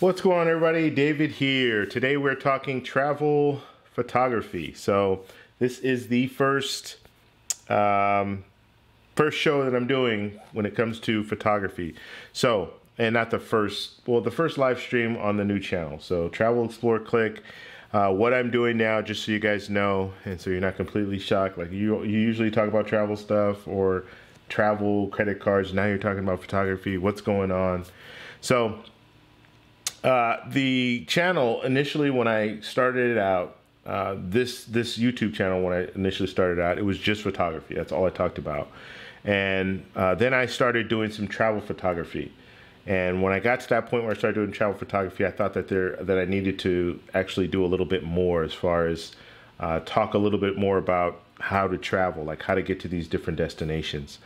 What's going on, everybody? David here. Today we're talking travel photography. So this is the first show that I'm doing when it comes to photography. So, and not the first, well, the first live stream on the new channel. So Travel Explore Click. What I'm doing now, just so you guys know, and so you're not completely shocked. Like you usually talk about travel stuff or travel credit cards. Now you're talking about photography. What's going on? So. The channel initially, when I started it out, this YouTube channel, when I initially started out, it was just photography. That's all I talked about. And then I started doing some travel photography. And when I got to that point where I started doing travel photography, I thought that I needed to actually do a little bit more as far as talk a little bit more about how to travel, like how to get to these different destinations,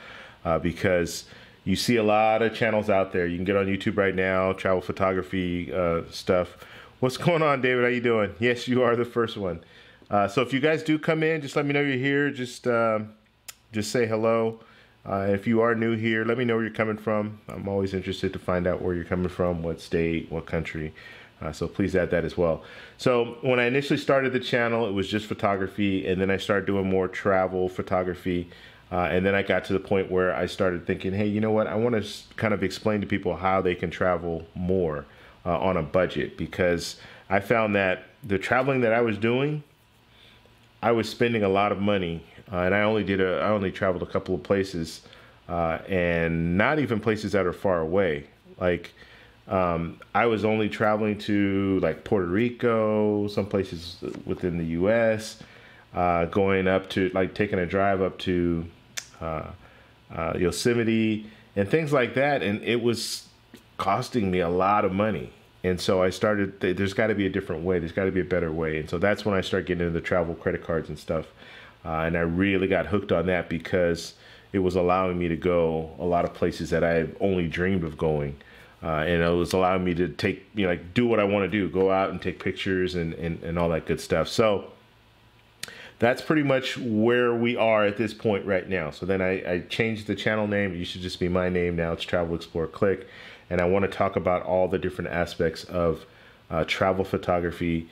because you see a lot of channels out there. You can get on YouTube right now, travel photography stuff. What's going on, David? How you doing? Yes, you are the first one. So if you guys do come in, just let me know you're here. Just say hello. If you are new here, let me know where you're coming from. I'm always interested to find out where you're coming from, what state, what country. So please add that as well. So when I initially started the channel, it was just photography, and then I started doing more travel photography. And then I got to the point where I started thinking, hey, you know what? I want to kind of explain to people how they can travel more on a budget, because I found that the traveling that I was doing, I was spending a lot of money, and I only traveled a couple of places, and not even places that are far away. Like I was only traveling to like Puerto Rico, some places within the U.S., going up to like taking a drive up to Yosemite and things like that, and it was costing me a lot of money. And so I started, there's got to be a different way, there's got to be a better way. And so that's when I started getting into the travel credit cards and stuff, and I really got hooked on that because it was allowing me to go a lot of places that I only dreamed of going, and it was allowing me to take, you know, like do what I want to do, go out and take pictures and all that good stuff. So that's pretty much where we are at this point right now. So then I changed the channel name. It should just be my name now. It's Travel Explore Click. And I want to talk about all the different aspects of travel photography,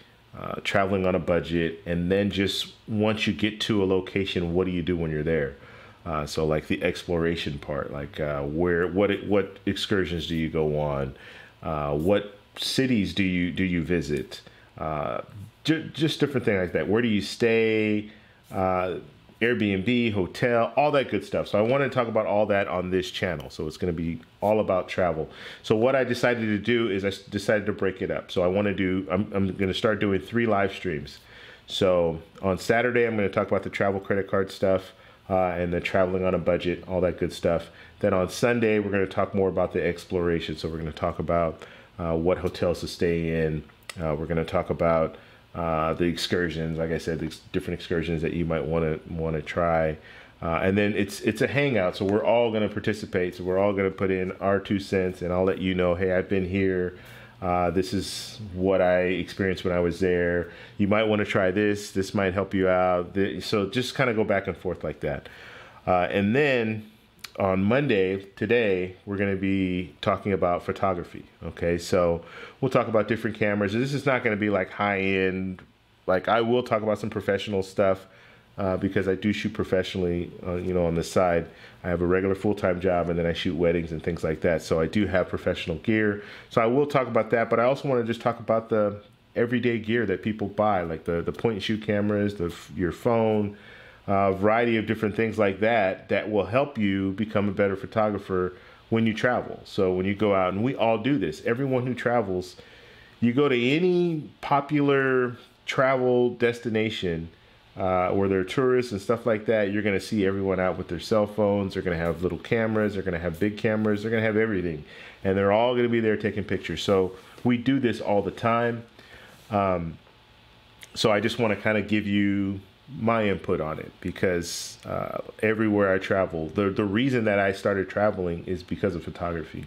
traveling on a budget, and then just once you get to a location, what do you do when you're there? So like the exploration part, like what excursions do you go on? What cities do you visit? Just different things like that. Where do you stay? Airbnb, hotel, all that good stuff. So I want to talk about all that on this channel. So it's going to be all about travel. So what I decided to do is I decided to break it up. So I'm going to start doing 3 live streams. So on Saturday, I'm going to talk about the travel credit card stuff and the traveling on a budget, all that good stuff. Then on Sunday, we're going to talk more about the exploration. So we're going to talk about what hotels to stay in. We're going to talk about the excursions, like I said, the different excursions that you might want to try, and then it's a hangout, so we're all going to participate. So we're all going to put in our 2 cents, and I'll let you know, hey, I've been here. This is what I experienced when I was there. You might want to try this. This might help you out. So just kind of go back and forth like that, and then on Monday, today, we're going to be talking about photography. Okay, so we'll talk about different cameras. This is not going to be like high-end. Like I will talk about some professional stuff because I do shoot professionally, you know, on the side. I have a regular full-time job, and then I shoot weddings and things like that. So I do have professional gear. So I will talk about that, but I also want to just talk about the everyday gear that people buy, like the point-and-shoot cameras, your phone, a variety of different things like that will help you become a better photographer when you travel. So when you go out, and we all do this, everyone who travels, you go to any popular travel destination where there are tourists and stuff like that, you're going to see everyone out with their cell phones. They're going to have little cameras, they're going to have big cameras, they're going to have everything, and they're all going to be there taking pictures. So we do this all the time. So I just want to kind of give you my input on it, because everywhere I travel, the reason that I started traveling is because of photography.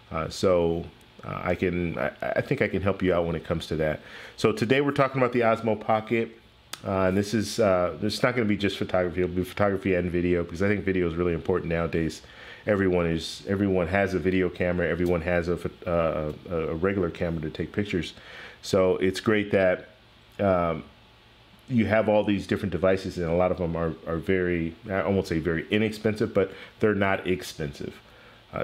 I think I can help you out when it comes to that. So today we're talking about the Osmo Pocket, and this is not going to be just photography. It'll be photography and video, because I think video is really important nowadays. everyone has a video camera, everyone has a regular camera to take pictures. So it's great that you have all these different devices, and a lot of them are very, I won't say very inexpensive, but they're not expensive.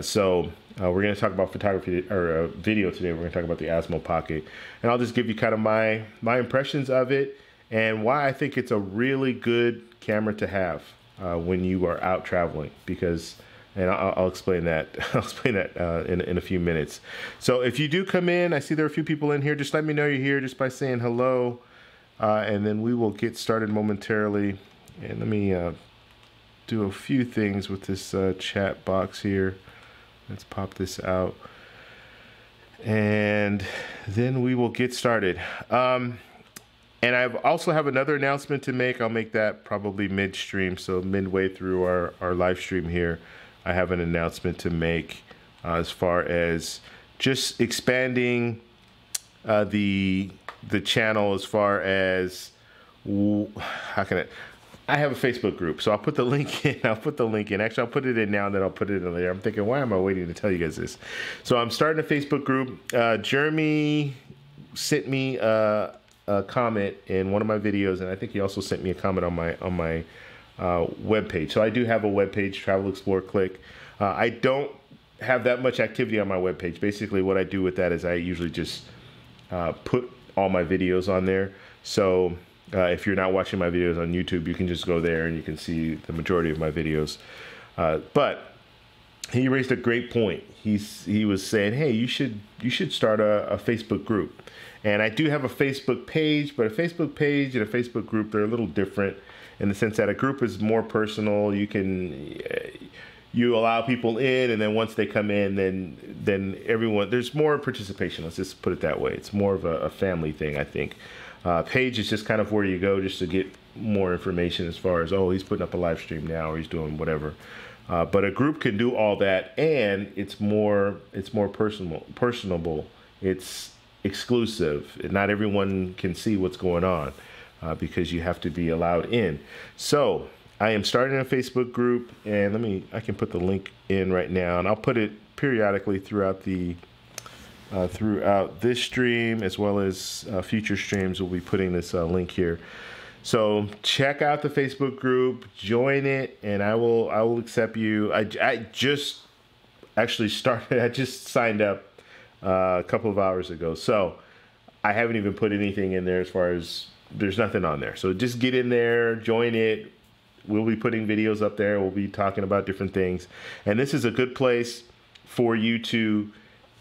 So we're going to talk about photography or video today. We're going to talk about the Osmo Pocket, and I'll just give you kind of my impressions of it and why I think it's a really good camera to have when you are out traveling. Because, and I'll explain that. I'll explain that in a few minutes. So if you do come in, I see there are a few people in here. Just let me know you're here just by saying hello, and then we will get started momentarily. And let me do a few things with this chat box here. Let's pop this out, and then we will get started. And I also have another announcement to make. I'll make that probably midstream, so midway through our live stream here, I have an announcement to make as far as just expanding the channel. As far as how can I have a Facebook group, so I'll put the link in. Actually, I'll put it in now, and then I'll put it in there. I'm thinking, why am I waiting to tell you guys this? So I'm starting a Facebook group. Jeremy sent me a comment in one of my videos, and I think he also sent me a comment on my webpage. So I do have a webpage, Travel Explore Click. I don't have that much activity on my webpage. Basically, what I do with that is I usually just put all my videos on there. So if you're not watching my videos on YouTube, you can just go there and you can see the majority of my videos. But he raised a great point. He was saying, hey, you should start a Facebook group. And I do have a Facebook page, but a Facebook page and a Facebook group, they're a little different in the sense that a group is more personal. You allow people in, and then once they come in, then everyone, there's more participation. Let's just put it that way. It's more of a family thing, I think. Page is just kind of where you go just to get more information as far as, oh, he's putting up a live stream now, or he's doing whatever. But a group can do all that, and it's more personable. It's exclusive. Not everyone can see what's going on because you have to be allowed in. So I am starting a Facebook group, and I can put the link in right now, and I'll put it periodically throughout this stream, as well as future streams. We'll be putting this link here. So check out the Facebook group, join it, and I will accept you. I just actually started. I just signed up a couple of hours ago, so I haven't even put anything in there as far as there's nothing on there. So just get in there, join it. We'll be putting videos up there. We'll be talking about different things, and this is a good place for you to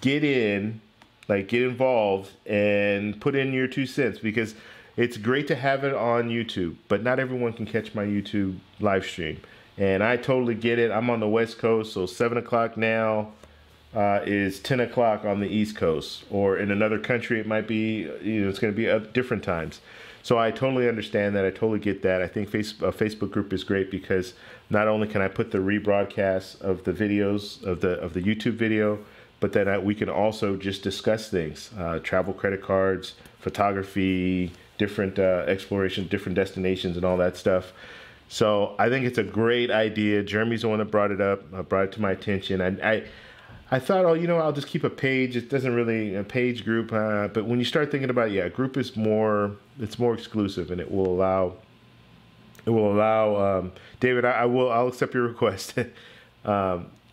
get in, get involved, and put in your 2 cents, because it's great to have it on YouTube, but not everyone can catch my YouTube live stream. And I totally get it. I'm on the West Coast, so 7 o'clock now is 10 o'clock on the East Coast. Or in another country, it might be, it's going to be at different times. So I totally understand that. I totally get that. I think a Facebook group is great because not only can I put the rebroadcast of the videos of the YouTube video, but then we can also just discuss things, travel credit cards, photography, different exploration, different destinations, and all that stuff. So I think it's a great idea. Jeremy's the one that brought it up, brought it to my attention. I thought, oh, I'll just keep a page. It doesn't really a page group, but when you start thinking about it, yeah, a group is it's more exclusive, and it will allow David. I'll accept your request.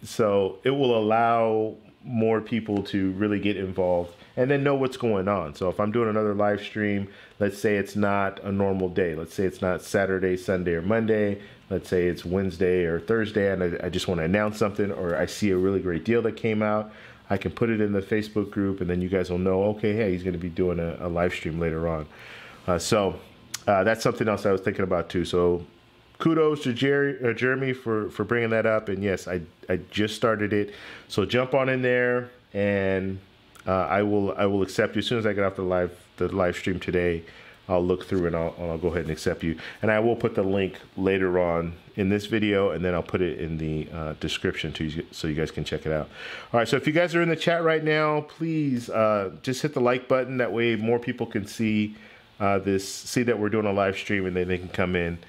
So it will allow more people to really get involved and then know what's going on. So if I'm doing another live stream, let's say it's not a normal day. Let's say it's not Saturday, Sunday, or Monday. Let's say it's Wednesday or Thursday, and I just want to announce something, or I see a really great deal that came out. I can put it in the Facebook group, and then you guys will know, okay, hey, he's going to be doing a live stream later on. So that's something else I was thinking about too. So kudos to Jeremy for bringing that up. And yes, I just started it. So jump on in there, and I will accept you as soon as I get off the live stream today. I'll look through and I'll go ahead and accept you. And I will put the link later on in this video, and then I'll put it in the description so you guys can check it out. All right, so if you guys are in the chat right now, please just hit the like button. That way more people can see that we're doing a live stream, and then they can come in.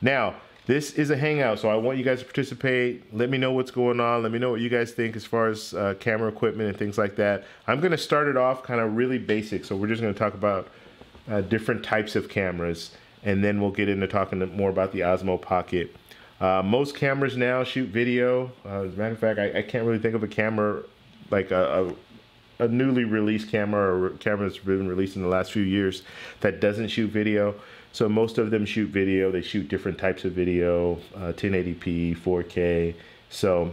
Now, This is a hangout, so I want you guys to participate. Let me know what's going on. Let me know what you guys think as far as camera equipment and things like that. I'm going to start it off kind of really basic, so we're just going to talk about different types of cameras, and then we'll get into talking more about the Osmo Pocket. Most cameras now shoot video. As a matter of fact, I can't really think of a camera like a newly released camera or camera that's been released in the last few years that doesn't shoot video. So most of them shoot video. They shoot different types of video, 1080p, 4K. So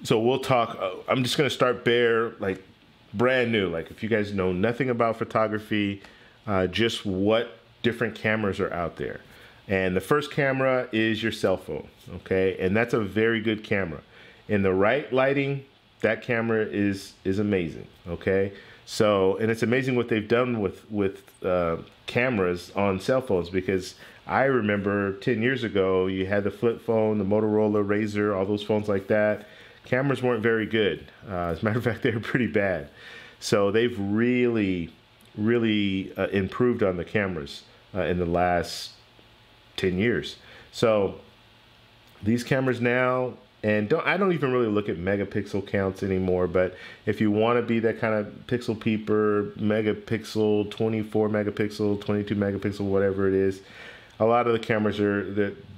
we'll talk. I'm just gonna start like brand new. Like if you guys know nothing about photography, just what different cameras are out there. And the first camera is your cell phone, okay? And that's a very good camera. In the right lighting, that camera is amazing, okay? So, and it's amazing what they've done with cameras on cell phones, because I remember 10 years ago, you had the flip phone, the Motorola Razr, all those phones like that. Cameras weren't very good. As a matter of fact, they were pretty bad. So they've really improved on the cameras in the last 10 years. So these cameras now, and I don't even really look at megapixel counts anymore, but if you want to be that kind of pixel peeper, megapixel, 24 megapixel, 22 megapixel, whatever it is, a lot of the cameras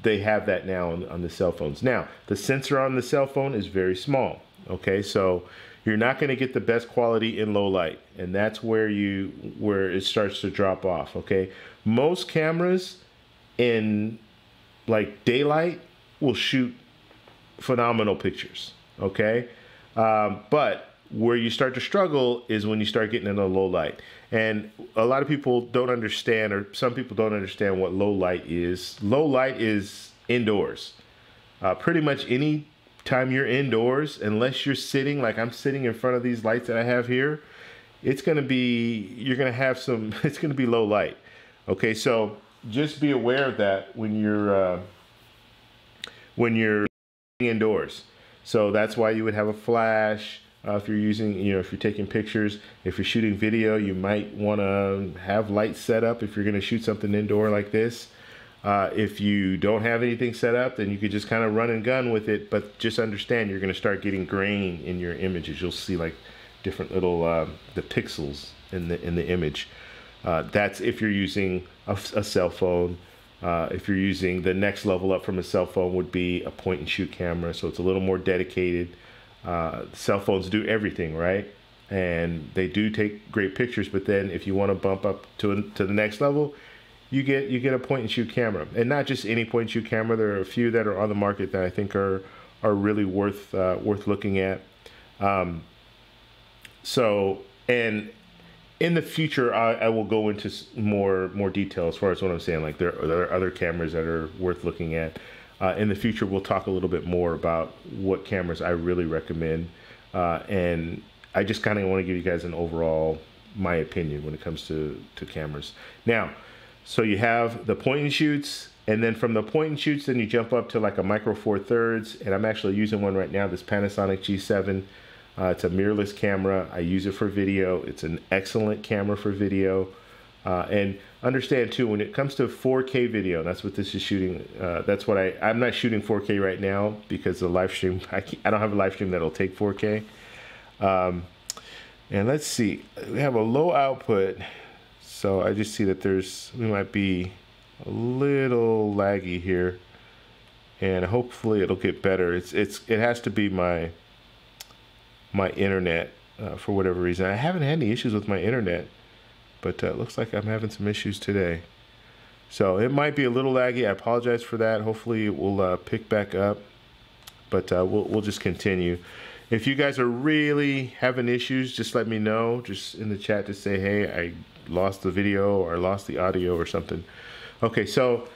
they have that now on the cell phones. Now, the sensor on the cell phone is very small, okay? So you're not going to get the best quality in low light, and that's where it starts to drop off, okay? Most cameras in like daylight will shoot phenomenal pictures, okay? But where you start to struggle is when you start getting into low light. And a lot of people don't understand, or some people don't understand what low light is. Low light is indoors. Pretty much any time you're indoors, unless you're sitting, like I'm sitting in front of these lights that I have here, it's gonna be low light. Okay, so just be aware of that when you're indoors. So that's why you would have a flash if you're using, if you're taking pictures. If you're shooting video, you might want to have lights set up if you're going to shoot something indoor like this. If you don't have anything set up, then you could just kind of run and gun with it, but just understand you're going to start getting grain in your images. You'll see like different little the pixels in the image. That's if you're using a cell phone. If you're using the next level up from a cell phone would be a point and shoot camera, so it's a little more dedicated. Cell phones do everything, right? And they do take great pictures, but then if you want to bump up to the next level, you get a point and shoot camera. And not just any point and shoot camera. There are a few that are on the market that I think are really worth looking at. And in the future, I will go into more detail as far as what I'm saying. Like there are other cameras that are worth looking at. In the future, we'll talk a little bit more about what cameras I really recommend. And I just kind of want to give you guys an overall, my opinion when it comes to cameras. Now, so you have the point and shoots, and then from the point and shoots, then you jump up to like a Micro Four Thirds, and I'm actually using one right now, this Panasonic G7. It's a mirrorless camera. I use it for video. It's an excellent camera for video. And understand too, when it comes to 4K video, and that's what this is shooting. That's what I'm not shooting 4K right now because the live stream, I don't have a live stream that'll take 4K. And let's see, we have a low output. So I just see that we might be a little laggy here, and hopefully it'll get better. It has to be my internet for whatever reason. I haven't had any issues with my internet, but it looks like I'm having some issues today. So it might be a little laggy. I apologize for that. Hopefully it will pick back up, but we'll just continue. If you guys are really having issues, just let me know. Just in the chat to say, hey, I lost the video or I lost the audio or something. Okay, so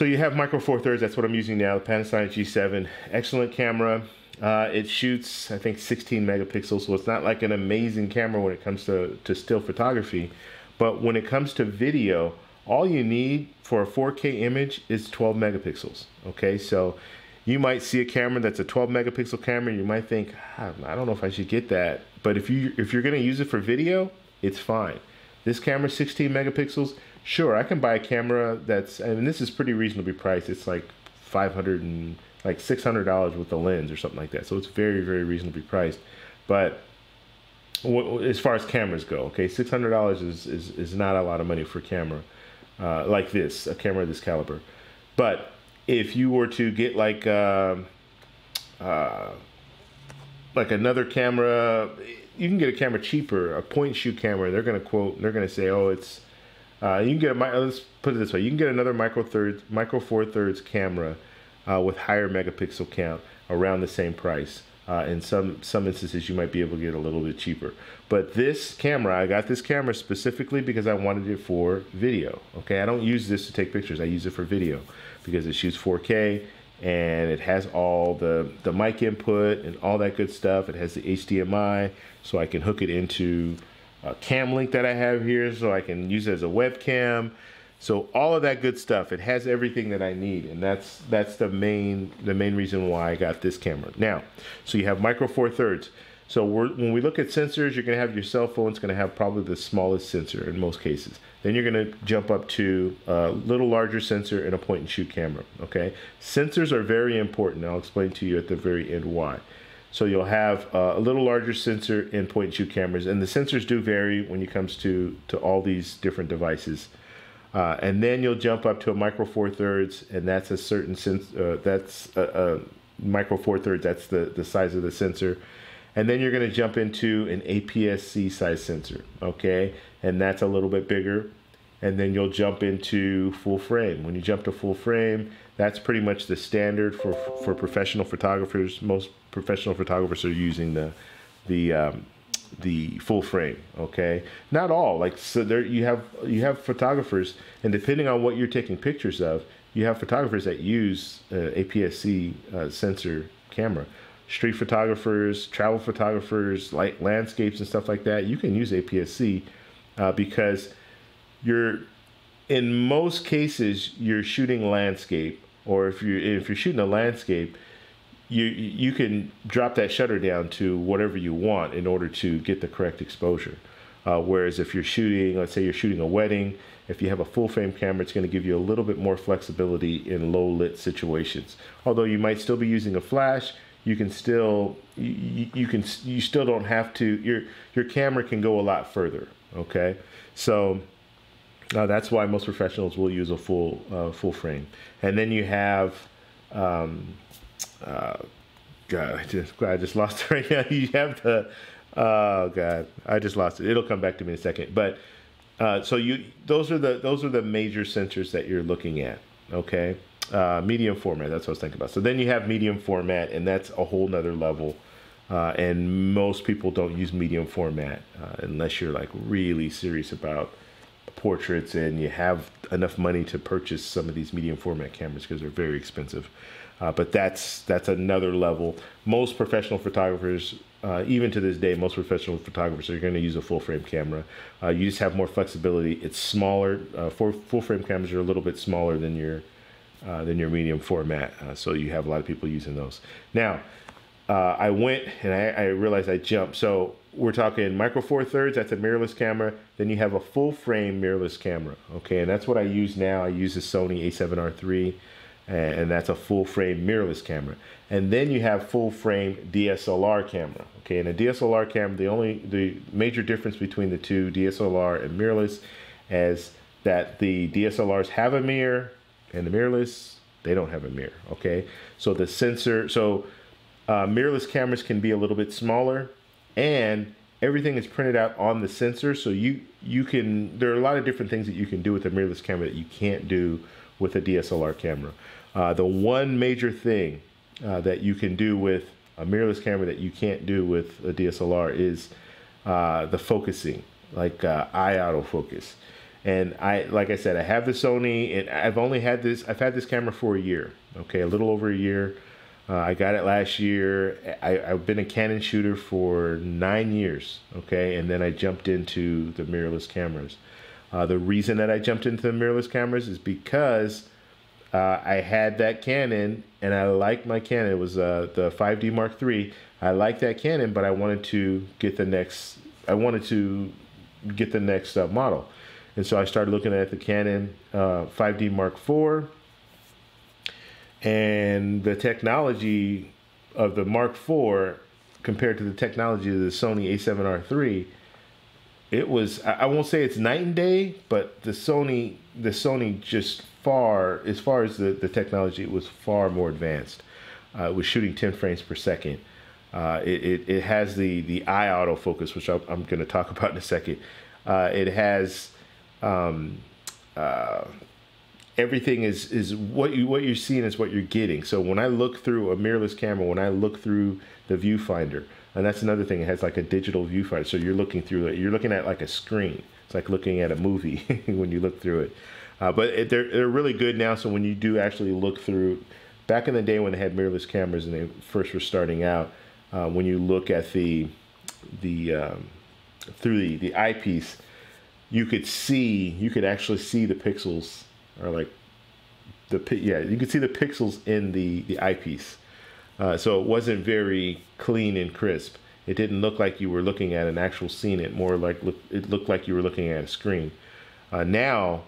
you have Micro Four Thirds. That's what I'm using now, the Panasonic G7. Excellent camera. It shoots, I think, 16 megapixels, so it's not like an amazing camera when it comes to still photography. But when it comes to video, all you need for a 4K image is 12 megapixels. Okay, so you might see a camera that's a 12 megapixel camera, and you might think, I don't know if I should get that. But if you're going to use it for video, it's fine. This camera, 16 megapixels, Sure, I can buy a camera that's, and this is pretty reasonably priced. It's like 500 and like $600 with the lens or something like that. So it's very, very reasonably priced. But as far as cameras go, okay, $600 is not a lot of money for a camera like this, a camera of this caliber. But if you were to get like another camera, you can get a camera cheaper, a point and shoot camera. They're gonna say, oh, it's you can get let's put it this way, you can get another micro four thirds camera with higher megapixel count around the same price. In some instances, you might be able to get a little bit cheaper. But this camera, I got this camera specifically because I wanted it for video. Okay, I don't use this to take pictures. I use it for video because it shoots 4K and it has all the mic input and all that good stuff. It has the HDMI, so I can hook it into a cam link that I have here, so I can use it as a webcam. So all of that good stuff, it has everything that I need, and that's the main reason why I got this camera. Now, so you have micro four thirds. So when we look at sensors, you're going to have your cell phone. It's going to have probably the smallest sensor in most cases. Then you're going to jump up to a little larger sensor and a point and shoot camera. Okay, sensors are very important. I'll explain to you at the very end why. So you'll have a little larger sensor and point and shoot cameras, and the sensors do vary when it comes to all these different devices. And then you'll jump up to a micro four thirds, and that's a certain that's a micro four thirds. That's the size of the sensor. And then you're going to jump into an APS-C size sensor, okay? And that's a little bit bigger. And then you'll jump into full frame. When you jump to full frame, that's pretty much the standard for professional photographers. Most professional photographers are using the full frame, okay? Not all, like, so there you have photographers, and depending on what you're taking pictures of, you have photographers that use APS-C sensor camera. Street photographers, travel photographers, like landscapes and stuff like that, you can use APS-C because in most cases you're shooting landscape, or if you're shooting a landscape, you can drop that shutter down to whatever you want in order to get the correct exposure. Whereas if you're shooting, let's say you're shooting a wedding, if you have a full frame camera, it's going to give you a little bit more flexibility in low lit situations. Although you might still be using a flash, you can still you still don't have to, your camera can go a lot further. Okay, so that's why most professionals will use a full frame. And then you have God, I just lost it right now. You have the oh God, I just lost it. It'll come back to me in a second. But so those are the major sensors that you're looking at. Okay. Medium format, that's what I was thinking about. So then you have medium format, and that's a whole nother level. And most people don't use medium format unless you're like really serious about portraits and you have enough money to purchase some of these medium format cameras because they're very expensive. But that's another level. Most professional photographers, even to this day, most professional photographers are going to use a full frame camera. You just have more flexibility. It's smaller. Full frame cameras are a little bit smaller than your medium format, so you have a lot of people using those. Now, I went and I realized I jumped. So we're talking micro four thirds, that's a mirrorless camera. Then you have a full frame mirrorless camera, okay? And that's what I use now. I use the Sony A7R III, and that's a full frame mirrorless camera. And then you have full frame DSLR camera, okay? And a DSLR camera, the major difference between the two, DSLR and mirrorless, is that the DSLRs have a mirror, and the mirrorless, they don't have a mirror, okay? So the sensor, mirrorless cameras can be a little bit smaller, and everything is printed out on the sensor, so you can, there are a lot of different things that you can do with a mirrorless camera that you can't do with a DSLR camera. The one major thing that you can do with a mirrorless camera that you can't do with a DSLR is the focusing, like eye autofocus. And like I said, I have the Sony, and I've had this camera for a year, okay, a little over a year. I got it last year. I've been a Canon shooter for 9 years, okay, and then I jumped into the mirrorless cameras. The reason that I jumped into the mirrorless cameras is because I had that Canon, and I liked my Canon. It was the 5D Mark III. I liked that Canon, but I wanted to get the next model. And so I started looking at the Canon 5D Mark IV, and the technology of the Mark IV compared to the technology of the Sony A7R III, it was, I won't say it's night and day, but the Sony just far, as far as the technology, it was far more advanced. It was shooting 10 frames per second. It has the eye autofocus, which I'm going to talk about in a second. It has everything is what you're seeing is what you're getting. So when I look through a mirrorless camera, when I look through the viewfinder, and that's another thing, it has like a digital viewfinder. So you're looking through it, you're looking at like a screen. It's like looking at a movie when you look through it. But they're really good now. So when you do actually look through, back in the day when they had mirrorless cameras and they first were starting out, when you look at through the eyepiece, you could actually see the pixels, or like you could see the pixels in the eyepiece. So it wasn't very clean and crisp. It didn't look like you were looking at an actual scene. It more like it looked like you were looking at a screen. Now,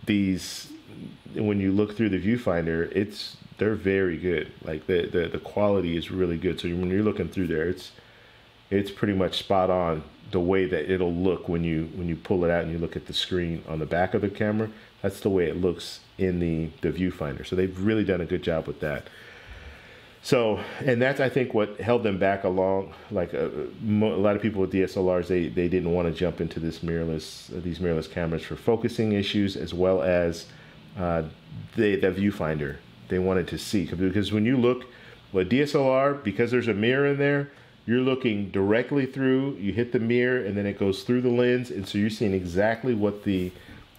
when you look through the viewfinder, they're very good. Like the quality is really good. So when you're looking through there, it's pretty much spot on the way that it'll look when you pull it out and you look at the screen on the back of the camera. That's the way it looks in the viewfinder. So they've really done a good job with that. So, and that's, I think, what held them back along. Like a lot of people with DSLRs, they didn't want to jump into these mirrorless cameras for focusing issues, as well as the viewfinder. They wanted to see, because when you look with DSLR, because there's a mirror in there, you're looking directly through. You hit the mirror, and then it goes through the lens, and so you're seeing exactly what the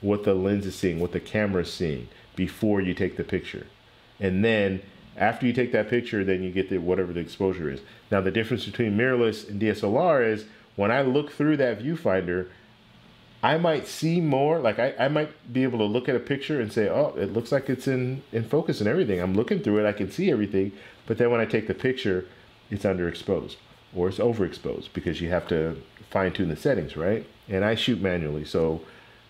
lens is seeing, what the camera is seeing before you take the picture, and then after you take that picture, then you get whatever the exposure is. Now, the difference between mirrorless and DSLR is when I look through that viewfinder, I might see more. Like I might be able to look at a picture and say, oh, it looks like it's in focus and everything. I'm looking through it, I can see everything. But then when I take the picture, it's underexposed or it's overexposed, because you have to fine tune the settings, right? And I shoot manually. So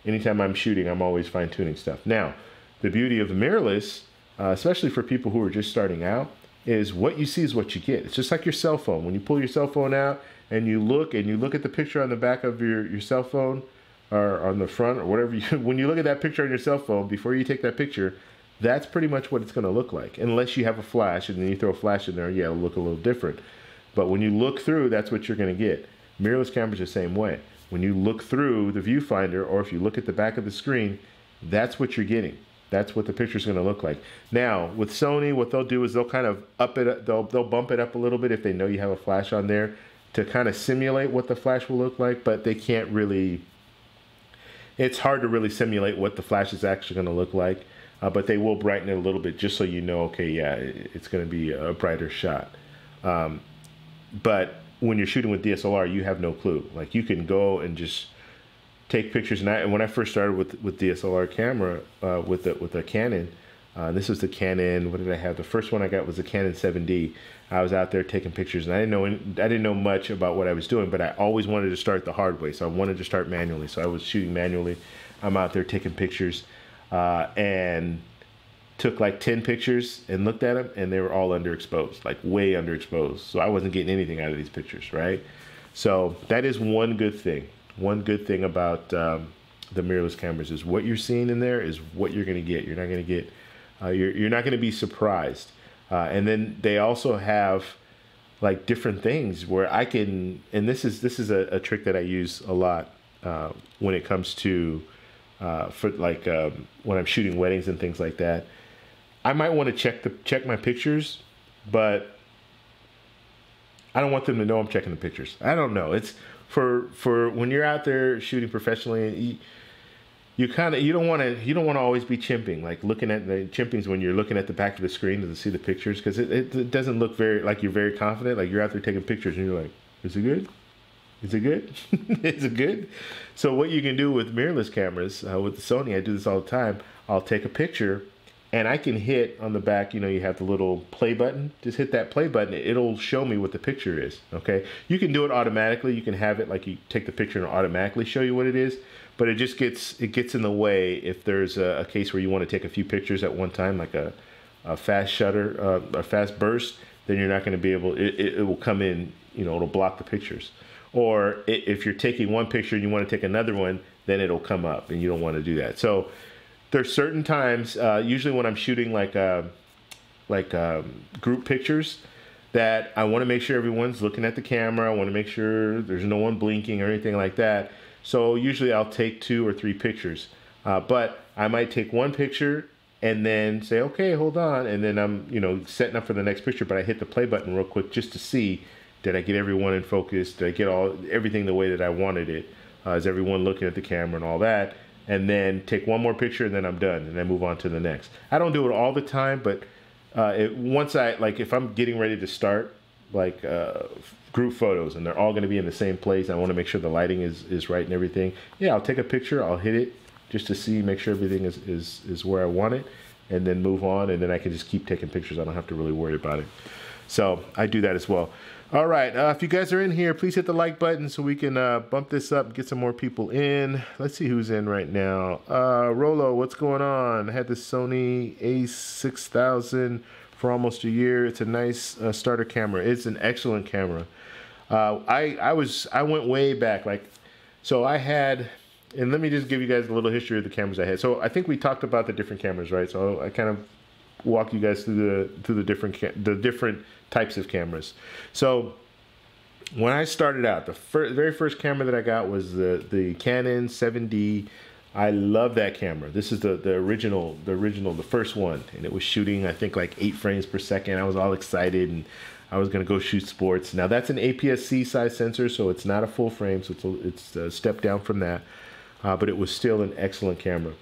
anytime I'm shooting, I'm always fine tuning stuff. Now, the beauty of the mirrorless, especially for people who are just starting out, is what you see is what you get. It's just like your cell phone. When you pull your cell phone out and you look at the picture on the back of your cell phone, or on the front, or whatever, when you look at that picture on your cell phone, before you take that picture, that's pretty much what it's going to look like. Unless you have a flash, and then you throw a flash in there, yeah, it'll look a little different. But when you look through, that's what you're going to get. Mirrorless cameras are the same way. When you look through the viewfinder, or if you look at the back of the screen, that's what you're getting. That's what the picture's going to look like. Now, with Sony, what they'll do is they'll kind of they'll bump it up a little bit if they know you have a flash on there, to kind of simulate what the flash will look like, but they can't really, it's hard to really simulate what the flash is actually going to look like, but they will brighten it a little bit just so you know, okay, yeah, it's going to be a brighter shot. But when you're shooting with DSLR, you have no clue. Like, you can go and just take pictures. And when I first started with DSLR camera, with a Canon, this was the Canon, what did I have? The first one I got was the Canon 7D. I was out there taking pictures, and I didn't know much about what I was doing, but I always wanted to start the hard way. So I wanted to start manually. So I was shooting manually. I'm out there taking pictures, and took like 10 pictures and looked at them, and they were all underexposed, like way underexposed. So I wasn't getting anything out of these pictures, right? So that is one good thing. One good thing about the mirrorless cameras is what you're seeing in there is what you're going to get. You're not going to get, you're not going to be surprised. And then they also have like different things where I can, and this is a trick that I use a lot when it comes to for like when I'm shooting weddings and things like that. I might want to check my pictures, but I don't want them to know I'm checking the pictures. I don't know. It's for when you're out there shooting professionally, you don't want to always be chimping, like looking at the chimpings when you're looking at the back of the screen to see the pictures, because it doesn't look very like you're very confident. Like, you're out there taking pictures and you're like, is it good? Is it good? Is it good? So what you can do with mirrorless cameras, with the Sony, I do this all the time. I'll take a picture, and I can hit on the back, you know, you have the little play button. Just hit that play button. It'll show me what the picture is, okay? You can do it automatically. You can have it like you take the picture and automatically show you what it is, but it just gets in the way if there's a case where you want to take a few pictures at one time, like a fast shutter, a fast burst, then you're not going to be able, it will come in, you know, it'll block the pictures. Or if you're taking one picture and you want to take another one, then it'll come up and you don't want to do that. So there's certain times, usually when I'm shooting like group pictures, that I want to make sure everyone's looking at the camera. I want to make sure there's no one blinking or anything like that. So usually I'll take 2 or 3 pictures, but I might take one picture and then say, okay, hold on. And then I'm, you know, setting up for the next picture, but I hit the play button real quick just to see, did I get everyone in focus? Did I get everything the way that I wanted it? Is everyone looking at the camera and all that? And then take one more picture and then I'm done and then move on to the next. I don't do it all the time, but once if I'm getting ready to start like group photos and they're all going to be in the same place, I want to make sure the lighting is right and everything. Yeah, I'll take a picture, I'll hit it just to see, make sure everything is where I want it, and then move on, and then I can just keep taking pictures. I don't have to really worry about it. So I do that as well. All right, if you guys are in here, please hit the like button so we can bump this up, get some more people in. Let's see who's in right now. Rolo, what's going on? I had the Sony a6000 for almost a year. It's a nice starter camera. It's an excellent camera. I went way back, so I had, and let me just give you guys a little history of the cameras I had. So I think we talked about the different cameras, right? So I kind of walk you guys through the different types of cameras. So when I started out, the very first camera that I got was the Canon 7D. I love that camera. This is the original, the first one, and it was shooting, I think, like 8 frames per second. I was all excited, and I was gonna go shoot sports. Now that's an APS-C size sensor, so it's not a full frame, so it's a step down from that, but it was still an excellent camera.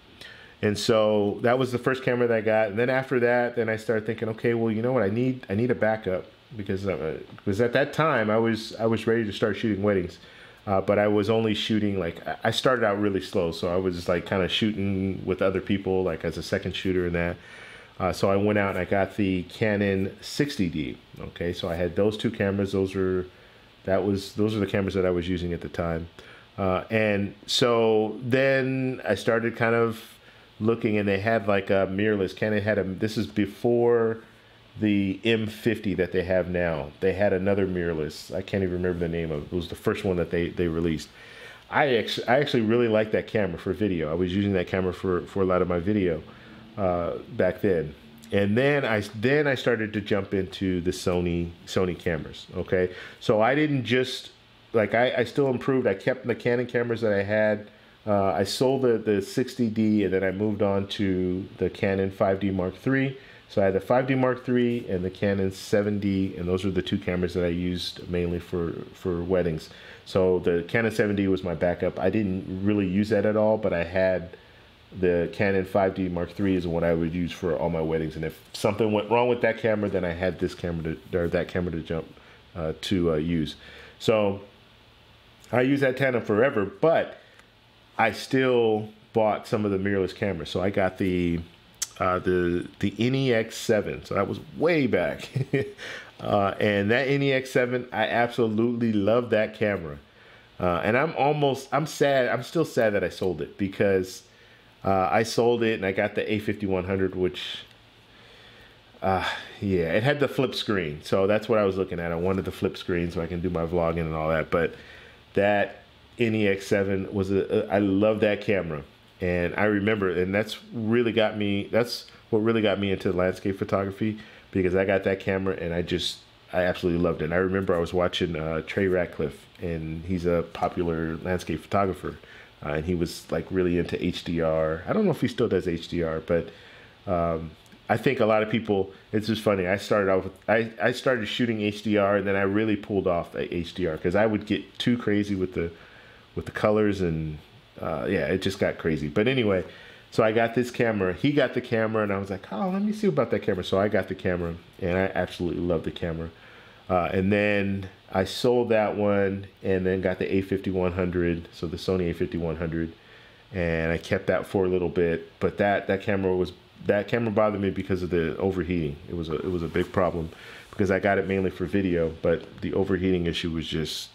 And so that was the first camera that I got. And then after that, then I started thinking, okay, well, you know what? I need a backup because at that time I was ready to start shooting weddings, but I was only shooting, like, I started out really slow, so I was just like kind of shooting with other people, like as a second shooter and that. So I went out and I got the Canon 60D. Okay, so I had those 2 cameras. Those are the cameras that I was using at the time. And so then I started kind of looking, and they had like a mirrorless. Canon had this is before the M50 that they have now. They had another mirrorless. I can't even remember the name of it. It was the first one that they released. I actually really liked that camera for video. I was using that camera for a lot of my video back then. And then I started to jump into the Sony cameras. Okay, so I didn't just, like, I still improved. I kept the Canon cameras that I had. I sold the 60D, and then I moved on to the Canon 5D Mark III. So I had the 5D Mark III and the Canon 7D, and those are the 2 cameras that I used mainly for weddings. So the Canon 7D was my backup. I didn't really use that at all, but I had the Canon 5D Mark III is what I would use for all my weddings. And if something went wrong with that camera, then I had this camera that camera to jump to use. So I use that tandem forever, but I still bought some of the mirrorless cameras. So I got the NEX7. So that was way back. And that NEX7, I absolutely love that camera. And I'm sad. I'm still sad that I sold it, because I sold it and I got the A5100, which, yeah, it had the flip screen. So that's what I was looking at. I wanted the flip screen so I can do my vlogging and all that. But that NEX7 was I love that camera, and I remember, and that's what really got me into landscape photography, because I got that camera and I absolutely loved it. And I remember I was watching Trey Ratcliffe, and he's a popular landscape photographer, and he was like really into HDR. I don't know if he still does HDR, but I think a lot of people, it's just funny. I started shooting HDR, and then I really pulled off the HDR because I would get too crazy with the colors, and yeah, it just got crazy. But anyway, so I got this camera. He got the camera, and I was like, oh, let me see about that camera. So I got the camera, and I absolutely love the camera. And then I sold that one, and then got the A5100, so the Sony A5100, and I kept that for a little bit. But that camera was that camera bothered me because of the overheating. It was a big problem because I got it mainly for video, but the overheating issue was just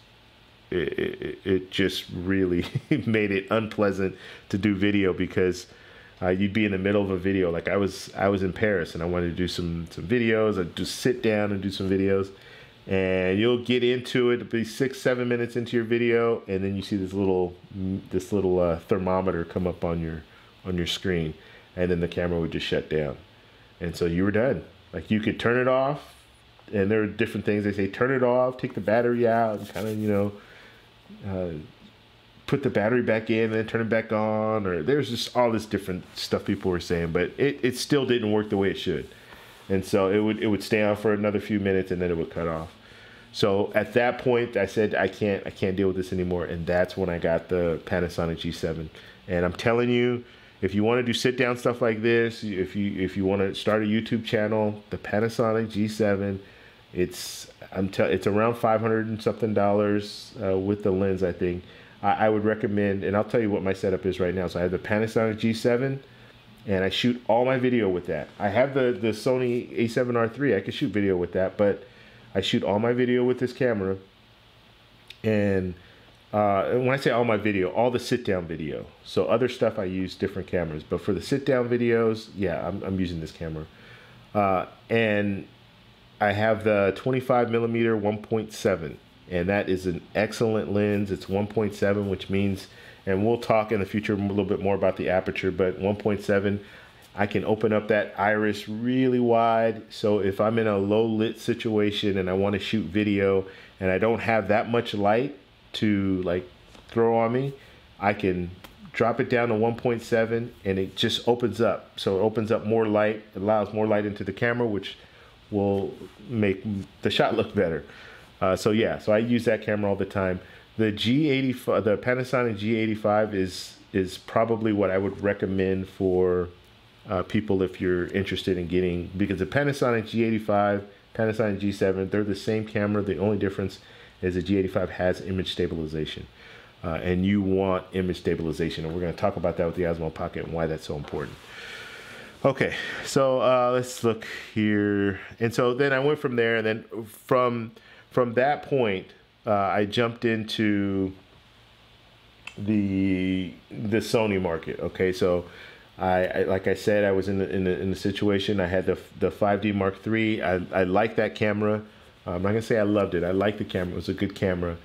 it just really made it unpleasant to do video because you'd be in the middle of a video. Like I was in Paris and I wanted to do some videos. I'd just sit down and do some videos, and you'll get into it. It'll be 6-7 minutes into your video, and then you see this little thermometer come up on your screen, and then the camera would just shut down, and so you were done. Like you could turn it off, and there are different things they say: turn it off, take the battery out, and kind of put the battery back in and then turn it back on, or there's just all this different stuff people were saying, but it still didn't work the way it should. And so it would stay on for another few minutes and then it would cut off. So at that point I said, I can't deal with this anymore. And that's when I got the Panasonic G7. And I'm telling you, if you want to do sit down stuff like this, if you want to start a YouTube channel, the Panasonic G7, it's around $500 and something with the lens, I think. I would recommend, and I'll tell you what my setup is right now. So I have the Panasonic G7, and I shoot all my video with that. I have the Sony a7R III. I can shoot video with that, but I shoot all my video with this camera. And when I say all my video, all the sit-down video. So other stuff I use different cameras, but for the sit-down videos, yeah, I'm using this camera. And I have the 25mm 1.7. And that is an excellent lens. It's 1.7, which means, and we'll talk in the future a little bit more about the aperture, but 1.7, I can open up that iris really wide. So if I'm in a low lit situation and I want to shoot video and I don't have that much light to like throw on me, I can drop it down to 1.7 and it just opens up. So it opens up more light, allows more light into the camera, which will make the shot look better. So yeah, so I use that camera all the time. The G85, the Panasonic G85 is probably what I would recommend for people if you're interested in getting, because the Panasonic G85, Panasonic G7, they're the same camera. The only difference is the G85 has image stabilization, and you want image stabilization, and we're going to talk about that with the Osmo Pocket and why that's so important. Okay, so let's look here, and so then I went from there, and then from that point, I jumped into the Sony market. Okay, so I like I said, I was in the situation. I had the 5D Mark III. I liked that camera. I'm not gonna say I loved it. I liked the camera. It was a good camera,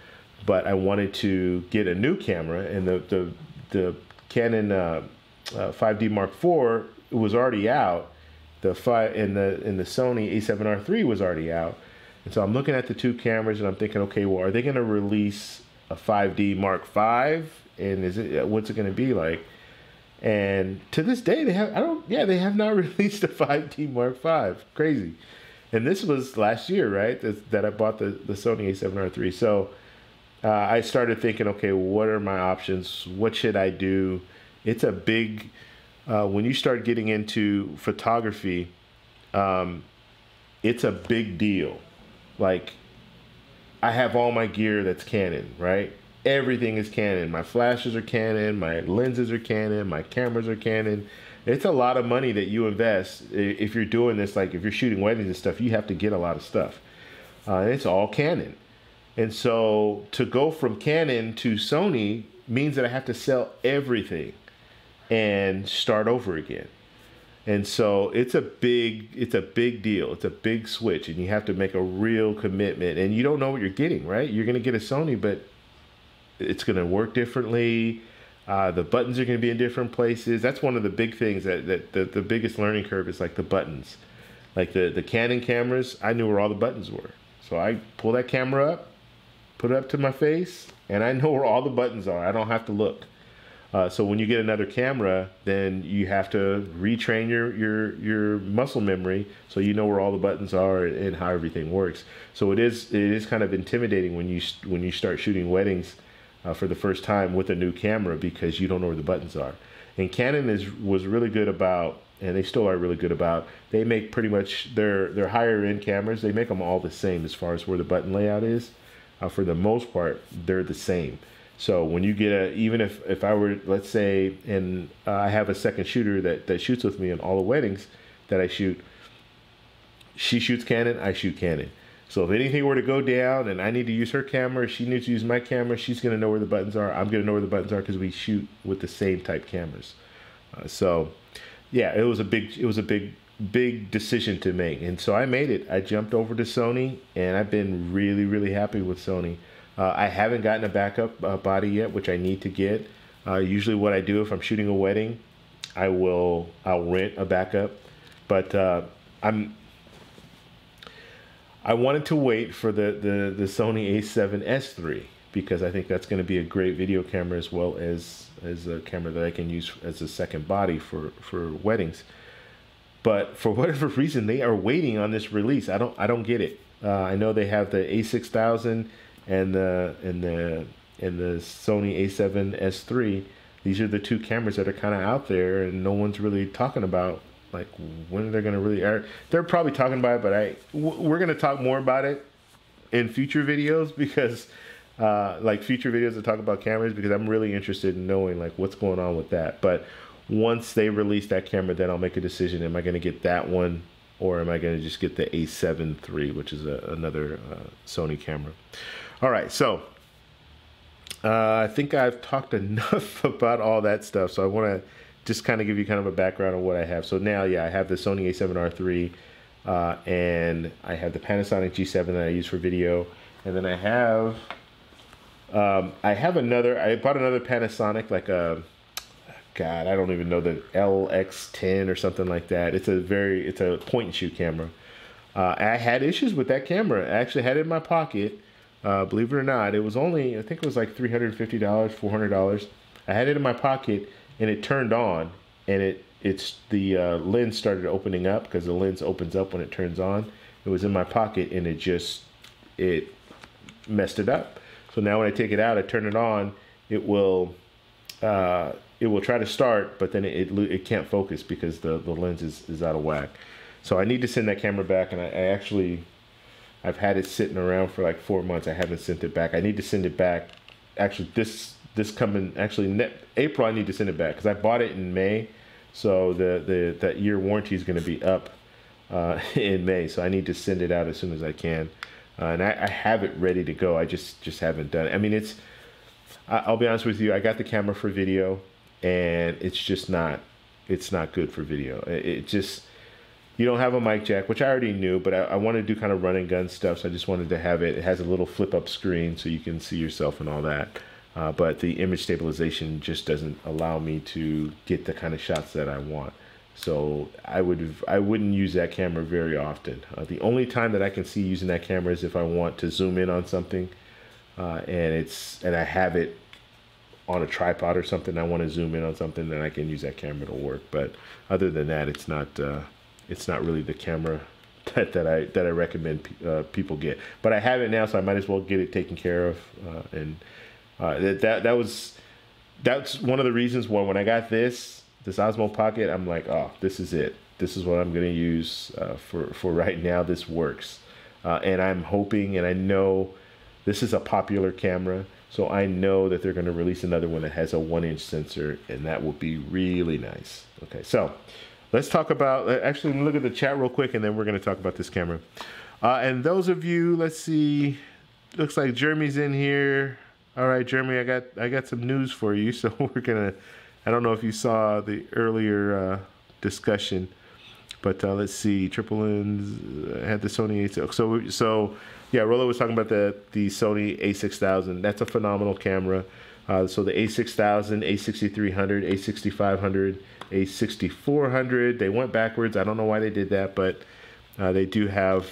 but I wanted to get a new camera, and the Canon 5D Mark IV was already out. The Sony a7R III was already out. And so I'm looking at the two cameras and I'm thinking, okay, well, are they going to release a 5D Mark V? And what's it going to be like? And to this day, they have not released a 5D Mark V. Crazy. And this was last year, right? That I bought the Sony a7R III. So I started thinking, okay, what are my options? What should I do? It's a big, when you start getting into photography, it's a big deal. Like, I have all my gear that's Canon, right? Everything is Canon. My flashes are Canon, my lenses are Canon, my cameras are Canon. It's a lot of money that you invest if you're doing this. Like if you're shooting weddings and stuff, you have to get a lot of stuff. And it's all Canon. And so to go from Canon to Sony means that I have to sell everything and start over again. And so it's a big deal. It's a big switch, and you have to make a real commitment. And you don't know what you're getting, right? You're going to get a Sony, but it's going to work differently. The buttons are going to be in different places. That's one of the big things that the biggest learning curve is, like the buttons. Like the Canon cameras, I knew where all the buttons were. So I pull that camera up, put it up to my face, and I know where all the buttons are. I don't have to look. So when you get another camera, then you have to retrain your muscle memory so you know where all the buttons are and how everything works. So it is kind of intimidating when you start shooting weddings for the first time with a new camera, because you don't know where the buttons are. And Canon was really good about, and they still are really good about, they make pretty much their higher end cameras, they make them all the same as far as where the button layout is. For the most part, they're the same. So when you get even if I were, let's say, and I have a second shooter that shoots with me in all the weddings that I shoot, she shoots Canon, I shoot Canon. So if anything were to go down and I need to use her camera, she needs to use my camera, she's going to know where the buttons are. I'm going to know where the buttons are because we shoot with the same type cameras. So yeah, it was a big decision to make. And so I made it. I jumped over to Sony, and I've been really, really happy with Sony. I haven't gotten a backup body yet, which I need to get. Usually what I do if I'm shooting a wedding, I'll rent a backup. But I wanted to wait for the Sony a7S III because I think that's going to be a great video camera as well as a camera that I can use as a second body for weddings. But for whatever reason, they are waiting on this release. I don't get it. I know they have the A6000 and the Sony a7S III. These are the two cameras that are kind of out there, and no one's really talking about like when they're gonna really. They're probably talking about it, but we're gonna talk more about it in future videos because like future videos that talk about cameras, because I'm really interested in knowing like what's going on with that. But once they release that camera, then I'll make a decision. Am I gonna get that one, or am I gonna just get the A7 III, which is another Sony camera? All right, so I think I've talked enough about all that stuff. So I want to just kind of give you kind of a background on what I have. So now, yeah, I have the Sony a7R III, and I have the Panasonic G7 that I use for video, and then I bought another Panasonic, like a, God, I don't even know, the LX10 or something like that. It's a point and shoot camera. I had issues with that camera. I actually had it in my pocket. Believe it or not, it was only, I think it was like $350, $400. I had it in my pocket, and it turned on, and the lens started opening up because the lens opens up when it turns on. It was in my pocket, and it messed it up. So now when I take it out, I turn it on, it will try to start, but then it can't focus because the lens is out of whack. So I need to send that camera back, and I've had it sitting around for like 4 months. I haven't sent it back. I need to send it back. Actually, April I need to send it back because I bought it in May, so that year warranty is going to be up in May. So I need to send it out as soon as I can, and I have it ready to go. I just haven't done it. I mean, I'll be honest with you. I got the camera for video, and it's not good for video. You don't have a mic jack, which I already knew, but I want to do kind of run and gun stuff, so I just wanted to have it. It has a little flip-up screen so you can see yourself and all that. But the image stabilization just doesn't allow me to get the kind of shots that I want. So I wouldn't use that camera very often. The only time that I can see using that camera is if I want to zoom in on something, and I have it on a tripod or something. I want to zoom in on something, then I can use that camera to work. But other than that, it's not really the camera that I recommend people get. But I have it now, so I might as well get it taken care of. That's one of the reasons why when I got this Osmo Pocket, I'm like, oh, this is it. This is what I'm going to use for right now. This works, and I'm hoping, and I know this is a popular camera, so I know that they're going to release another one that has a 1-inch sensor, and that will be really nice. Okay, so let's talk about, actually look at the chat real quick, and then we're going to talk about this camera. And those of you, let's see, looks like Jeremy's in here. All right, Jeremy, I got some news for you. So we're gonna, I don't know if you saw the earlier discussion, but let's see, Triple N's had the Sony A6. So yeah, Rollo was talking about the Sony A6000. That's a phenomenal camera. So the A6000, A6300, A6500, A6400, they went backwards. I don't know why they did that, but they do have,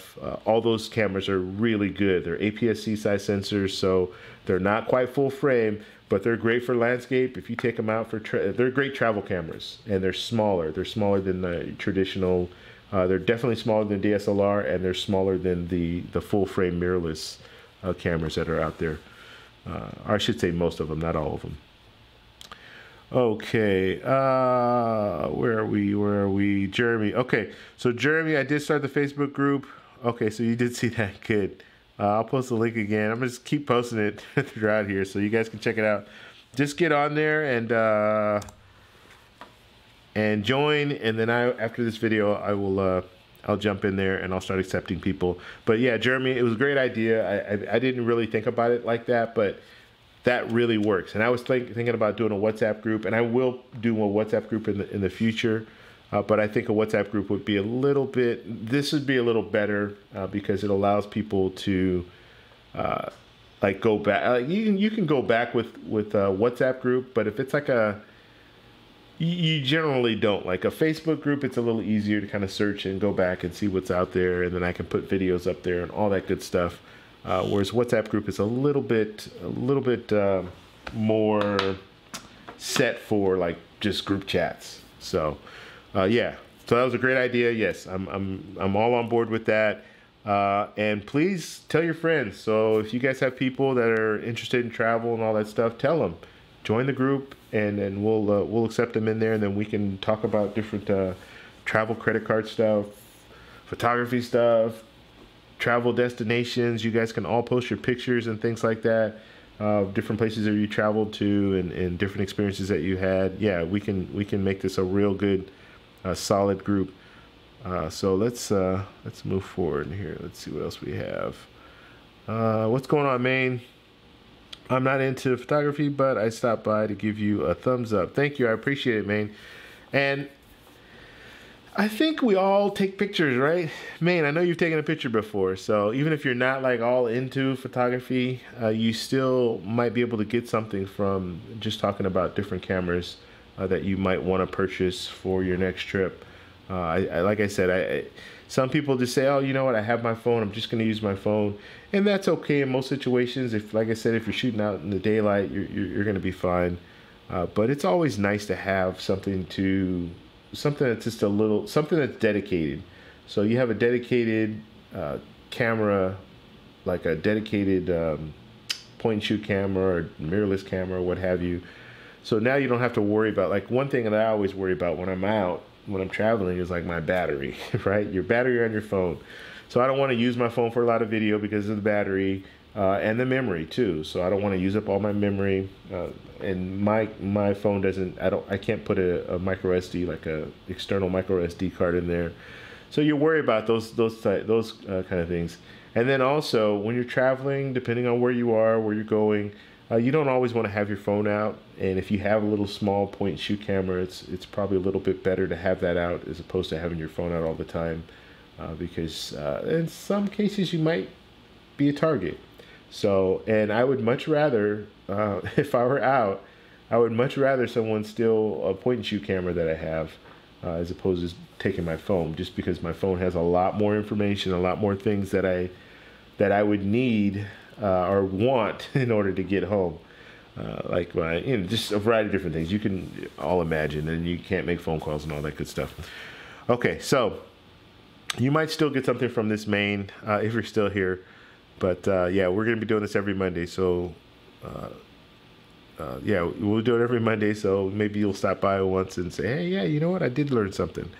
all those cameras are really good. They're APS-C size sensors, so they're not quite full frame, but they're great for landscape. If you take them out for, they're great travel cameras, and they're smaller. They're smaller than the traditional, they're definitely smaller than DSLR, and they're smaller than the full frame mirrorless cameras that are out there. Or I should say most of them, not all of them. Okay, where are we? Jeremy. Okay, so Jeremy, I did start the Facebook group. Okay, so you did see that. Good. I'll post the link again. I'm gonna just keep posting it throughout here so you guys can check it out. Just get on there and join, and then after this video I will I'll jump in there and I'll start accepting people. But yeah, Jeremy, it was a great idea. I didn't really think about it like that, but that really works. And I was thinking about doing a WhatsApp group, and I will do a WhatsApp group in the future. But I think a WhatsApp group would be a little bit, this would be a little better because it allows people to like go back. You can go back with a WhatsApp group, but if it's like you generally don't. Like a Facebook group, it's a little easier to kind of search and go back and see what's out there, and then I can put videos up there and all that good stuff. Whereas WhatsApp group is a little bit more set for like just group chats. So yeah, so that was a great idea. Yes, I'm all on board with that. And please tell your friends. So if you guys have people that are interested in travel and all that stuff, tell them. Join the group, and we'll accept them in there, and then we can talk about different travel credit card stuff, photography stuff, travel destinations. You guys can all post your pictures and things like that, different places that you traveled to and different experiences that you had. Yeah, we can make this a real good, solid group. So let's move forward here. Let's see what else we have. What's going on, Maine? I'm not into photography, but I stopped by to give you a thumbs up. Thank you. I appreciate it, Maine. And I think we all take pictures, right? Maine, I know you've taken a picture before. So even if you're not like all into photography, you still might be able to get something from just talking about different cameras that you might want to purchase for your next trip. Like I said, some people just say, oh, you know what, I have my phone, I'm just going to use my phone. And that's okay in most situations. If, like I said, if you're shooting out in the daylight, you're going to be fine. But it's always nice to have something that's just a little, something that's dedicated. So you have a dedicated camera, like a dedicated point and shoot camera or mirrorless camera or what have you. So now you don't have to worry about, like one thing that I always worry about when I'm out, when I'm traveling, is like my battery, right? Your battery on your phone. So I don't want to use my phone for a lot of video because of the battery and the memory too. So I don't want to use up all my memory. And my phone doesn't, I can't put a micro SD, like a external micro SD card in there. So you worry about those kind of things. And then also when you're traveling, depending on where you are, where you're going, you don't always want to have your phone out. And if you have a little small point and shoot camera, it's probably a little bit better to have that out as opposed to having your phone out all the time, because in some cases you might be a target. So, and I would much rather, if I were out, I would much rather someone steal a point and shoot camera that I have as opposed to taking my phone, just because my phone has a lot more information, a lot more things that I would need or want in order to get home. Like just a variety of different things you can all imagine, and you can't make phone calls and all that good stuff. Okay, so you might still get something from this Maine if you're still here, but yeah, we're gonna be doing this every Monday. So yeah, we'll do it every Monday. So maybe you'll stop by once and say, hey, yeah, you know what, I did learn something.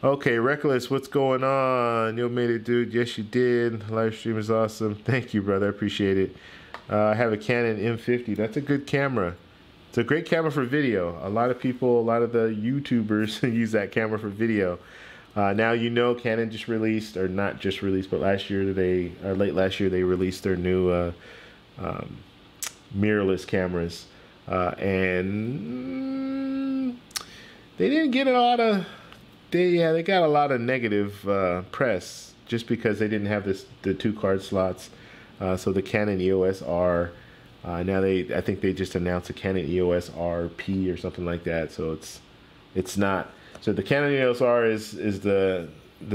Okay, Reckless, what's going on? You made it, dude. Yes, you did. Live stream is awesome. Thank you, brother. I appreciate it. I have a Canon M50. That's a good camera. It's a great camera for video. A lot of people, a lot of the YouTubers use that camera for video. Now, you know, Canon just released, or not just released, but late last year, they released their new mirrorless cameras. And they didn't get a lot of, they got a lot of negative press just because they didn't have the 2 card slots. So the Canon EOS R, now I think they just announced a Canon EOS RP or something like that. So it's not. So the Canon EOS R is the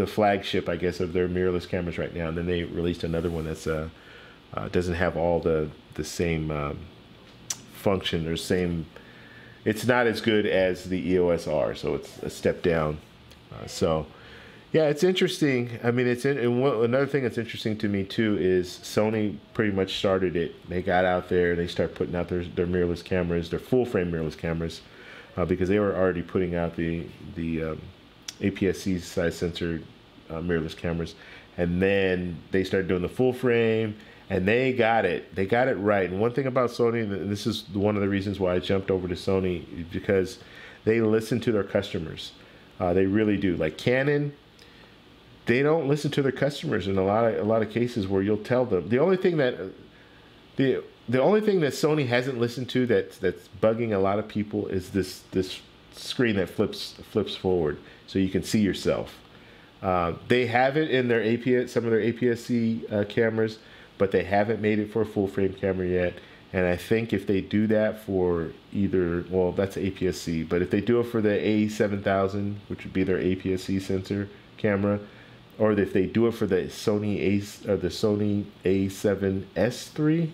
flagship, I guess, of their mirrorless cameras right now. And then they released another one that's doesn't have all the same function or same. It's not as good as the EOS R, so it's a step down. So. Yeah, it's interesting. I mean, another thing that's interesting to me too is Sony pretty much started it. They got out there, they start putting out their mirrorless cameras, their full frame mirrorless cameras, because they were already putting out the APS-C size sensor mirrorless cameras, and then they started doing the full frame, and they got it. They got it right. And one thing about Sony, and this is one of the reasons why I jumped over to Sony, because they listen to their customers. They really do. Like Canon, they don't listen to their customers in a lot of cases where you'll tell them. The only thing that Sony hasn't listened to that's bugging a lot of people is this screen that flips forward so you can see yourself. They have it in their APS, some of their APS-C cameras, but they haven't made it for a full frame camera yet. And I think if they do that for either, well, that's APS-C, but if they do it for the A7000, which would be their APS-C sensor camera, or if they do it for the Sony A7S3,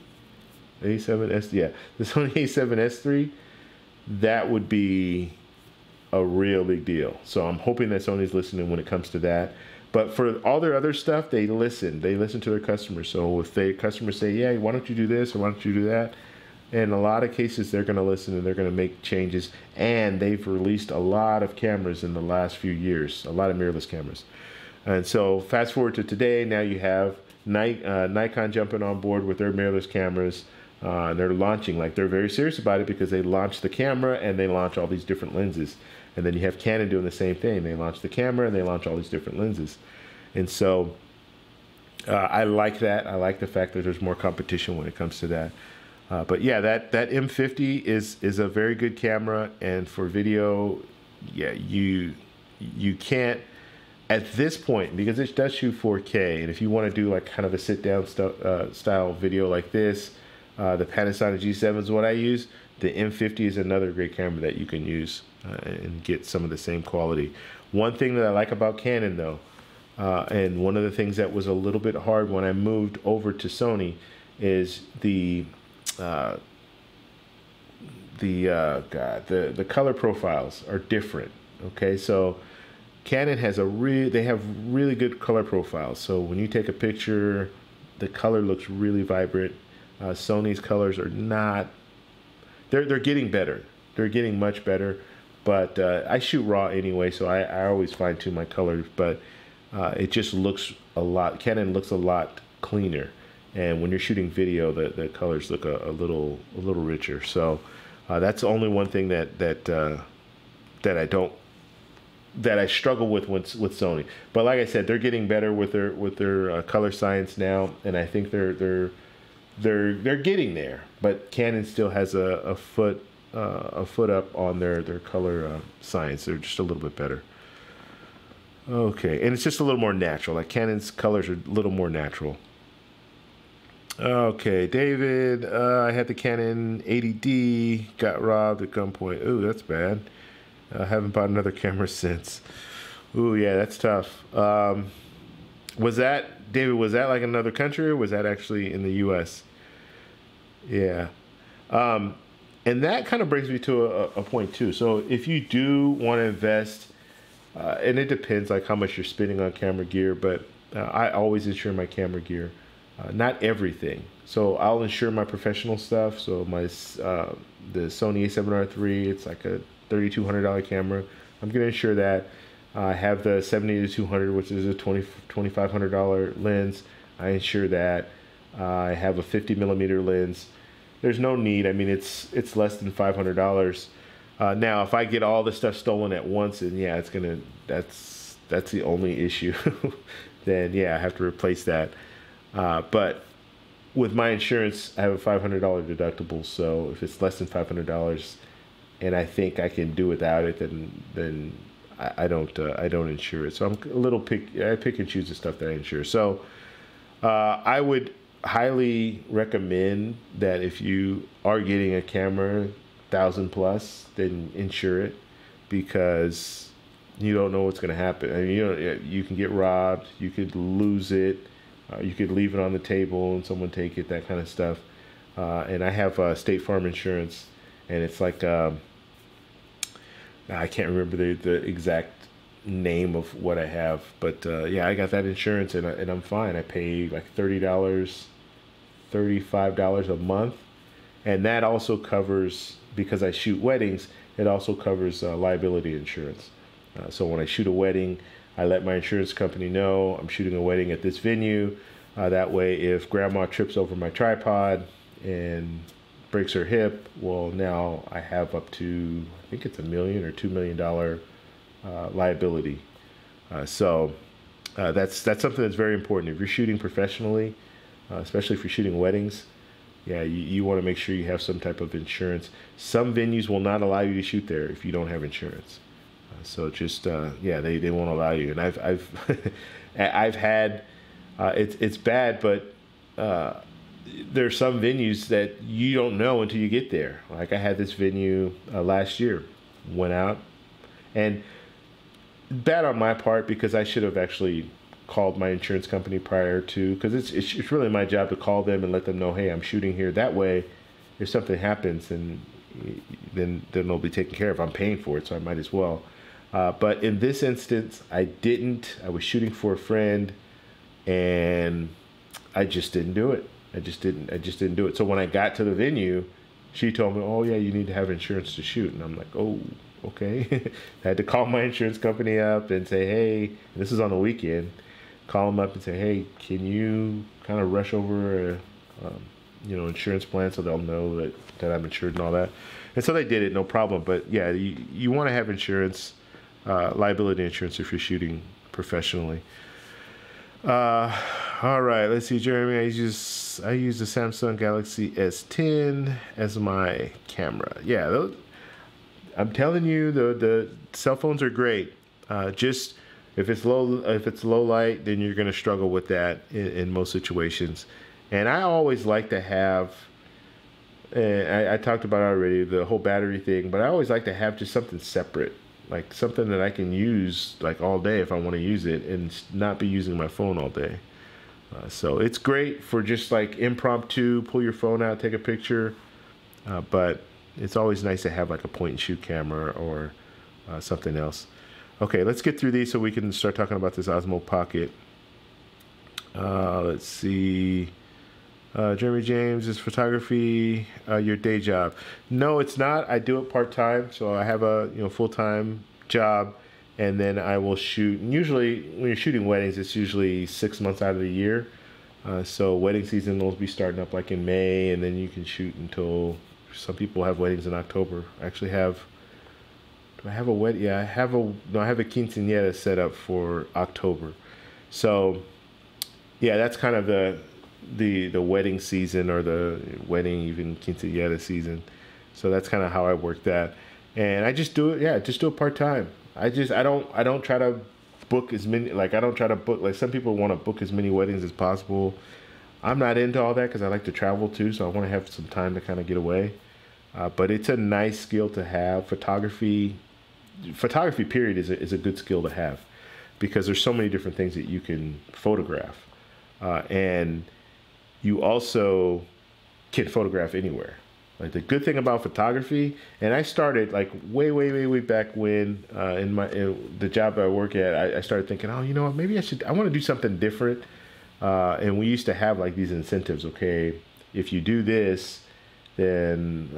A7S, yeah, the Sony A7S3, that would be a real big deal. So I'm hoping that Sony's listening when it comes to that. But for all their other stuff, they listen. They listen to their customers. So if the customers say, yeah, why don't you do this or why don't you do that? In a lot of cases, they're going to listen and they're going to make changes. And they've released a lot of cameras in the last few years, a lot of mirrorless cameras. And so fast forward to today, now you have Nikon jumping on board with their mirrorless cameras. And they're launching, like they're very serious about it because they launched the camera and they launch all these different lenses. And then you have Canon doing the same thing. They launch the camera and they launch all these different lenses. And so I like that. I like the fact that there's more competition when it comes to that. But yeah, that M50 is a very good camera. And for video, yeah, you can't, at this point, because it does shoot 4K. And if you want to do like kind of a sit down style video like this, the Panasonic G7 is what I use. The M50 is another great camera that you can use and get some of the same quality. One thing that I like about Canon though, and one of the things that was a little bit hard when I moved over to Sony, is the color profiles are different. Okay, so Canon has they have really good color profiles. So when you take a picture, the color looks really vibrant. Sony's colors are not. They're getting better. They're getting much better. But I shoot raw anyway, so I always fine tune my colors. But it just looks a lot. Canon looks a lot cleaner, and when you're shooting video, the colors look a little richer. So that's the only one thing that I struggle with Sony. But like I said, they're getting better with their color science now, and I think they're getting there. But Canon still has a foot up on their color science. They're just a little bit better. Okay, and it's just a little more natural. Like Canon's colors are a little more natural. Okay, David, I had the Canon 80D, got robbed at gunpoint. Ooh, that's bad. I haven't bought another camera since. Ooh, yeah, that's tough. Was that, David, was that like another country, or was that actually in the U.S.? Yeah. And that kind of brings me to a point too. So if you do want to invest, and it depends like how much you're spending on camera gear, but I always insure my camera gear. Not everything. So I'll insure my professional stuff. So my the Sony A7R III, it's like a $3,200 camera. I'm gonna insure that. I have the 70-200, which is a $2,500 lens. I insure that. I have a 50mm lens. There's no need. I mean, it's less than $500. Now, if I get all the stuff stolen at once, and yeah, that's the only issue. Then yeah, I have to replace that. But with my insurance, I have a $500 deductible. So if it's less than $500, and I think I can do without it, then I don't insure it. So I'm a little I pick and choose the stuff that I insure. So I would highly recommend that if you are getting a camera 1,000+, then insure it, because you don't know what's going to happen. I mean, you can get robbed, you could lose it, you could leave it on the table and someone take it, that kind of stuff. And I have State Farm insurance, and it's like I can't remember the exact name of what I have, but yeah, I got that insurance, and I'm fine. I pay like $30, $35 a month, and that also covers, because I shoot weddings, it also covers liability insurance. So when I shoot a wedding, I let my insurance company know I'm shooting a wedding at this venue. That way, if grandma trips over my tripod and breaks her hip, well, now I have up to, I think it's $1 million or $2 million liability. That's something that's very important. If you're shooting professionally, especially if you're shooting weddings, yeah, you want to make sure you have some type of insurance. Some venues will not allow you to shoot there if you don't have insurance. So just yeah, they won't allow you. And I've I've had it's bad, but there are some venues that you don't know until you get there. Like I had this venue last year, went out, and bad on my part because I should have actually called my insurance company prior to, because it's really my job to call them and let them know, hey, I'm shooting here. That way, if something happens, then they'll be taken care of. I'm paying for it, so I might as well. But in this instance, I didn't. I was shooting for a friend, and I just didn't do it. I just didn't do it. So when I got to the venue, she told me, "Oh yeah, you need to have insurance to shoot." And I'm like, "Oh, okay." I had to call my insurance company up and say, "Hey," this is on the weekend. Call them up and say, "Hey, can you kind of rush over a, insurance plan so they'll know that I'm insured and all that." And so they did it, no problem. But yeah, you want to have insurance, liability insurance if you're shooting professionally. All right, let's see, Jeremy. I use the Samsung Galaxy S10 as my camera. Yeah, I'm telling you, the cell phones are great. Just if it's low light, then you're going to struggle with that in most situations. And I always like to have, and I talked about already the whole battery thing, but I always like to have just something separate, like something that I can use like all day if I want to use it and not be using my phone all day. So it's great for just like impromptu, pull your phone out, take a picture, but it's always nice to have like a point and shoot camera or something else. Okay, let's get through these so we can start talking about this Osmo Pocket. Let's see. Jeremy James, is photography your day job? No, it's not. I do it part-time, so I have a full-time job, and then I will shoot. And usually, when you're shooting weddings, it's usually 6 months out of the year. So wedding season will be starting up like in May, and then you can shoot until, some people have weddings in October. I actually have. Do I have a wedding? Yeah, I have a quinceañera set up for October. So yeah, that's kind of the wedding season, or the wedding even quinceañera season. So that's kind of how I work that, and I just do it. Yeah, just do it part time. I don't try to book as many. Like I don't try to book, like some people want to book as many weddings as possible. I'm not into all that because I like to travel too. So I want to have some time to kind of get away. But it's a nice skill to have. Photography period is a good skill to have, because there's so many different things that you can photograph, and you also can photograph anywhere. Like the good thing about photography, and I started like way back when in the job I work at, I started thinking, oh, you know what, maybe I want to do something different. And we used to have like these incentives. Okay, if you do this, then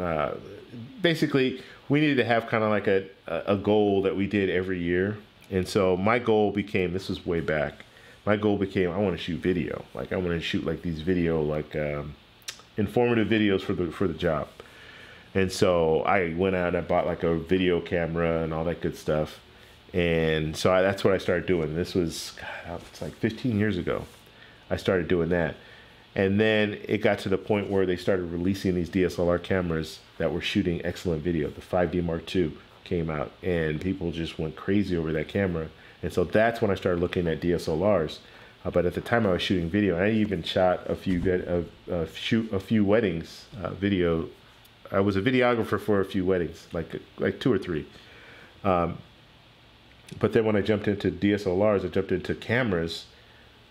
basically we needed to have kind of like a goal that we did every year. And so my goal became, this was way back, my goal became, I want to shoot video. Like I want to shoot like these video, like informative videos for the job. And so I went out and I bought like a video camera and all that good stuff. And so that's what I started doing. This was, God, it's like 15 years ago. I started doing that. And then it got to the point where they started releasing these DSLR cameras that were shooting excellent video. The 5D Mark II came out, and people just went crazy over that camera. And so that's when I started looking at DSLRs. But at the time I was shooting video, I even shot a few weddings video. I was a videographer for a few weddings, like 2 or 3. But then when I jumped into DSLRs, I jumped into cameras.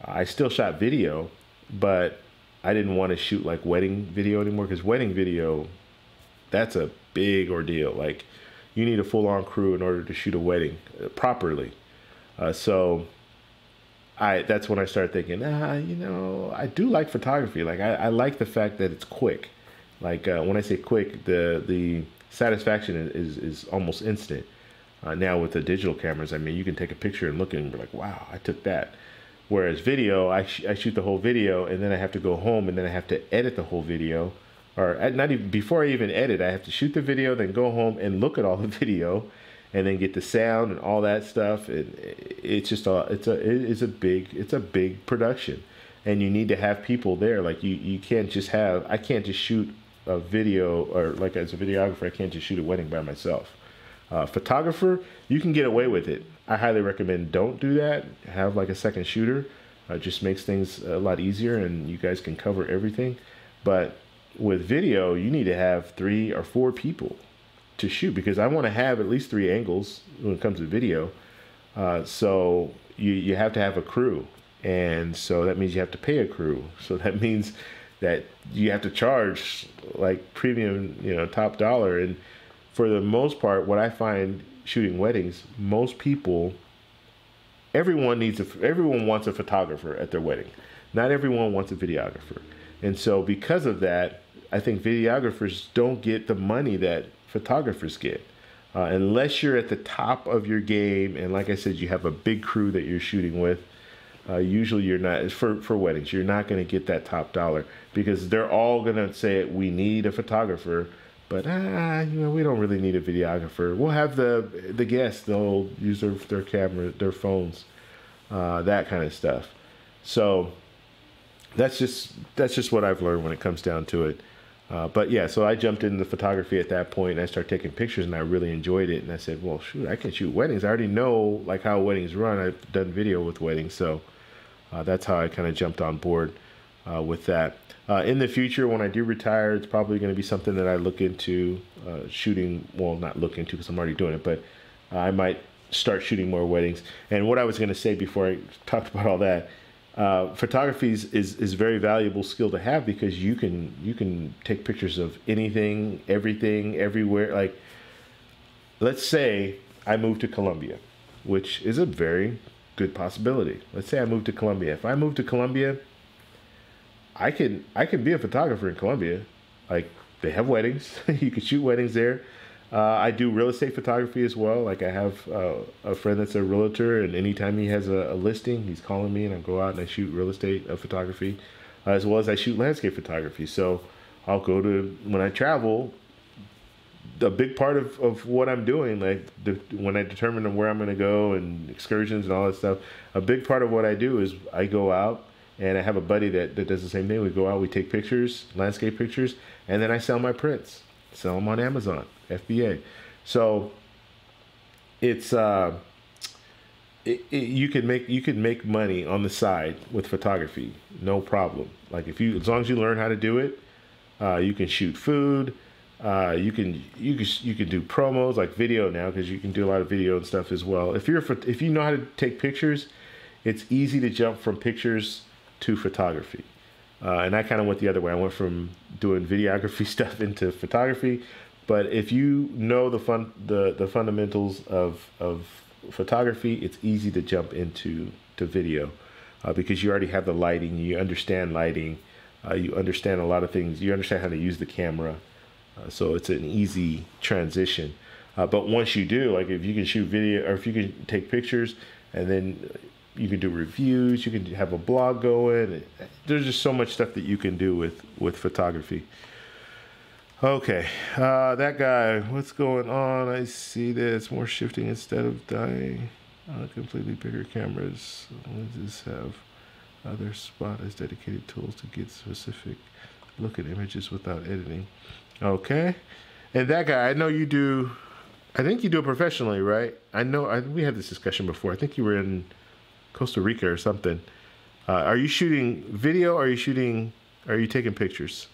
I still shot video, but I didn't want to shoot like wedding video anymore, because wedding video, that's a big ordeal. Like you need a full-on crew in order to shoot a wedding properly. So that's when I started thinking, I do like photography. Like I like the fact that it's quick. Like when I say quick, the satisfaction is almost instant. Now with the digital cameras, I mean, you can take a picture and look and be like, wow, I took that. Whereas video, I shoot the whole video and then I have to go home and then I have to edit the whole video. Or not even before I even edit, I have to shoot the video, then go home and look at all the video, and then get the sound and all that stuff. It's just it's a big production, and you need to have people there. Like you can't just have, I can't just shoot a video, or like as a videographer, I can't just shoot a wedding by myself. Photographer, you can get away with it. I highly recommend don't do that. Have like a second shooter. It just makes things a lot easier, and you guys can cover everything. But with video, you need to have 3 or 4 people to shoot, because I want to have at least 3 angles when it comes to video. So you have to have a crew, and so that means you have to pay a crew. So that means that you have to charge like premium, top dollar. And for the most part, what I find shooting weddings, most people, everyone wants a photographer at their wedding. Not everyone wants a videographer. And so because of that, I think videographers don't get the money that photographers get. Unless you're at the top of your game, and like I said, you have a big crew that you're shooting with, usually you're not, for weddings, you're not going to get that top dollar, because they're all going to say, we need a photographer, but we don't really need a videographer. We'll have the guests, they'll use their camera, their phones, that kind of stuff. So that's just what I've learned when it comes down to it. But yeah, so I jumped into photography at that point, and I started taking pictures, and I really enjoyed it. And I said, well, shoot, I can shoot weddings. I already know like how weddings run. I've done video with weddings, so that's how I kind of jumped on board with that. In the future, when I do retire, it's probably going to be something that I look into shooting. Well, not look into, because I'm already doing it, but I might start shooting more weddings. And what I was going to say before I talked about all that, photography is a very valuable skill to have, because you can take pictures of anything, everything, everywhere. Like, let's say I move to Colombia, which is a very good possibility. Let's say I move to Colombia. If I move to Colombia, I can be a photographer in Colombia. Like, they have weddings. You can shoot weddings there. I do real estate photography as well. Like, I have a friend that's a realtor, and anytime he has a listing, he's calling me, and I go out and I shoot real estate photography, as well as I shoot landscape photography. So I'll go to, when I travel, a big part of what I'm doing, like when I determine where I'm going to go and excursions and all that stuff, a big part of what I do is I go out, and I have a buddy that does the same thing. We go out, we take pictures, landscape pictures, and then I sell my prints. Sell them on Amazon, FBA. So it's you can make money on the side with photography, no problem. Like, as long as you learn how to do it, you can shoot food. You can do promos, like video now, because you can do a lot of video and stuff as well. If you know how to take pictures, it's easy to jump from pictures to photography. And I kind of went the other way. I went from doing videography stuff into photography. But if you know the fundamentals of photography, it's easy to jump into video, because you already have the lighting. You understand lighting. You understand a lot of things. You understand how to use the camera. So it's an easy transition. But once you do, like, if you can shoot video, or if you can take pictures, and then you can do reviews, you can have a blog going. There's just so much stuff that you can do with photography. Okay, that guy, what's going on? I see this, more shifting instead of dying. Completely bigger cameras. Lenses have other spot as dedicated tools to get specific look at images without editing. Okay, and that guy, I know you do, I think you do it professionally, right? I know, we had this discussion before. I think you were in Costa Rica or something. Are you shooting video, or are you taking pictures?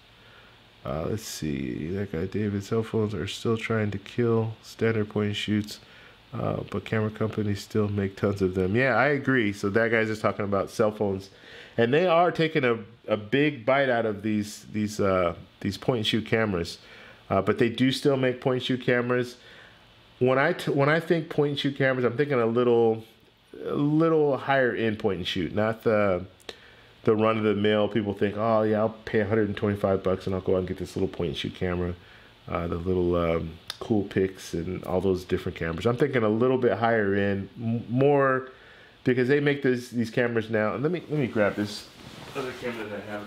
Let's see, that guy David, cell phones are still trying to kill standard point and shoots, but camera companies still make tons of them. Yeah, I agree. So that guy's just talking about cell phones, and they are taking a big bite out of these point and shoot cameras, but they do still make point and shoot cameras. When I think point and shoot cameras, I'm thinking a little higher end point and shoot, not the run of the mill. People think, oh yeah, I'll pay $125 and I'll go out and get this little point and shoot camera, the little cool pics and all those different cameras. I'm thinking a little bit higher end, more, because they make these cameras now. And let me grab this other camera that I have.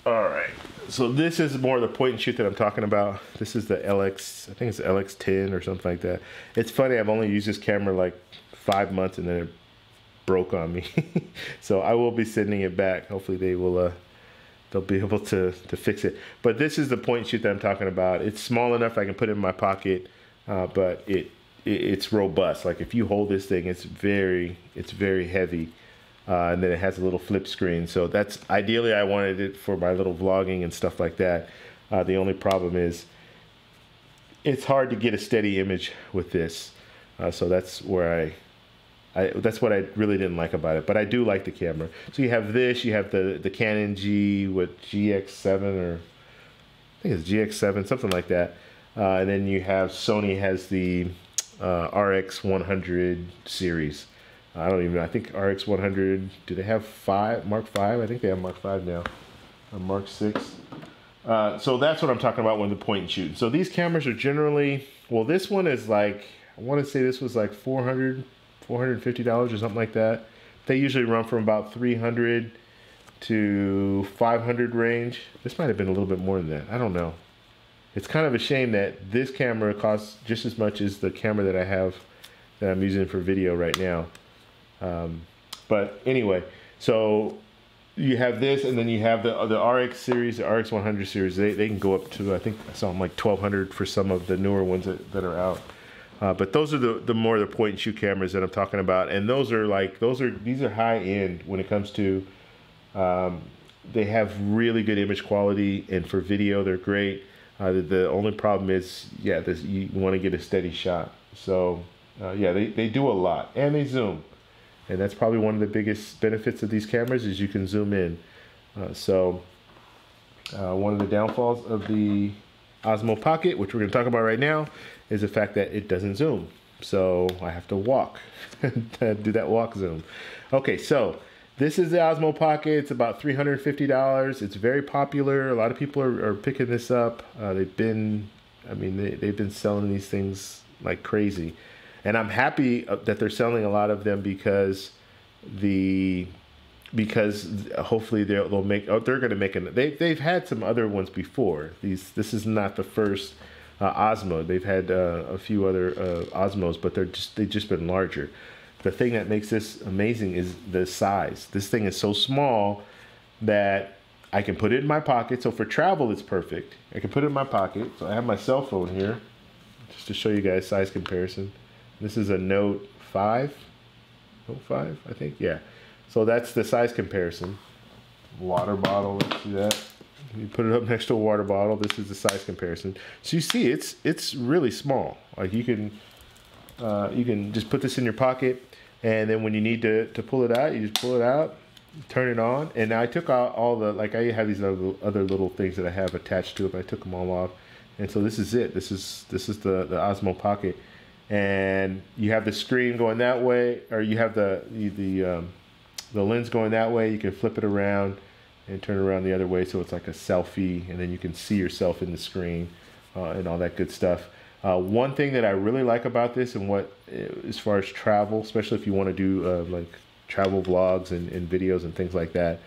All right, so this is more the point and shoot that I'm talking about. This is the LX, I think it's LX10 or something like that. It's funny, I've only used this camera like 5 months and then it broke on me. So I will be sending it back. Hopefully they'll be able to fix it. But this is the point and shoot that I'm talking about. It's small enough I can put it in my pocket, but it's robust. Like if you hold this thing, it's very heavy. And then it has a little flip screen. So that's ideally I wanted it for my little vlogging and stuff like that. The only problem is it's hard to get a steady image with this. So that's where that's what I really didn't like about it. But I do like the camera. So you have this, you have the Canon GX7, or I think it's GX7, something like that. And then you have Sony has the RX100 series. I don't even know. I think RX100, do they have Mark 5? I think they have Mark 5 now, or Mark 6. So that's what I'm talking about when the point and shoot. So these cameras are generally, well, this one is like, I want to say this was like $450 or something like that. They usually run from about 300 to 500 range. This might have been a little bit more than that. I don't know. It's kind of a shame that this camera costs just as much as the camera that I have that I'm using for video right now. But anyway, so you have this, and then you have the RX series, the RX100 series. They can go up to, I think I saw them like 1200 for some of the newer ones that are out. But those are the more the point and shoot cameras that I'm talking about, and these are high end when it comes to. They have really good image quality, and for video they're great. The only problem is, yeah, you want to get a steady shot. So yeah, they do a lot, and they zoom. And that's probably one of the biggest benefits of these cameras is you can zoom in. One of the downfalls of the Osmo Pocket, which we're going to talk about right now, is the fact that it doesn't zoom. So I have to walk, do that walk zoom. Okay, so this is the Osmo Pocket. It's about $350. It's very popular. A lot of people are picking this up. They've been selling these things like crazy. And I'm happy that they're selling a lot of them because hopefully they're going to make they've had some other ones before. This is not the first Osmo. They've had a few other Osmos, but they've just been larger. The thing that makes this amazing is the size. This thing is so small that I can put it in my pocket. So for travel, it's perfect. I can put it in my pocket. So I have my cell phone here just to show you guys size comparison. This is a Note 5, I think, yeah. So that's the size comparison. Water bottle, let's see that. You put it up next to a water bottle. This is the size comparison. So you see, it's really small. Like you can just put this in your pocket, and then when you need to pull it out, you just pull it out, turn it on. And now I took out all the, like I have these other little things that I have attached to it, but I took them all off. And so this is it. This is the Osmo Pocket. And you have the screen going that way, or you have the lens going that way. You can flip it around and turn it around the other way, so it's like a selfie, and then you can see yourself in the screen and all that good stuff. One thing that I really like about this, and as far as travel, especially if you want to do like travel vlogs and videos and things like that,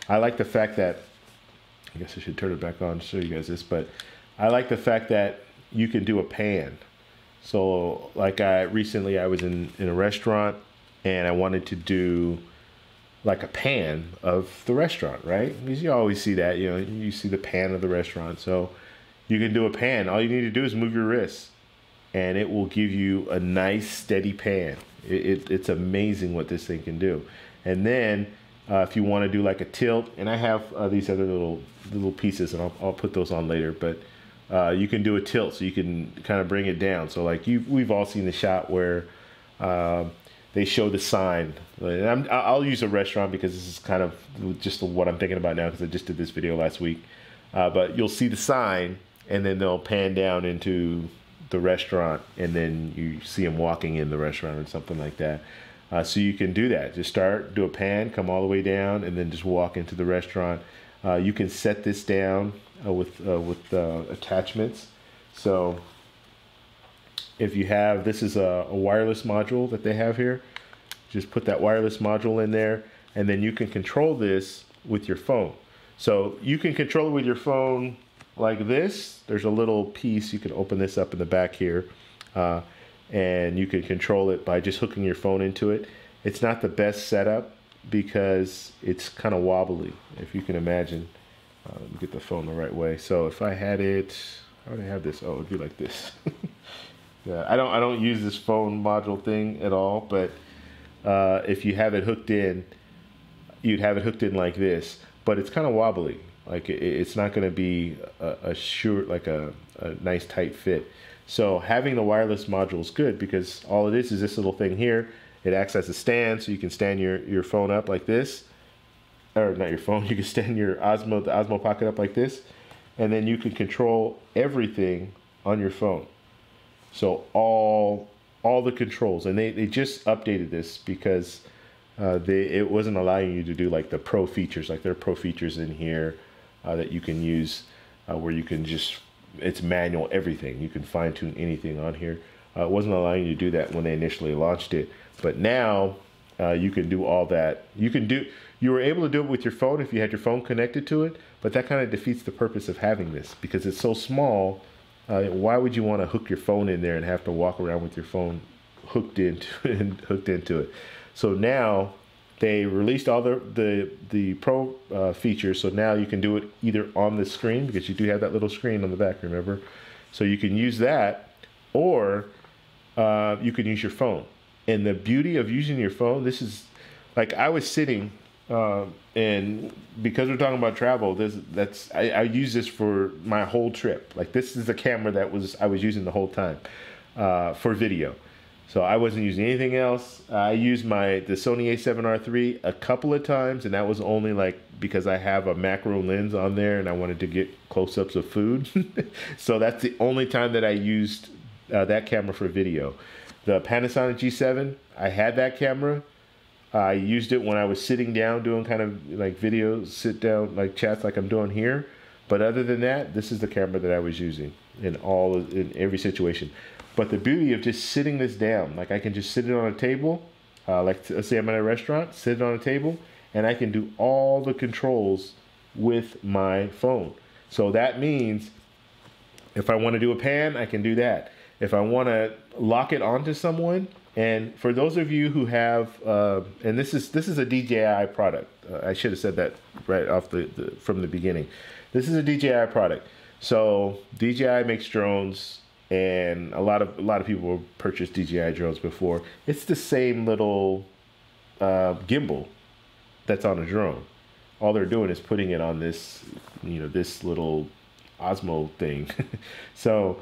I like the fact that, I guess I should turn it back on to show you guys this, but I like the fact that you can do a pan. So like recently I was in a restaurant and I wanted to do like a pan of the restaurant, right? Because you always see that, you see the pan of the restaurant. So you can do a pan. All you need to do is move your wrists and it will give you a nice steady pan. It's amazing what this thing can do. And then if you want to do like a tilt, and I have these other little pieces, and I'll put those on later, but you can do a tilt, so you can kind of bring it down. So like we've all seen the shot where they show the sign. And I'll use a restaurant because this is kind of just what I'm thinking about now, because I just did this video last week. But you'll see the sign, and then they'll pan down into the restaurant, and then you see them walking in the restaurant or something like that. So you can do that. Just start, do a pan, come all the way down, and then just walk into the restaurant. You can set this down with attachments. So if you have, this is a wireless module that they have here. Just put that wireless module in there, and then you can control this with your phone. So you can control it with your phone like this. There's a little piece, you can open this up in the back here, and you can control it by just hooking your phone into it. It's not the best setup because it's kind of wobbly, if you can imagine. Let me get the phone the right way. So if I had it, how would I have this? Oh, it'd be like this. Yeah, I don't use this phone module thing at all, but if you have it hooked in, you'd have it hooked in like this, but it's kind of wobbly. Like it's not going to be a sure, like a nice tight fit. So having the wireless module is good because all it is this little thing here. It acts as a stand, so you can stand your phone up like this, or not your phone. You can stand your Osmo, the Osmo Pocket up like this, and then you can control everything on your phone. So all the controls, and they just updated this because it wasn't allowing you to do like the pro features. Like there are pro features in here that you can use where you can just, it's manual everything. You can fine tune anything on here. It wasn't allowing you to do that when they initially launched it, but now you can do all that. You were able to do it with your phone if you had your phone connected to it, but that kind of defeats the purpose of having this because it's so small. Why would you want to hook your phone in there and have to walk around with your phone hooked into it? So now they released all the pro features. So now you can do it either on the screen, because you do have that little screen on the back, remember? So you can use that, or you can use your phone. And the beauty of using your phone, this is like I was sitting, and because we're talking about travel, I use this for my whole trip. Like this is the camera that I was using the whole time for video. So I wasn't using anything else. I used the Sony a7R III a couple of times, and that was only like because I have a macro lens on there and I wanted to get close-ups of food. So that's the only time that I used that camera for video. The Panasonic G7, I had that camera. I used it when I was sitting down doing kind of like videos, sit down, like chats like I'm doing here. But other than that, this is the camera that I was using in every situation. But the beauty of just sitting this down, like I can just sit it on a table, like let's say I'm at a restaurant, sit it on a table, and I can do all the controls with my phone. So that means if I want to do a pan, I can do that. If I want to lock it onto someone, and for those of you who have, and this is a DJI product. I should have said that right off from the beginning. This is a DJI product. So DJI makes drones, and a lot of people have purchased DJI drones before. It's the same little gimbal that's on a drone. All they're doing is putting it on this, this little Osmo thing. So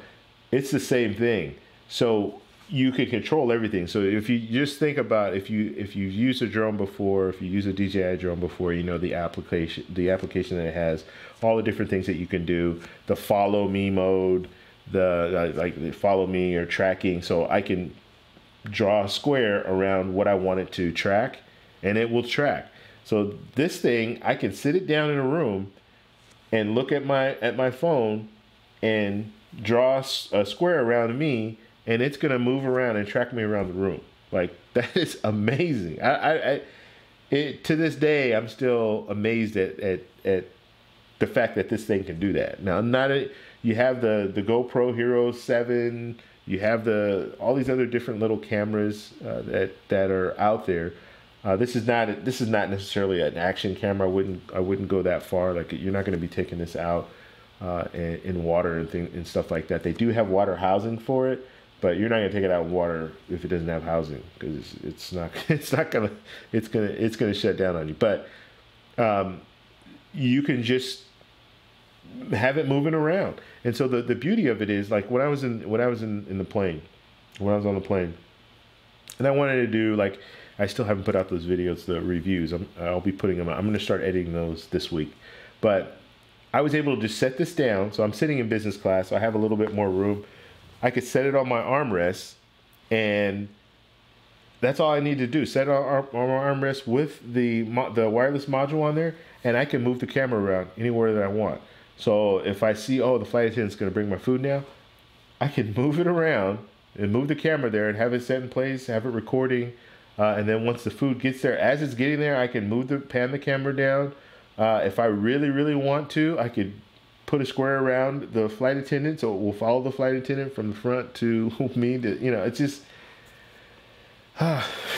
it's the same thing. So you can control everything. So if you just think about if you've used a drone before, if you use a DJI drone before, you know the application that it has, all the different things that you can do, the follow me mode, like the follow me or tracking. So I can draw a square around what I want it to track, and it will track. So this thing, I can sit it down in a room and look at my phone and draw a square around me, and it's gonna move around and track me around the room. Like, that is amazing. To this day, I'm still amazed at the fact that this thing can do that. Now, you have the GoPro Hero 7, you have all these other different little cameras that are out there. This is not necessarily an action camera. I wouldn't go that far. Like, you're not going to be taking this out in water and stuff like that. They do have water housing for it, but you're not going to take it out in water if it doesn't have housing, because it's gonna shut down on you. But you can just have it moving around. And so the beauty of it is, like, when I was on the plane, and I wanted to do, like, I still haven't put out those videos, the reviews. I'll be putting them out. I'm going to start editing those this week. But I was able to just set this down. So I'm sitting in business class, so I have a little bit more room. I could set it on my armrest, and that's all I need to do. Set our armrest with the wireless module on there, and I can move the camera around anywhere that I want. So if I see, oh, the flight attendant's going to bring my food now, I can move it around and move the camera there and have it set in place, have it recording, and then once the food gets there, as it's getting there, I can pan the camera down. If I really, really want to, I could put a square around the flight attendant, so it will follow the flight attendant from the front to me. It's just,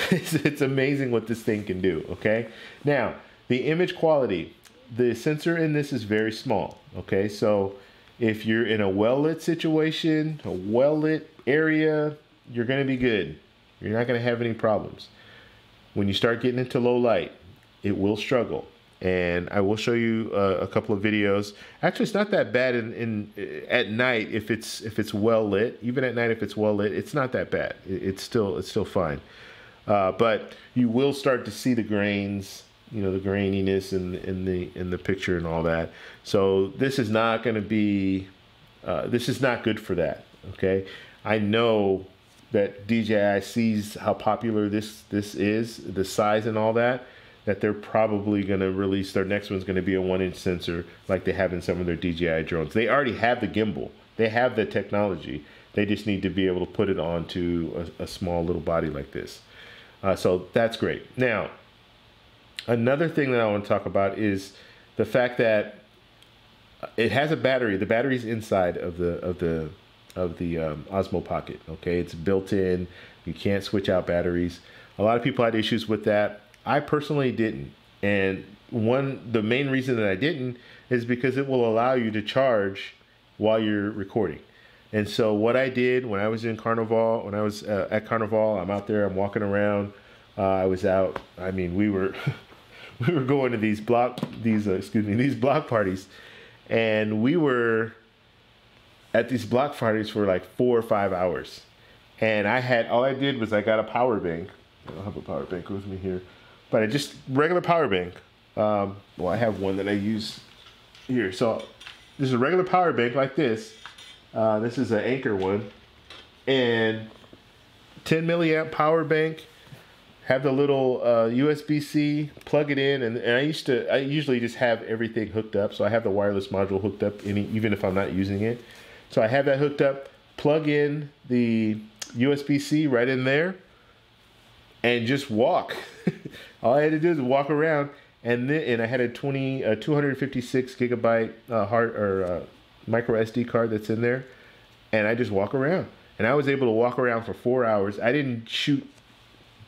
it's amazing what this thing can do. Okay, now the image quality, the sensor in this is very small. Okay, so if you're in a well-lit situation, a well-lit area, you're going to be good. You're not going to have any problems. When you start getting into low light, it will struggle. And I will show you a couple of videos. Actually, it's not that bad at night if it's well lit. Even at night, if it's well lit, it's not that bad. It's still fine. But you will start to see the grains, the graininess in the picture and all that. So this is not going to be. This is not good for that. Okay, I know that DJI sees how popular this is, the size and all that they're probably going to release. Their next one's going to be a 1-inch sensor like they have in some of their DJI drones. They already have the gimbal. They have the technology. They just need to be able to put it onto a small little body like this. So that's great. Now, another thing that I want to talk about is the fact that it has a battery. The battery's inside of the Osmo Pocket. Okay, it's built in. You can't switch out batteries. A lot of people had issues with that. I personally didn't, and the main reason that I didn't is because it will allow you to charge while you're recording. And so what I did when I was in Carnival, when I was at Carnival, I'm out there, I'm walking around. I was out. I mean, we were we were going to these block parties, and we were at these block parties for like 4 or 5 hours. And all I did was I got a power bank. I don't have a power bank with me here. But I just regular power bank. Well, I have one that I use here. So this is a regular power bank like this. This is an Anchor one, and 10 milliamp power bank. Have the little USB-C. Plug it in, and I usually just have everything hooked up. So I have the wireless module hooked up, even if I'm not using it. So I have that hooked up. Plug in the USB-C right in there, and just walk. All I had to do is walk around, and I had a 256 gigabyte micro SD card that's in there, and I just walk around. And I was able to walk around for 4 hours. I didn't shoot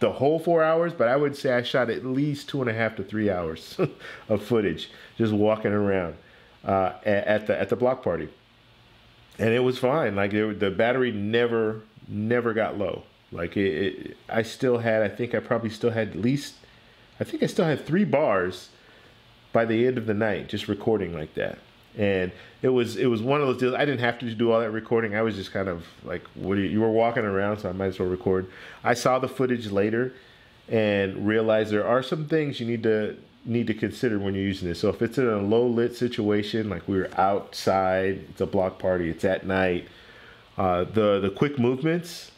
the whole 4 hours, but I would say I shot at least 2.5 to 3 hours of footage just walking around at the block party, and it was fine. Like the battery never got low. Like I still had, I think I still had 3 bars by the end of the night just recording like that. And it was one of those deals. I didn't have to do all that recording. I was just kind of like, you were walking around, so I might as well record. I saw the footage later and realized there are some things you need to consider when you're using this. So if it's in a low lit situation, like we were outside, it's a block party, it's at night, the quick movements,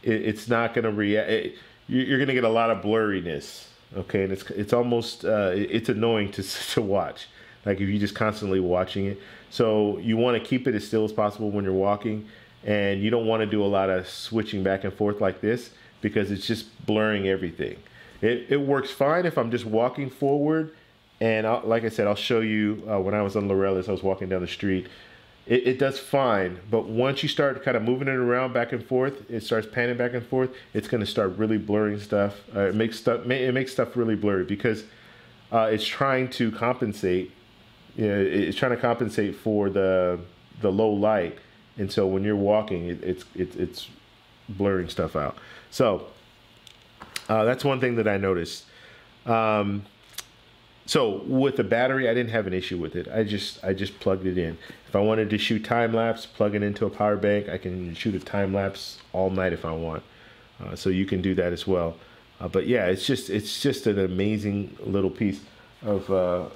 it's not going to react. You're going to get a lot of blurriness. Okay, and it's almost it's annoying to watch. Like if you're just constantly watching it. So you want to keep it as still as possible when you're walking, and you don't want to do a lot of switching back and forth like this because it's just blurring everything. It works fine if I'm just walking forward, and like I said, I'll show you when I was on Laurelis, I was walking down the street. It does fine, but once you start kind of moving it around back and forth, it starts panning back and forth. It's going to start really blurring stuff. It makes stuff really blurry because it's trying to compensate. It's trying to compensate for the low light, and so when you're walking, it's blurring stuff out. So that's one thing that I noticed. So with the battery, I didn't have an issue with it. I just plugged it in. If I wanted to shoot time lapse, plug it into a power bank. I can shoot a time lapse all night if I want. So you can do that as well. But yeah, it's just an amazing little piece of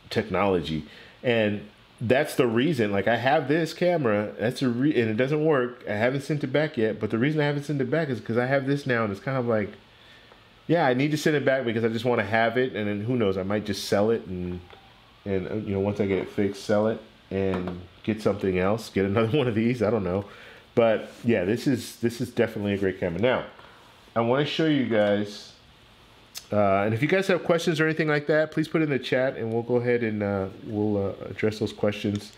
technology. And that's the reason. Like, I have this camera, and it doesn't work. I haven't sent it back yet, but the reason I haven't sent it back is because I have this now, and it's kind of like, yeah, I need to send it back because I just want to have it, and then who knows, I might just sell it, and you know, once I get it fixed, sell it and get something else, get another one of these. I don't know, but yeah, this is definitely a great camera. Now, I want to show you guys. And if you guys have questions or anything like that, please put it in the chat, and we'll go ahead and we'll address those questions.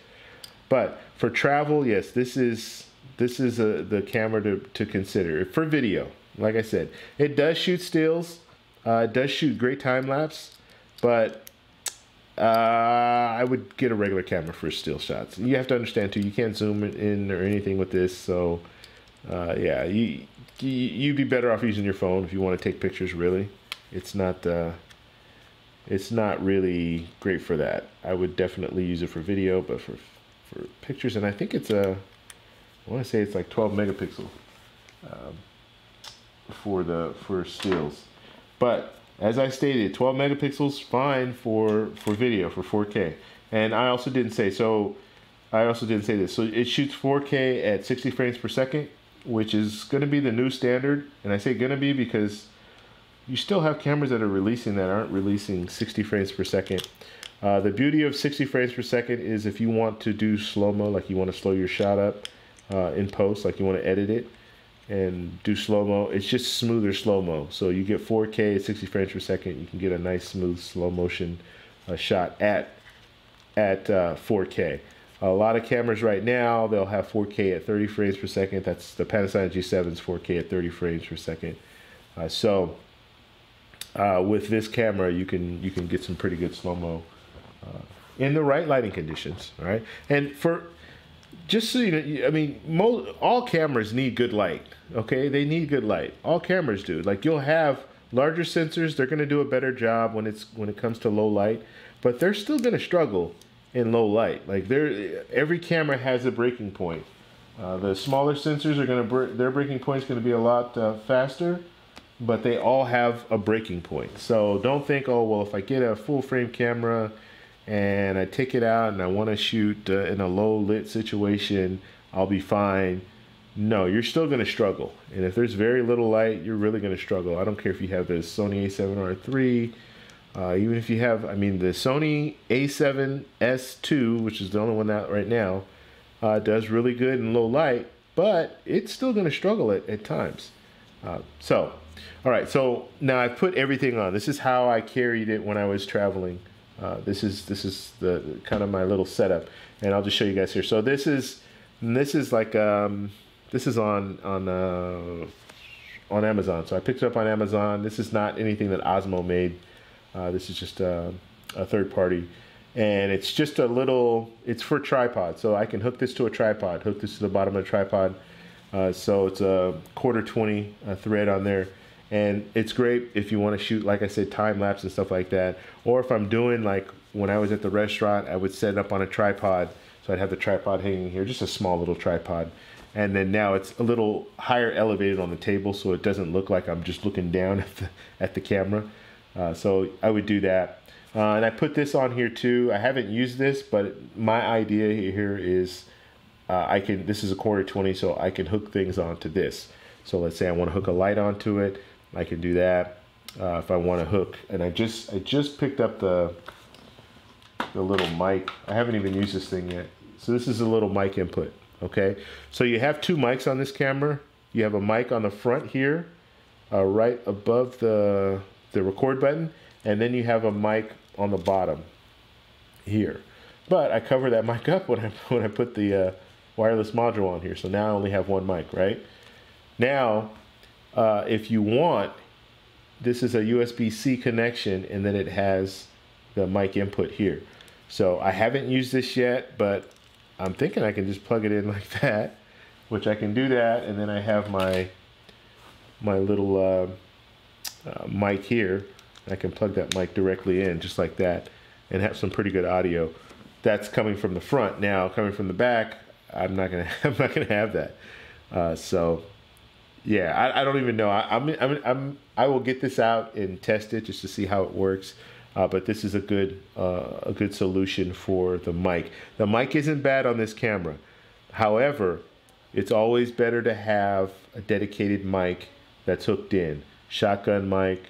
But for travel, yes, this is the camera to consider for video. Like I said, it does shoot stills, it does shoot great time lapse, but I would get a regular camera for still shots. You have to understand too, you can't zoom in or anything with this, so yeah, you'd be better off using your phone if you want to take pictures. Really. It's not really great for that. I would definitely use it for video, but for pictures, and I think it's I want to say it's like 12 megapixel for stills. But as I stated, 12 megapixels fine for video, for 4K. And I also didn't say this. So it shoots 4K at 60 frames per second, which is going to be the new standard. And I say going to be because you still have cameras that are releasing that aren't releasing 60 frames per second. The beauty of 60 frames per second is if you want to do slow-mo, like you want to slow your shot up in post, like you want to edit it and do slow-mo, it's just smoother slow-mo. So you get 4K at 60 frames per second, you can get a nice smooth slow motion shot at 4K. A lot of cameras right now, they'll have 4K at 30 frames per second. That's the Panasonic G7's 4K at 30 frames per second. With this camera, you can get some pretty good slow-mo in the right lighting conditions. All right, and just so you know, I mean, all cameras need good light. Okay, they need good light. All cameras do. Like, you'll have larger sensors; they're going to do a better job when it comes to low light, but they're still going to struggle in low light. Like, every camera has a breaking point. The smaller sensors are their breaking point is going to be a lot faster. But they all have a breaking point. So don't think, oh, well, if I get a full frame camera and I take it out and I want to shoot in a low lit situation, I'll be fine. No, you're still going to struggle. And if there's very little light, you're really going to struggle. I don't care if you have the Sony a7R III, even if you have, I mean, the Sony a7S II, which is the only one out right now, does really good in low light, but it's still going to struggle at times. All right, so now I put everything on. This is how I carried it when I was traveling. This is the kind of my little setup, and I'll just show you guys here. So this is like this is on Amazon. So I picked it up on Amazon. This is not anything that Osmo made. This is just a third party, and it's just a little. It's for tripod, so I can hook this to a tripod. Hook this to the bottom of the tripod. So it's a 1/4-20 thread on there. And it's great if you want to shoot, like I said, time lapse and stuff like that. Or if I'm doing, like when I was at the restaurant, I would set it up on a tripod. So I'd have the tripod hanging here, just a small little tripod. And then now it's a little higher elevated on the table, so it doesn't look like I'm just looking down at the camera. So I would do that. And I put this on here too. I haven't used this, but my idea here is this is a 1/4-20, so I can hook things onto this. So let's say I want to hook a light onto it. I can do that if I want to hook. And I just picked up the little mic. I haven't even used this thing yet. So this is a little mic input. Okay. So you have two mics on this camera. You have a mic on the front here, right above the record button, and then you have a mic on the bottom here. But I cover that mic up when I put the wireless module on here. So now I only have one mic, right? Now, if you want, this is a USB-C connection, and then it has the mic input here. So I haven't used this yet, but I'm thinking I can just plug it in like that, which I can do that, and then I have my little mic here. I can plug that mic directly in just like that and have some pretty good audio. That's coming from the front. Now, coming from the back, I'm not gonna have that. So yeah, I don't even know. I will get this out and test it just to see how it works. but this is a good solution for the mic. The mic isn't bad on this camera. However, it's always better to have a dedicated mic that's hooked in, shotgun mic,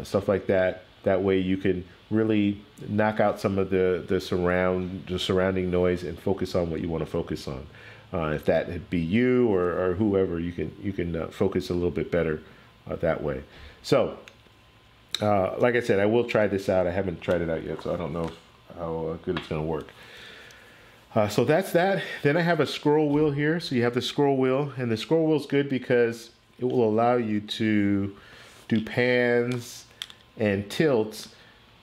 stuff like that. That way you can really knock out some of the surrounding noise and focus on what you want to focus on. If that be you or whoever, you can focus a little bit better that way. So, like I said, I will try this out. I haven't tried it out yet, so I don't know how good it's going to work. So that's that. Then I have a scroll wheel here. So you have the scroll wheel, and the scroll wheel is good because it will allow you to do pans and tilts,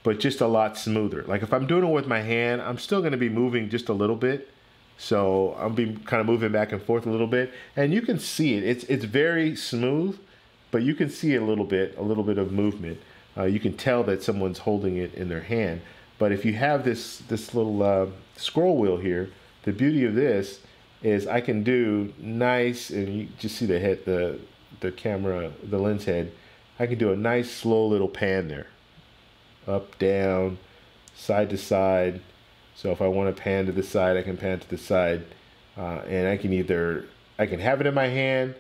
but just a lot smoother. Like if I'm doing it with my hand, I'm still going to be moving just a little bit. So I'll be kind of moving back and forth a little bit, and you can see it. It's very smooth, but you can see a little bit of movement. You can tell that someone's holding it in their hand. But if you have this little scroll wheel here, the beauty of this is I can do nice, and you just see the head, the camera, the lens head. I can do a nice slow little pan there, up, down, side to side. So if I want to pan to the side, I can pan to the side, and I can have it in my hand,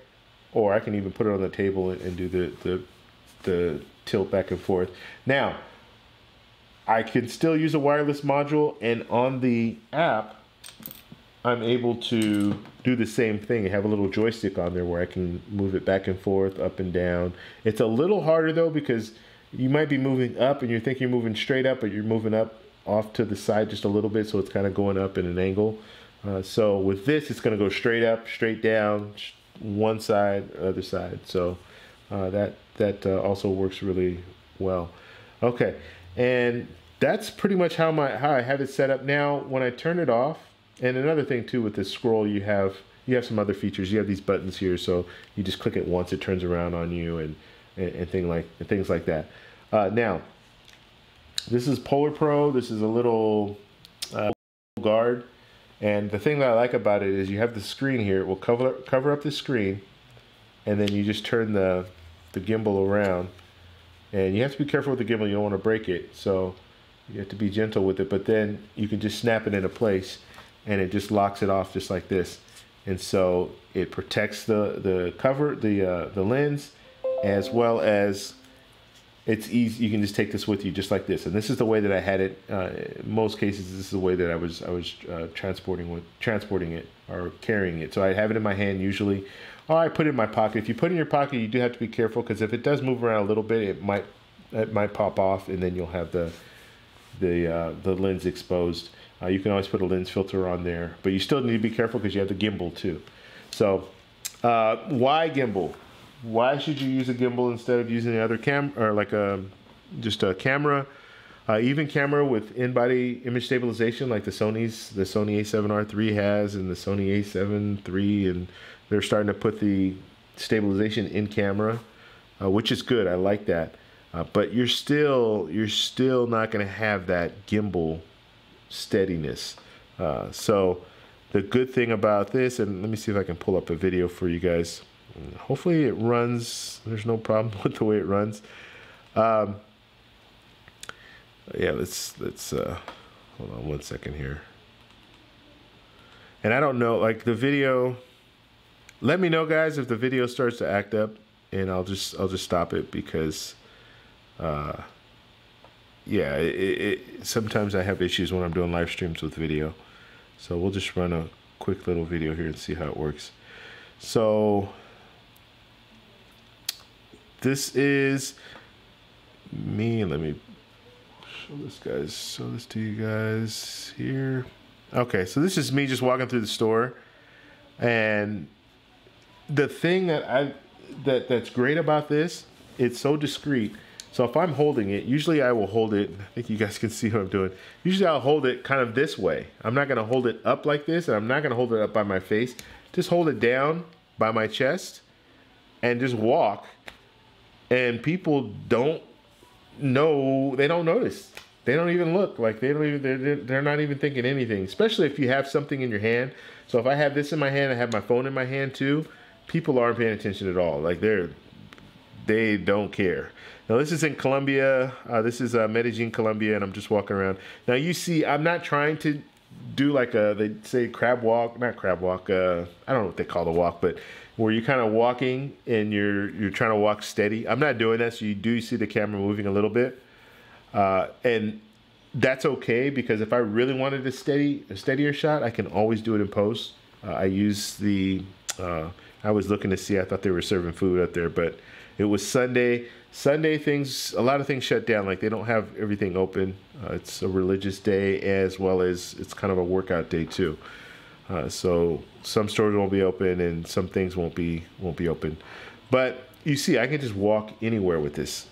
or I can even put it on the table and do the tilt back and forth. Now, I can still use a wireless module, and on the app, I'm able to do the same thing. I have a little joystick on there where I can move it back and forth, up and down. It's a little harder though, because you might be moving up and you think you're moving straight up, but you're moving up off to the side just a little bit, so it's kind of going up in an angle. So with this, it's going to go straight up, straight down, one side, other side. So that also works really well. Okay, and that's pretty much how I have it set up now. When I turn it off, and another thing too with this scroll, you have some other features. You have these buttons here, so you just click it once, it turns around on you, and things like that. Now, this is Polar Pro. This is a little guard, and the thing that I like about it is you have the screen here. It will cover up the screen, and then you just turn the gimbal around, and you have to be careful with the gimbal. You don't want to break it, so you have to be gentle with it. But then you can just snap it into place, and it just locks it off just like this. And so it protects the cover, the lens, as well as it's easy. You can just take this with you just like this. And this is the way that I had it. In most cases, this is the way that I was transporting it or carrying it. So I have it in my hand usually, or I put it in my pocket. If you put it in your pocket, you do have to be careful, because if it does move around a little bit, it might pop off, and then you'll have the lens exposed. You can always put a lens filter on there, but you still need to be careful because you have the gimbal too. So why gimbal? Why should you use a gimbal instead of using the other or like just a camera? Even camera with in-body image stabilization, like the Sony a7R III has, and the Sony a7 III, and they're starting to put the stabilization in camera, which is good. I like that. But you're still not going to have that gimbal steadiness. So the good thing about this, and let me see if I can pull up a video for you guys. Hopefully it runs. There's no problem with the way it runs. Yeah, let's hold on one second here. And I don't know, like the video. Let me know, guys, if the video starts to act up, and I'll just stop it, because yeah, sometimes I have issues when I'm doing live streams with video. So we'll just run a quick little video here and see how it works. So this is me. Let me show this to you guys here. Okay, so this is me just walking through the store, and the thing that's great about this, it's so discreet. So if I'm holding it, usually I will hold it, I think you guys can see what I'm doing. Usually I'll hold it kind of this way. I'm not gonna hold it up like this, and I'm not gonna hold it up by my face. Just hold it down by my chest and just walk. And people don't know, they don't notice. They don't even look, like they're not even thinking anything, especially if you have something in your hand. So if I have this in my hand, I have my phone in my hand too, people aren't paying attention at all. Like They don't care. Now this is in Colombia. This is Medellin, Colombia, and I'm just walking around. Now you see, I'm not trying to do like they say crab walk, not crab walk. I don't know what they call the walk, but where you're kind of walking and you're trying to walk steady. I'm not doing that, so you do see the camera moving a little bit, and that's okay, because if I really wanted a steadier shot, I can always do it in post. I use the. I was looking to see. I thought they were serving food up there, but it was Sunday. Sunday things, a lot of things shut down. Like they don't have everything open. It's a religious day, as well as it's kind of a workout day too. So some stores won't be open and some things won't be open. But you see, I can just walk anywhere with this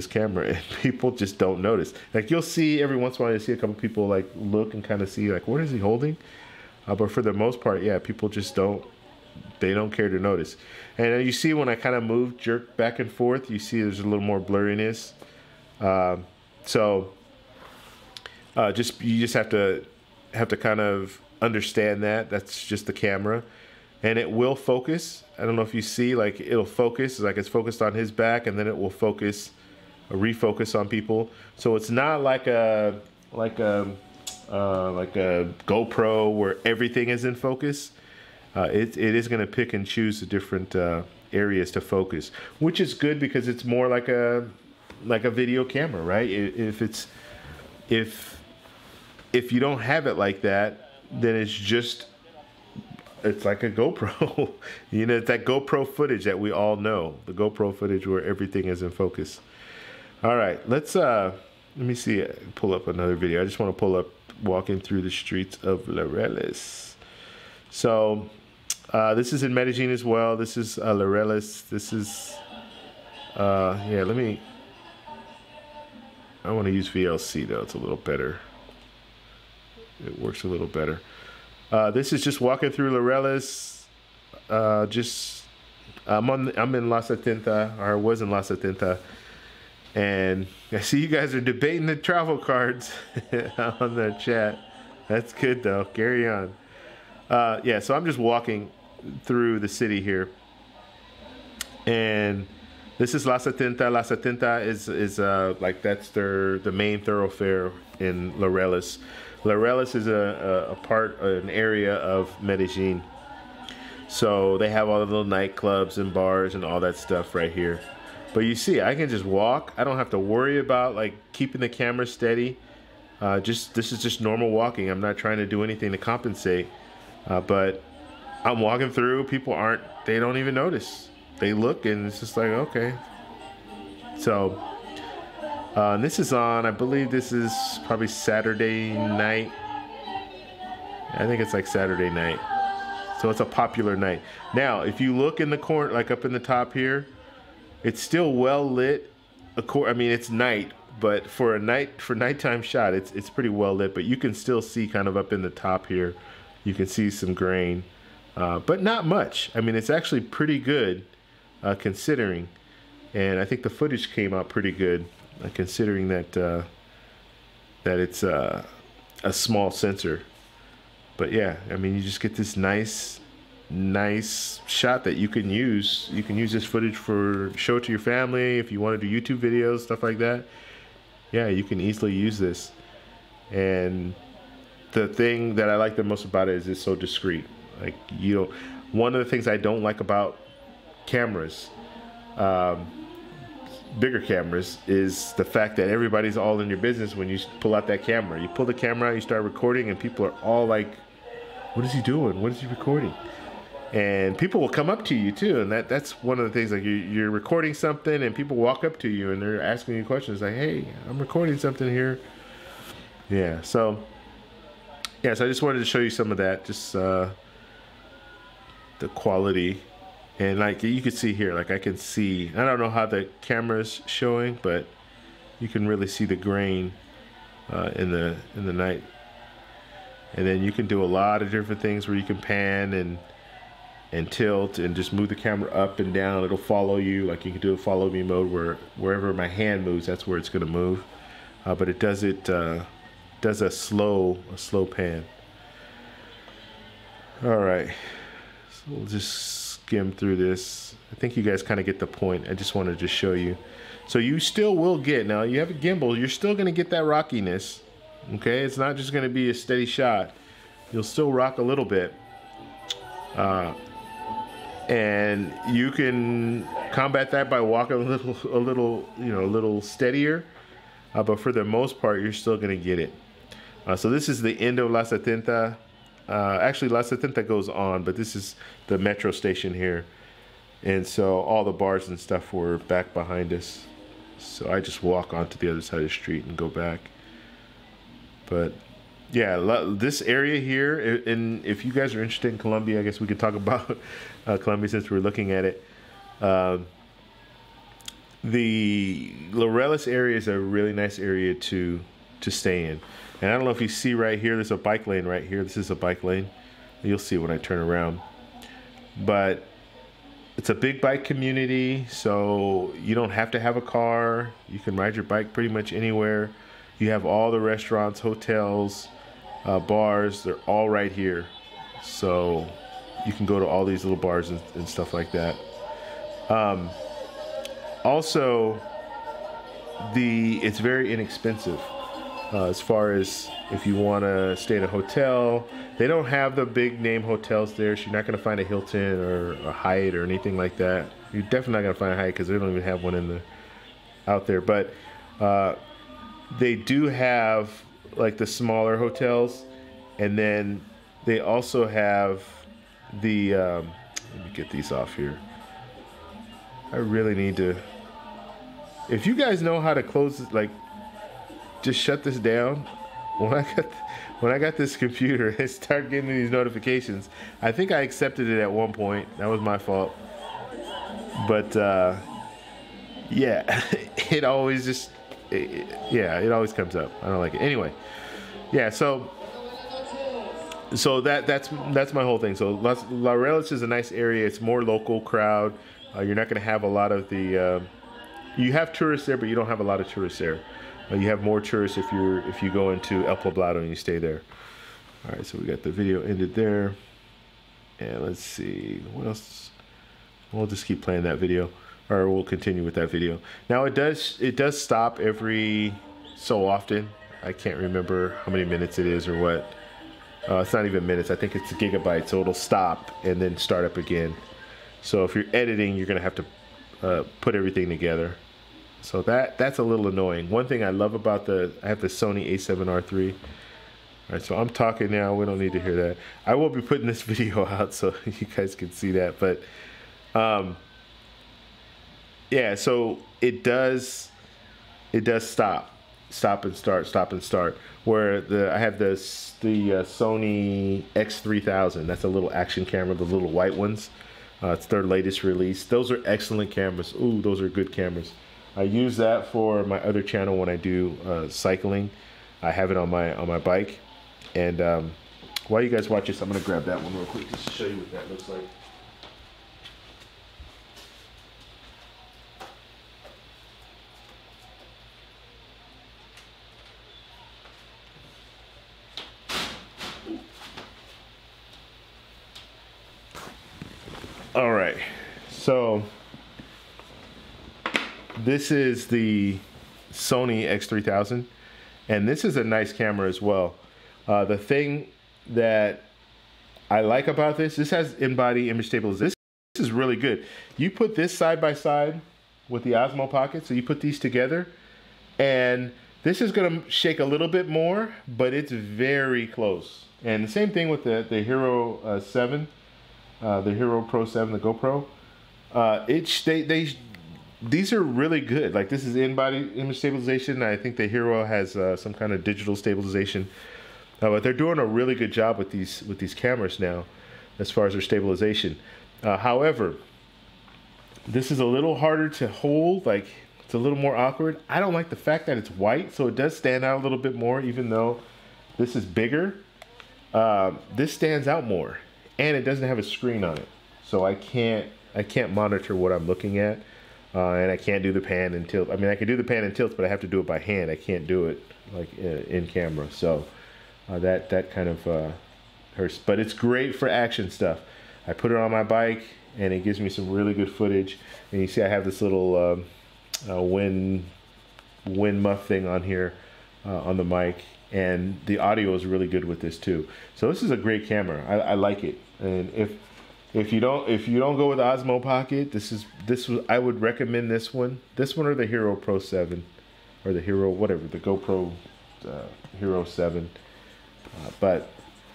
camera, and people just don't notice. Like you'll see every once in a while, you see a couple people like look and kind of see like, what is he holding? But for the most part, yeah, people just don't. They don't care to notice. And you see when I kind of jerk back and forth, you see there's a little more blurriness. You just have to kind of understand that. That's just the camera. And it will focus. I don't know if you see, like it'll focus, like it's focused on his back, and then it will refocus on people. So it's not like a GoPro where everything is in focus. It is going to pick and choose the different areas to focus, which is good because it's more like a video camera, right? If you don't have it like that, then it's like a GoPro. You know, it's that GoPro footage that we all know, the GoPro footage where everything is in focus. All right, let me see, pull up another video. I just want to pull up walking through the streets of Laureles. So this is in Medellin as well. This is Laureles. This is, I want to use VLC though. It's a little better. It works a little better. This is just walking through Laureles. I'm in La Setenta, or I was in La Setenta. And I see you guys are debating the travel cards on the chat. That's good though. Carry on. So I'm just walking through the city here, and this is La Setenta. La Setenta is like that's the main thoroughfare in Laureles. Laureles is an area of Medellin, so they have all the little nightclubs and bars and all that stuff right here. But you see, I can just walk. I don't have to worry about like keeping the camera steady. This is just normal walking. I'm not trying to do anything to compensate. But I'm walking through, they don't even notice. They look and it's just like, okay. So, this is on, I believe this is probably Saturday night. I think it's like Saturday night. So it's a popular night. Now, if you look in the corner, like up in the top here, it's still well lit. I mean, it's night, but for nighttime shot, it's pretty well lit, but you can still see kind of up in the top here. You can see some grain, but not much. I mean, it's actually pretty good considering, and I think the footage came out pretty good considering that it's a small sensor. But yeah, I mean, you just get this nice shot that you can use. You can use this footage show it to your family if you want to do YouTube videos, stuff like that. Yeah, you can easily use this. And the thing that I like the most about it is it's so discreet. Like, one of the things I don't like about cameras, bigger cameras, is the fact that everybody's all in your business when you pull out that camera. You pull the camera out, you start recording, and people are all like, what is he doing? What is he recording? And people will come up to you too, and that's one of the things. Like you're recording something, and people walk up to you and they're asking you questions like, "Hey, I'm recording something here." Yeah. So I just wanted to show you some of that, just the quality, and like you can see here, like I can see. I don't know how the camera's showing, but you can really see the grain in the night. And then you can do a lot of different things where you can pan and tilt and just move the camera up and down. It'll follow you. Like you can do a follow me mode where wherever my hand moves, that's where it's going to move. But it does a slow pan. All right, so we'll just skim through this. I think you guys kind of get the point. I just wanted to show you. So you still will get, now you have a gimbal, you're still going to get that rockiness. Okay, it's not just going to be a steady shot. You'll still rock a little bit. And you can combat that by walking a little steadier. But for the most part, you're still going to get it. So this is the end of La Setenta. Actually, La Setenta goes on, but this is the metro station here. And so all the bars and stuff were back behind us. So I just walk onto the other side of the street and go back. But yeah, this area here, and if you guys are interested in Colombia, I guess we could talk about Colombia since we're looking at it. The Laureles area is a really nice area to stay in. And I don't know if you see right here, there's a bike lane right here. This is a bike lane. You'll see when I turn around. But it's a big bike community, so you don't have to have a car. You can ride your bike pretty much anywhere. You have all the restaurants, hotels, bars, they're all right here. So you can go to all these little bars and stuff like that. Also, it's very inexpensive. As far as if you want to stay in a hotel, they don't have the big name hotels there, so you're not going to find a Hilton or a Hyatt or anything like that. You're definitely not going to find a Hyatt because they don't even have one out there. But they do have like the smaller hotels, and then they also have the let me get these off here. I really need to, if you guys know how to close, like, just shut this down. When I got this computer, it started getting these notifications. I think I accepted it at one point. That was my fault. But yeah, it always just it always comes up. I don't like it. Anyway, yeah. So that's my whole thing. So Laureles is a nice area. It's more local crowd. You're not going to have a lot of the. You have tourists there, but you don't have a lot of tourists there. You have more tourists if you go into El Poblado and you stay there. All right, so we got the video ended there, and let's see what else. We'll just keep playing that video, or we'll continue with that video. Now it does stop every so often. I can't remember how many minutes it is or what. It's not even minutes. I think it's gigabytes. So it'll stop and then start up again. So if you're editing, you're gonna have to put everything together. So that's a little annoying. One thing I love about I have the Sony a7R III. All right, so I'm talking now. We don't need to hear that. I will be putting this video out so you guys can see that. But yeah, so it does stop and start. Where I have the Sony X3000. That's a little action camera, the little white ones. It's their latest release. Those are excellent cameras. Ooh, those are good cameras. I use that for my other channel when I do cycling. I have it on my bike. And while you guys watch this, I'm gonna grab that one real quick just to show you what that looks like. All right, so this is the Sony X3000, and this is a nice camera as well. The thing that I like about this has in-body image stabilization. This is really good. You put this side by side with the Osmo Pocket, so you put these together, and this is gonna shake a little bit more, but it's very close. And the same thing with the Hero 7. The Hero Pro 7, the GoPro, these are really good. Like, this is in-body image stabilization. I think the Hero has some kind of digital stabilization, but they're doing a really good job with these cameras now, as far as their stabilization. However, this is a little harder to hold. Like, it's a little more awkward. I don't like the fact that it's white, so it does stand out a little bit more, even though this is bigger. This stands out more. And it doesn't have a screen on it, so I can't monitor what I'm looking at, and I can't do the pan and tilt. I mean, I can do the pan and tilt, but I have to do it by hand. I can't do it like in camera. So that kind of hurts. But it's great for action stuff. I put it on my bike, and it gives me some really good footage. And you see I have this little wind muff thing on here on the mic, and the audio is really good with this too. So this is a great camera. I like it. And if you don't go with the Osmo Pocket, I would recommend this one or the Hero Pro 7, or the Hero whatever, the GoPro Hero 7. But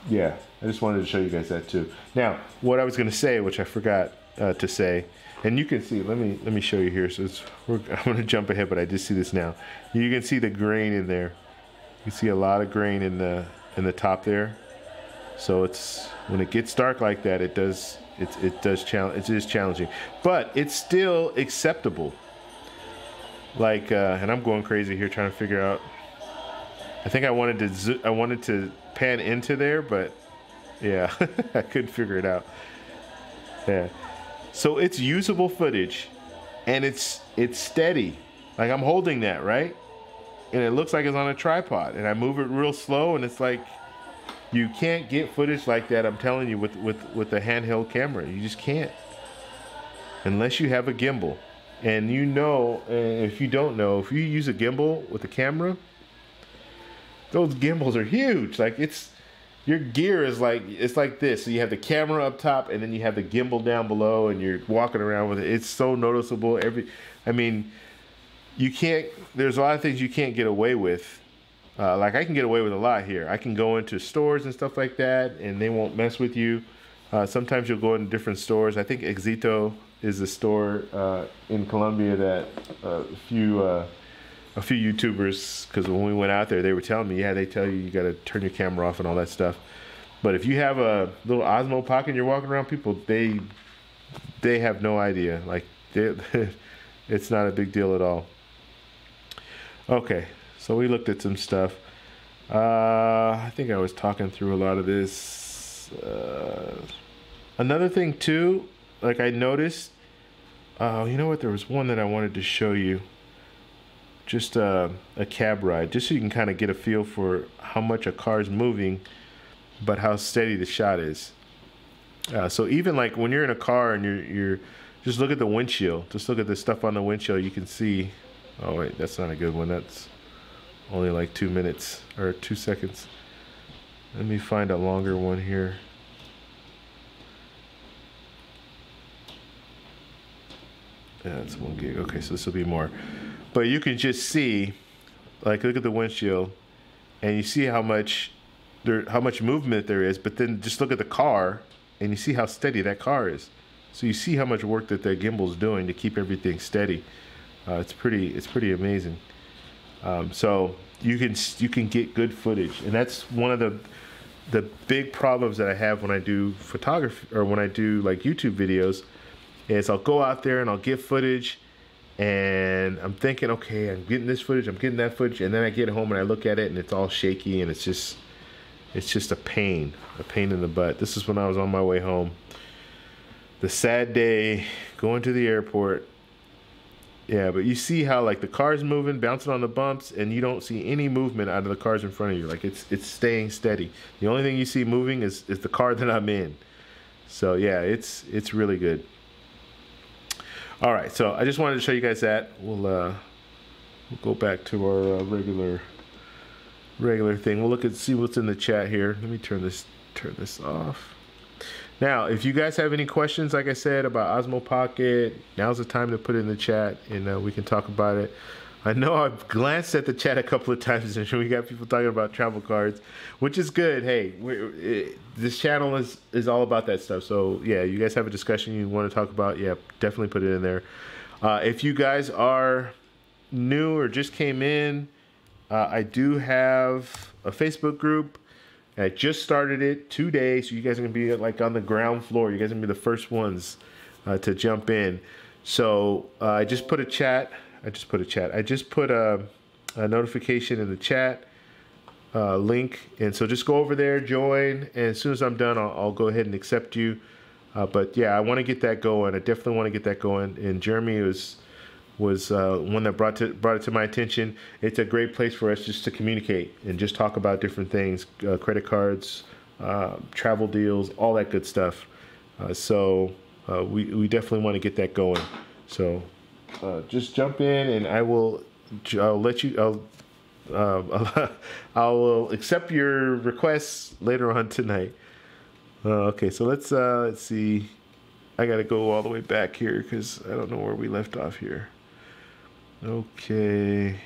yeah, I just wanted to show you guys that too. Now, what I was going to say, which I forgot to say, and you can see, let me show you here. So I'm going to jump ahead, but I just see this now. You can see the grain in there. You see a lot of grain in the top there. So it's, when it gets dark like that, it is challenging, but it's still acceptable. Like, and I'm going crazy here trying to figure out. I think I wanted to pan into there, but yeah, I couldn't figure it out. Yeah, so it's usable footage, and it's steady. Like, I'm holding that, right, and it looks like it's on a tripod, and I move it real slow, and it's like, you can't get footage like that, I'm telling you, with a handheld camera. You just can't, unless you have a gimbal. And you know, if you don't know, if you use a gimbal with a camera, those gimbals are huge. Like, your gear is like, it's like this. So you have the camera up top, and then you have the gimbal down below, and you're walking around with it. It's so noticeable. I mean, you can't, there's a lot of things you can't get away with. Like, I can get away with a lot here. I can go into stores and stuff like that, and they won't mess with you. Sometimes you'll go into different stores. I think Exito is a store in Colombia that a few YouTubers, because when we went out there, they were telling me, yeah, they tell you got to turn your camera off and all that stuff. But if you have a little Osmo Pocket and you're walking around, people, they have no idea. Like, it's not a big deal at all. Okay. So we looked at some stuff. I think I was talking through a lot of this. Another thing too, like I noticed, you know what? There was one that I wanted to show you. Just a cab ride, just so you can kind of get a feel for how much a car's moving, but how steady the shot is. So even like when you're in a car and you're just look at the windshield. Just look at the stuff on the windshield. You can see. Oh wait, that's not a good one. That's only like 2 minutes or 2 seconds. Let me find a longer one here. Yeah, it's 1 gig. Okay, so this will be more. But you can just see, like, look at the windshield, and you see how much movement there is. But then just look at the car, and you see how steady that car is. So you see how much work that the gimbal's doing to keep everything steady. It's pretty amazing. So you can get good footage, and that's one of the big problems that I have when I do photography, or when I do like YouTube videos, is I'll go out there and I'll get footage, and I'm thinking, okay, I'm getting this footage, I'm getting that footage, and then I get home and I look at it and it's all shaky, and it's just a pain in the butt. This is when I was on my way home. The sad day, going to the airport. Yeah, but you see how like the car's moving, bouncing on the bumps, and you don't see any movement out of the cars in front of you. Like, it's staying steady. The only thing you see moving is the car that I'm in. So yeah, it's really good. All right, so I just wanted to show you guys that. We'll go back to our regular thing. We'll see what's in the chat here. Let me turn this off. Now, if you guys have any questions, like I said, about Osmo Pocket, now's the time to put it in the chat, and we can talk about it. I know I've glanced at the chat a couple of times, and we got people talking about travel cards, which is good. Hey, this channel is all about that stuff. So yeah, you guys have a discussion you want to talk about, yeah, definitely put it in there. If you guys are new or just came in, I do have a Facebook group. I just started it today, so you guys are gonna be like on the ground floor. You guys are gonna be the first ones to jump in. So I just put a chat. I just put a notification in the chat link, and so just go over there, join, and as soon as I'm done, I'll go ahead and accept you. But yeah, I want to get that going. I definitely want to get that going. And Jeremy was one that brought it to my attention. It's a great place for us just to communicate and just talk about different things, credit cards, travel deals, all that good stuff. So we definitely want to get that going. So just jump in, and I'll let you. I will accept your requests later on tonight. Okay, so let's see. I gotta go all the way back here because I don't know where we left off here. Okay.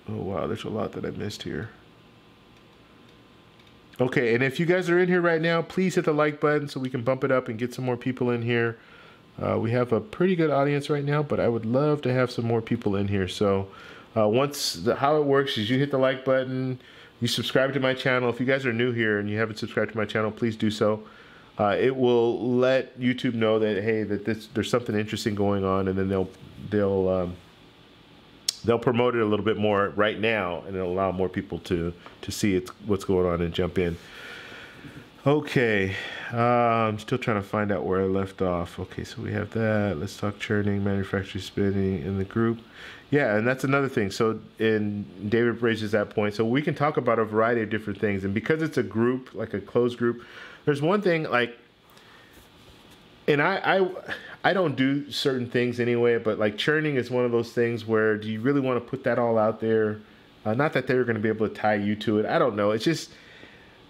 Oh wow, there's a lot that I missed here. Okay, and if you guys are in here right now, please hit the like button so we can bump it up and get some more people in here. We have a pretty good audience right now, but I would love to have some more people in here. So how it works is you hit the like button, you subscribe to my channel. If you guys are new here and you haven't subscribed to my channel, please do so. It will let YouTube know that, hey, there's something interesting going on, and then they'll promote it a little bit more right now, and it'll allow more people to see what's going on and jump in. Okay, I'm still trying to find out where I left off. Okay, so we have that. Let's talk churning, manufacturing, spinning in the group. Yeah, and that's another thing. So, and David raises that point. So we can talk about a variety of different things. And because it's a group, like a closed group, there's one thing like, and I don't do certain things anyway, but like churning is one of those things where do you really want to put that all out there? Not that they're going to be able to tie you to it. I don't know. It's just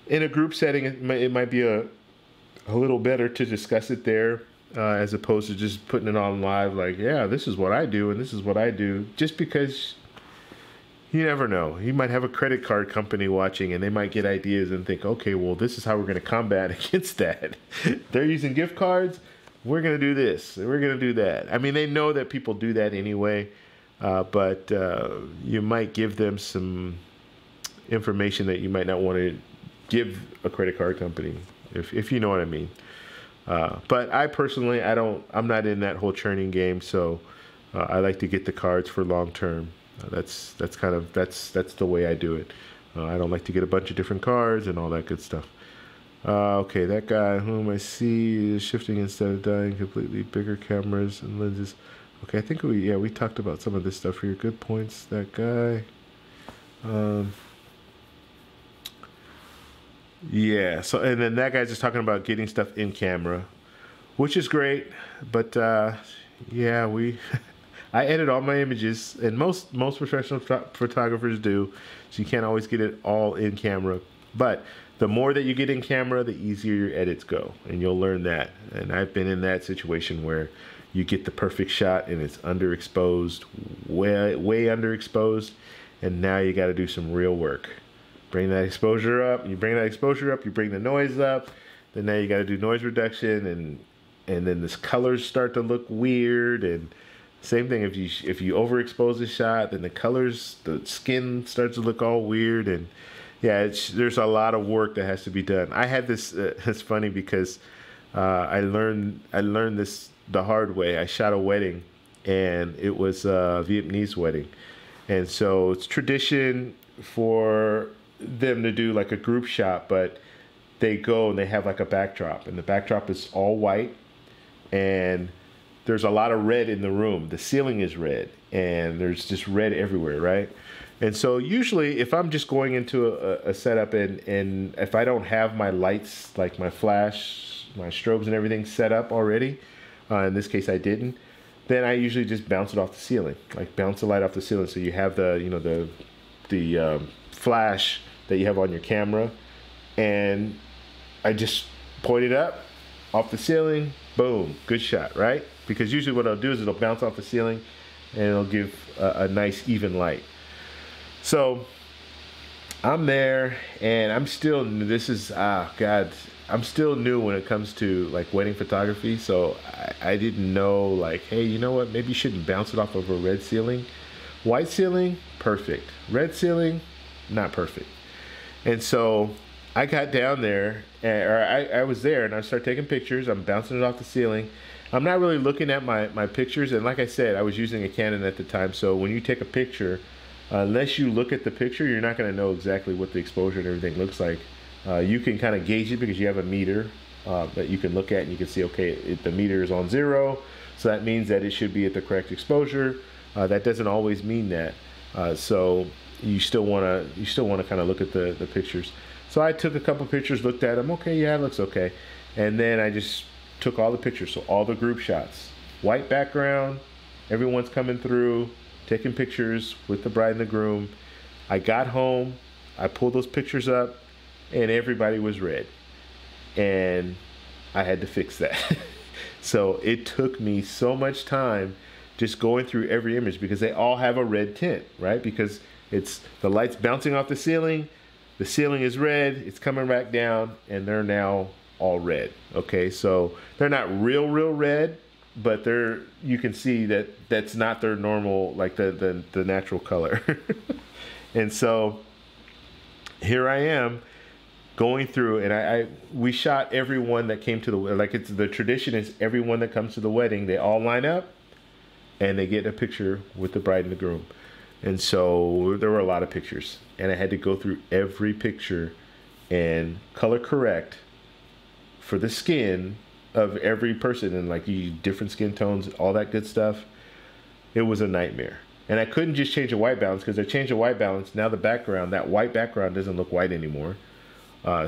in a group setting, it might be a little better to discuss it there as opposed to just putting it on live. Like, yeah, this is what I do and this is what I do. Just because you never know. You might have a credit card company watching and they might get ideas and think, okay, well, this is how we're going to combat against that. They're using gift cards. We're going to do this. We're going to do that. I mean, they know that people do that anyway, but you might give them some information that you might not want to give a credit card company, if you know what I mean. But I personally, I'm not in that whole churning game, so I like to get the cards for long term. That's the way I do it. I don't like to get a bunch of different cards and all that good stuff. Okay, that guy whom I see is shifting instead of dying completely. Bigger cameras and lenses. Okay, I think we talked about some of this stuff here. Good points, that guy. Yeah, so and then that guy's just talking about getting stuff in camera, which is great, but yeah, I edit all my images, and most professional photographers do, so you can't always get it all in camera. But the more that you get in camera, the easier your edits go, and you'll learn that. And I've been in that situation where you get the perfect shot and it's underexposed, way underexposed, and now you got to do some real work. Bring that exposure up. You bring that exposure up. You bring the noise up. Then now you got to do noise reduction, and then the colors start to look weird. And same thing if you overexpose the shot, then the skin starts to look all weird. And yeah, there's a lot of work that has to be done. I had this. It's funny because I learned this the hard way. I shot a wedding, and it was a Vietnamese wedding, and so it's tradition for them to do like a group shot, but they go and they have like a backdrop, and the backdrop is all white, and there's a lot of red in the room. The ceiling is red, and there's just red everywhere, right? And so usually if I'm just going into a setup and if I don't have my lights, like my flash, my strobes and everything set up already, in this case I didn't, then I usually just bounce it off the ceiling, like bounce the light off the ceiling, so you have the flash that you have on your camera, and I just point it up off the ceiling, boom, good shot, right? Because usually what I'll do is it'll bounce off the ceiling and it'll give a nice even light. So I'm there, and I'm still I'm still new when it comes to like wedding photography, so I didn't know, like, hey, you know what, maybe you shouldn't bounce it off of a red ceiling. White ceiling, perfect. Red ceiling, not perfect. And so I got down there, I was there, and I started taking pictures. I'm bouncing it off the ceiling. I'm not really looking at my pictures, and like I said, I was using a Canon at the time, so when you take a picture, unless you look at the picture, you're not going to know exactly what the exposure and everything looks like. You can kind of gauge it because you have a meter that you can look at, and you can see, okay, the meter is on 0, so that means that it should be at the correct exposure. That doesn't always mean that, so you still want to kind of look at the pictures. So I took a couple pictures, looked at them. Okay, yeah, it looks okay. And then I just took all the pictures. So all the group shots, white background, everyone's coming through, taking pictures with the bride and the groom. I got home, I pulled those pictures up, and everybody was red. And I had to fix that. So it took me so much time just going through every image because they all have a red tint, right? Because it's the light's bouncing off the ceiling is red, it's coming back down, and they're now all red. Okay, so they're not real red, but you can see that that's not their normal, like the natural color. And so here I am going through, and we shot everyone that came to the, like, it's the tradition is everyone that comes to the wedding, they all line up and they get a picture with the bride and the groom. And so there were a lot of pictures, and I had to go through every picture and color correct for the skin of every person, and like different skin tones, all that good stuff. It was a nightmare. And I couldn't just change the white balance, because I changed the white balance. Now the background, that white background doesn't look white anymore.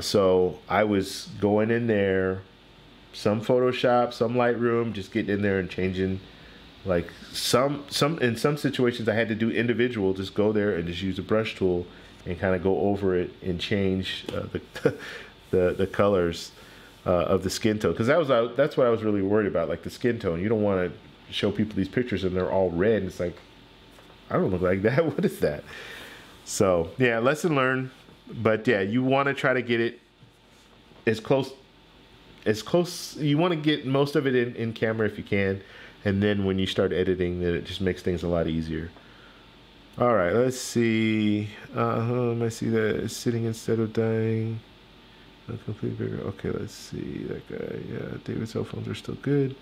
So I was going in there, some Photoshop, some Lightroom, just getting in there and changing. Like in some situations I had to do individual, just go there and just use a brush tool and kind of go over it and change the colors of the skin tone, because that's what I was really worried about, like the skin tone. You don't want to show people these pictures and they're all red, and it's like, I don't look like that. What is that? So yeah, lesson learned. But yeah, you want to try to get it as close. You want to get most of it in camera if you can. And then when you start editing, then it just makes things a lot easier. All right, let's see. I see that it's sitting instead of dying. Complete bigger. Okay, let's see that guy. Yeah, David's cell phones are still good.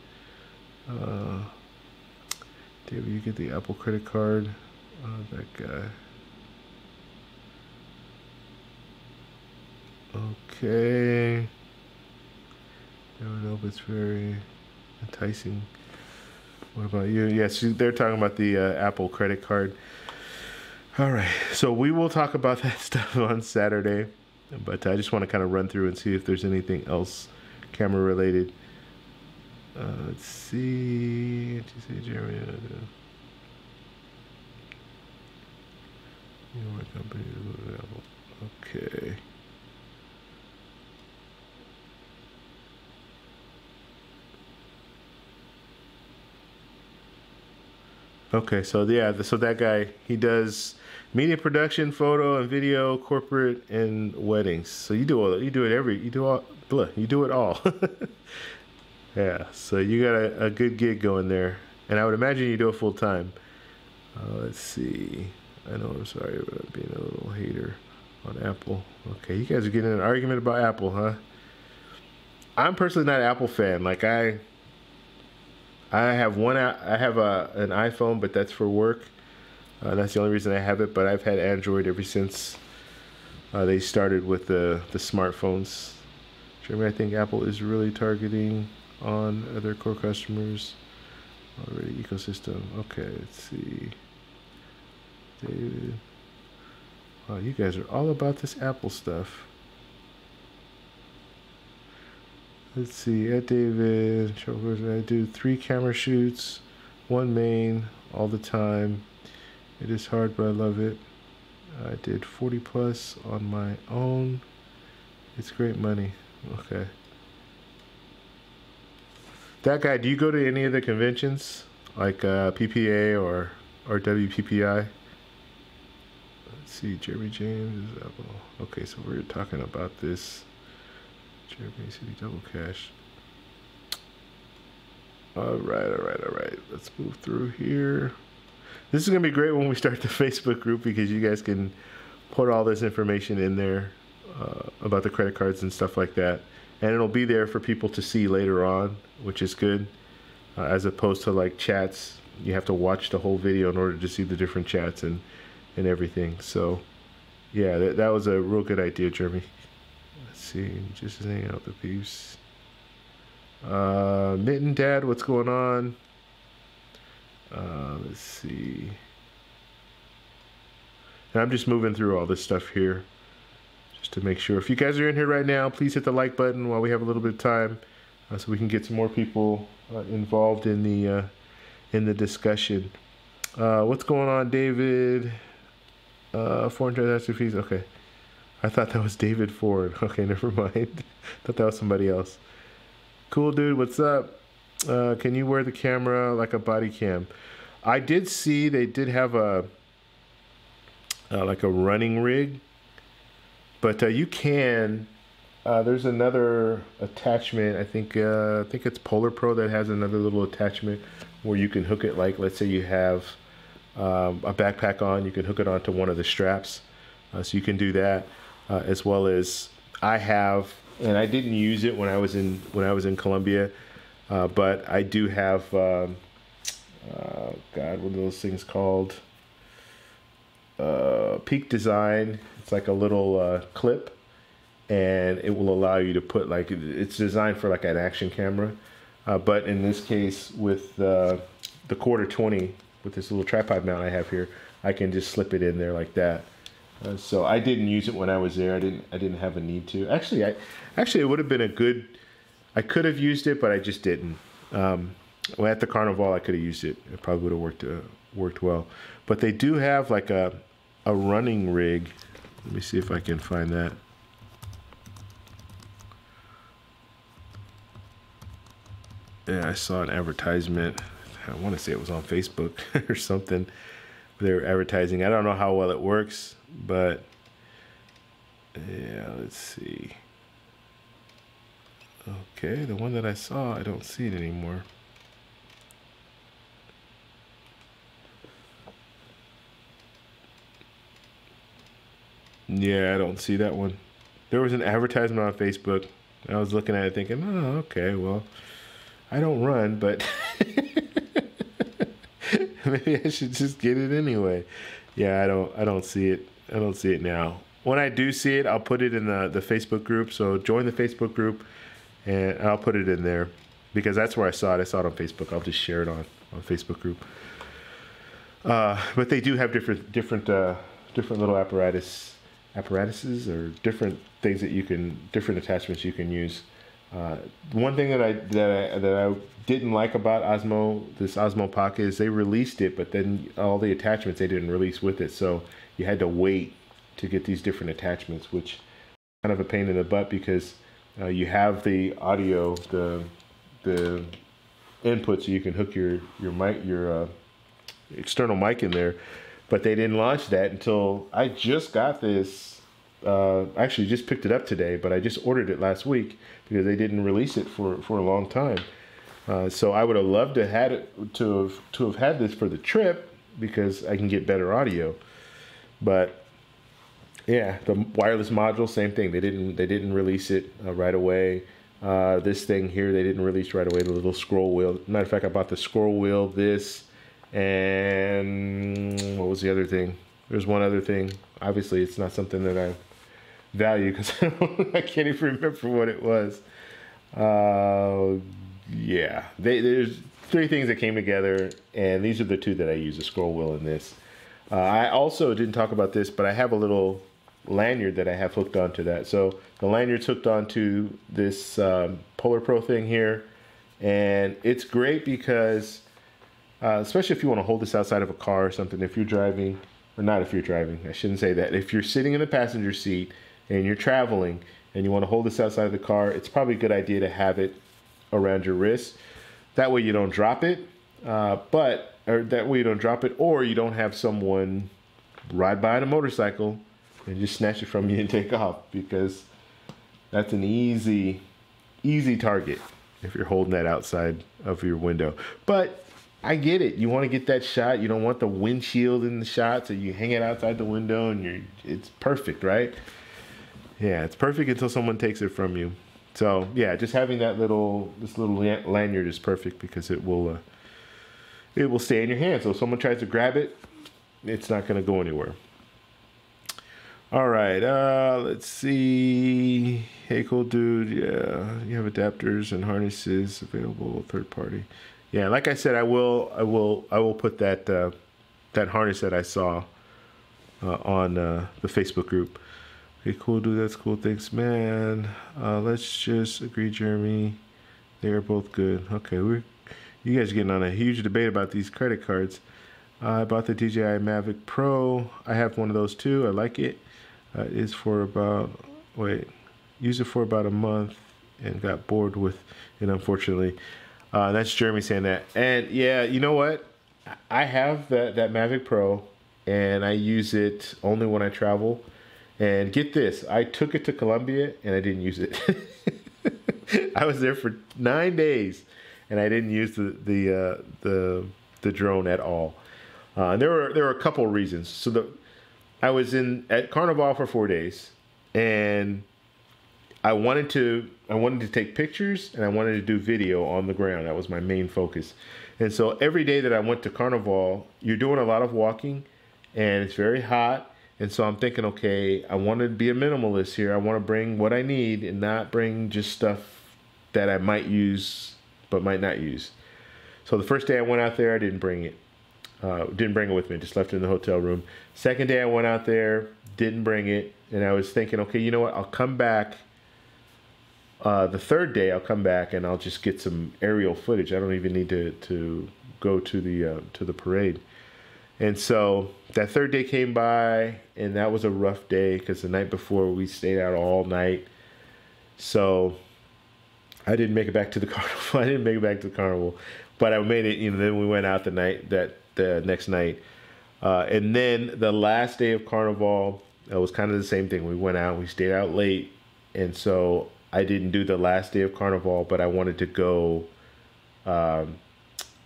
David, you get the Apple credit card. That guy. Okay. Never know, but it's very enticing. What about you? Yes, they're talking about the Apple credit card. All right, so we will talk about that stuff on Saturday, but I just want to kind of run through and see if there's anything else camera related. Let's see. Did you say Jeremy? My company. Okay. Okay, so yeah, so that guy, he does media production, photo and video, corporate, and weddings. So you do it all. Yeah, so you got a good gig going there, and I would imagine you do it full time. Let's see. I know I'm sorry about being a little hater on Apple. Okay, you guys are getting in an argument about Apple, huh? I'm personally not an Apple fan. Like I have an iPhone, but that's for work. That's the only reason I have it. But I've had Android ever since they started with the smartphones. Jeremy, I think Apple is really targeting on other core customers already. Ecosystem. Okay, let's see. David. Wow, you guys are all about this Apple stuff. Let's see, at David, I do 3 camera shoots, 1 main, all the time. It is hard, but I love it. I did 40 plus on my own. It's great money. Okay. That guy, do you go to any of the conventions? Like PPA or WPPI? Let's see, Jeremy James is Apple. Okay, so we're talking about this. Jeremy City Double Cash. All right. Let's move through here. This is gonna be great when we start the Facebook group, because you guys can put all this information in there about the credit cards and stuff like that, and it'll be there for people to see later on, which is good, as opposed to like chats. You have to watch the whole video in order to see the different chats and everything. So yeah, that was a real good idea, Jeremy. Let's see, just hanging out with the peeps. Mitten Dad, what's going on? Let's see. And I'm just moving through all this stuff here. just to make sure. If you guys are in here right now, please hit the like button while we have a little bit of time, so we can get some more people involved in the discussion. What's going on, David? Foreign transaction fees. Okay, I thought that was David Ford. Okay, never mind. Thought that was somebody else. Cool, dude. What's up? Can you wear the camera like a body cam? I did see they did have a like a running rig, but you can. There's another attachment. I think it's Polar Pro that has another little attachment where you can hook it. Like, let's say you have a backpack on, you can hook it onto one of the straps, so you can do that, as well as I have, and I didn't use it when I was in Colombia, but I do have God, what are those things called? Peak Design. It's like a little clip, and it will allow you to put, like, it's designed for like an action camera, but in this case with the quarter 20, with this little tripod mount I have here, I can just slip it in there like that. So I didn't use it when I was there. I didn't have a need to. Actually, it would have been a good. I could have used it, but I just didn't. Well, at the carnival, I could have used it. It probably would have worked well. But they do have like a running rig. Let me see if I can find that. Yeah, I saw an advertisement. I want to say it was on Facebook or something. They were advertising. I don't know how well it works, but yeah, let's see. Okay, the one that I saw, I don't see it anymore. Yeah, I don't see that one. There was an advertisement on Facebook. I was looking at it thinking, oh, okay, well, I don't run, but maybe I should just get it anyway. Yeah, I don't see it. I don't see it now. When I do see it, I'll put it in the Facebook group. So join the Facebook group, and I'll put it in there because that's where I saw it. I saw it on Facebook. I'll just share it on Facebook group. But they do have different little apparatuses or different things different attachments you can use. One thing that I didn't like about this Osmo Pocket is they released it, but then all the attachments they didn't release with it, so you had to wait to get these different attachments, which is kind of a pain in the butt because you have the audio, the input, so you can hook your mic, your external mic in there, but they didn't launch that until I just got this. Actually just picked it up today, but I just ordered it last week because they didn't release it for a long time. So I would have loved to have had this for the trip because I can get better audio. But yeah, the wireless module, same thing. They didn't release it right away. This thing here, they didn't release right away. The little scroll wheel. Matter of fact, I bought the scroll wheel, this, and what was the other thing? There's one other thing. Obviously, it's not something that I value because I can't even remember what it was. Yeah, there's 3 things that came together, and these are the 2 that I use: the scroll wheel and this. I also didn't talk about this, but I have a little lanyard that I have hooked onto that. So the lanyard's hooked onto this Polar Pro thing here, and it's great because, especially if you want to hold this outside of a car or something, if you're driving, or not if you're driving, I shouldn't say that. If you're sitting in the passenger seat and you're traveling and you want to hold this outside of the car, it's probably a good idea to have it around your wrist. That way you don't drop it, or you don't have someone ride by on a motorcycle and just snatch it from you and take off, because that's an easy target if you're holding that outside of your window. But I get it. You want to get that shot. You don't want the windshield in the shot, so you hang it outside the window, and it's perfect, right? Yeah, it's perfect until someone takes it from you. So yeah, just having this little lanyard is perfect because it will stay in your hand. So if someone tries to grab it, it's not going to go anywhere. All right, let's see. Hey, cool dude. Yeah, you have adapters and harnesses available, third party. Yeah, like I said, I will put that harness that I saw on the Facebook group. Okay, cool, dude. That's cool. Thanks, man. Let's just agree, Jeremy. They are both good. Okay, you guys are getting on a huge debate about these credit cards. I bought the DJI Mavic Pro. I have one of those too. I like it. It is for about used it for about a month and got bored with it, unfortunately. That's Jeremy saying that. And yeah, you know what? I have that Mavic Pro, and I use it only when I travel. And get this, I took it to Colombia and I didn't use it. I was there for 9 days, and I didn't use the drone at all. And there were a couple of reasons. So I was at Carnival for 4 days, and I wanted to take pictures, and I wanted to do video on the ground. That was my main focus. And so every day that I went to Carnival, you're doing a lot of walking, and it's very hot. And so I'm thinking, okay, I want to be a minimalist here. I want to bring what I need and not bring just stuff that I might use but might not use. So the first day I went out there, I didn't bring it. Didn't bring it with me, just left it in the hotel room. Second day I went out there, didn't bring it. And I was thinking, okay, you know what? I'll come back. The third day I'll come back and I'll just get some aerial footage. I don't even need to go to the parade. And so that third day came by, and that was a rough day because the night before we stayed out all night. So I didn't make it back to the carnival. But I made it. Then we went out the next night, and then the last day of Carnival, it was kind of the same thing. We went out, we stayed out late, and so I didn't do the last day of Carnival, but I wanted to go to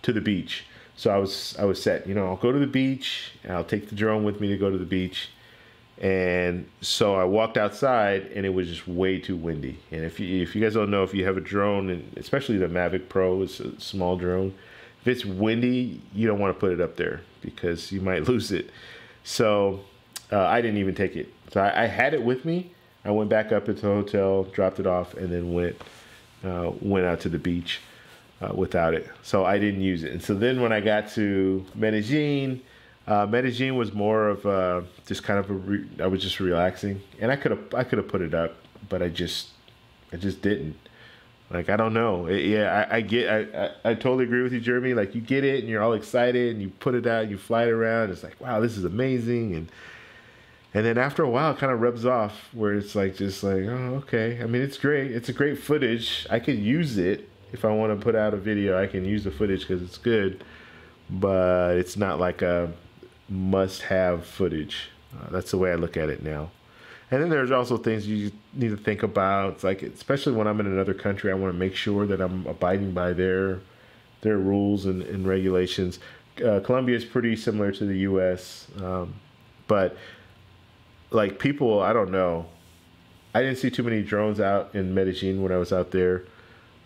the beach. So I was set, I'll go to the beach, I'll take the drone with me to go to the beach. And so I walked outside, and it was just way too windy. And if you guys don't know, if you have a drone, and especially the Mavic Pro, it's a small drone, if it's windy, you don't want to put it up there because you might lose it. So I didn't even take it. So I had it with me. I went back up into the hotel, dropped it off, and then went out to the beach without it. So I didn't use it. And so then when I got to Medellin, Medellin was more of just kind of I was just relaxing, and I could have put it up, but I just didn't. Like, I don't know. I totally agree with you, Jeremy. Like, you get it and you're all excited and you put it out, you fly it around. It's like, wow, this is amazing. And then after a while, it kind of rubs off where it's like, just like, oh, okay. I mean, it's great. It's a great footage. I could use it if I want to put out a video. I can use the footage because it's good, but it's not like a must-have footage. That's the way I look at it now. And then there's also things you need to think about. It's like, especially when I'm in another country, I want to make sure that I'm abiding by their rules and regulations. Colombia is pretty similar to the U.S., but like, people, I don't know. I didn't see too many drones out in Medellin when I was out there,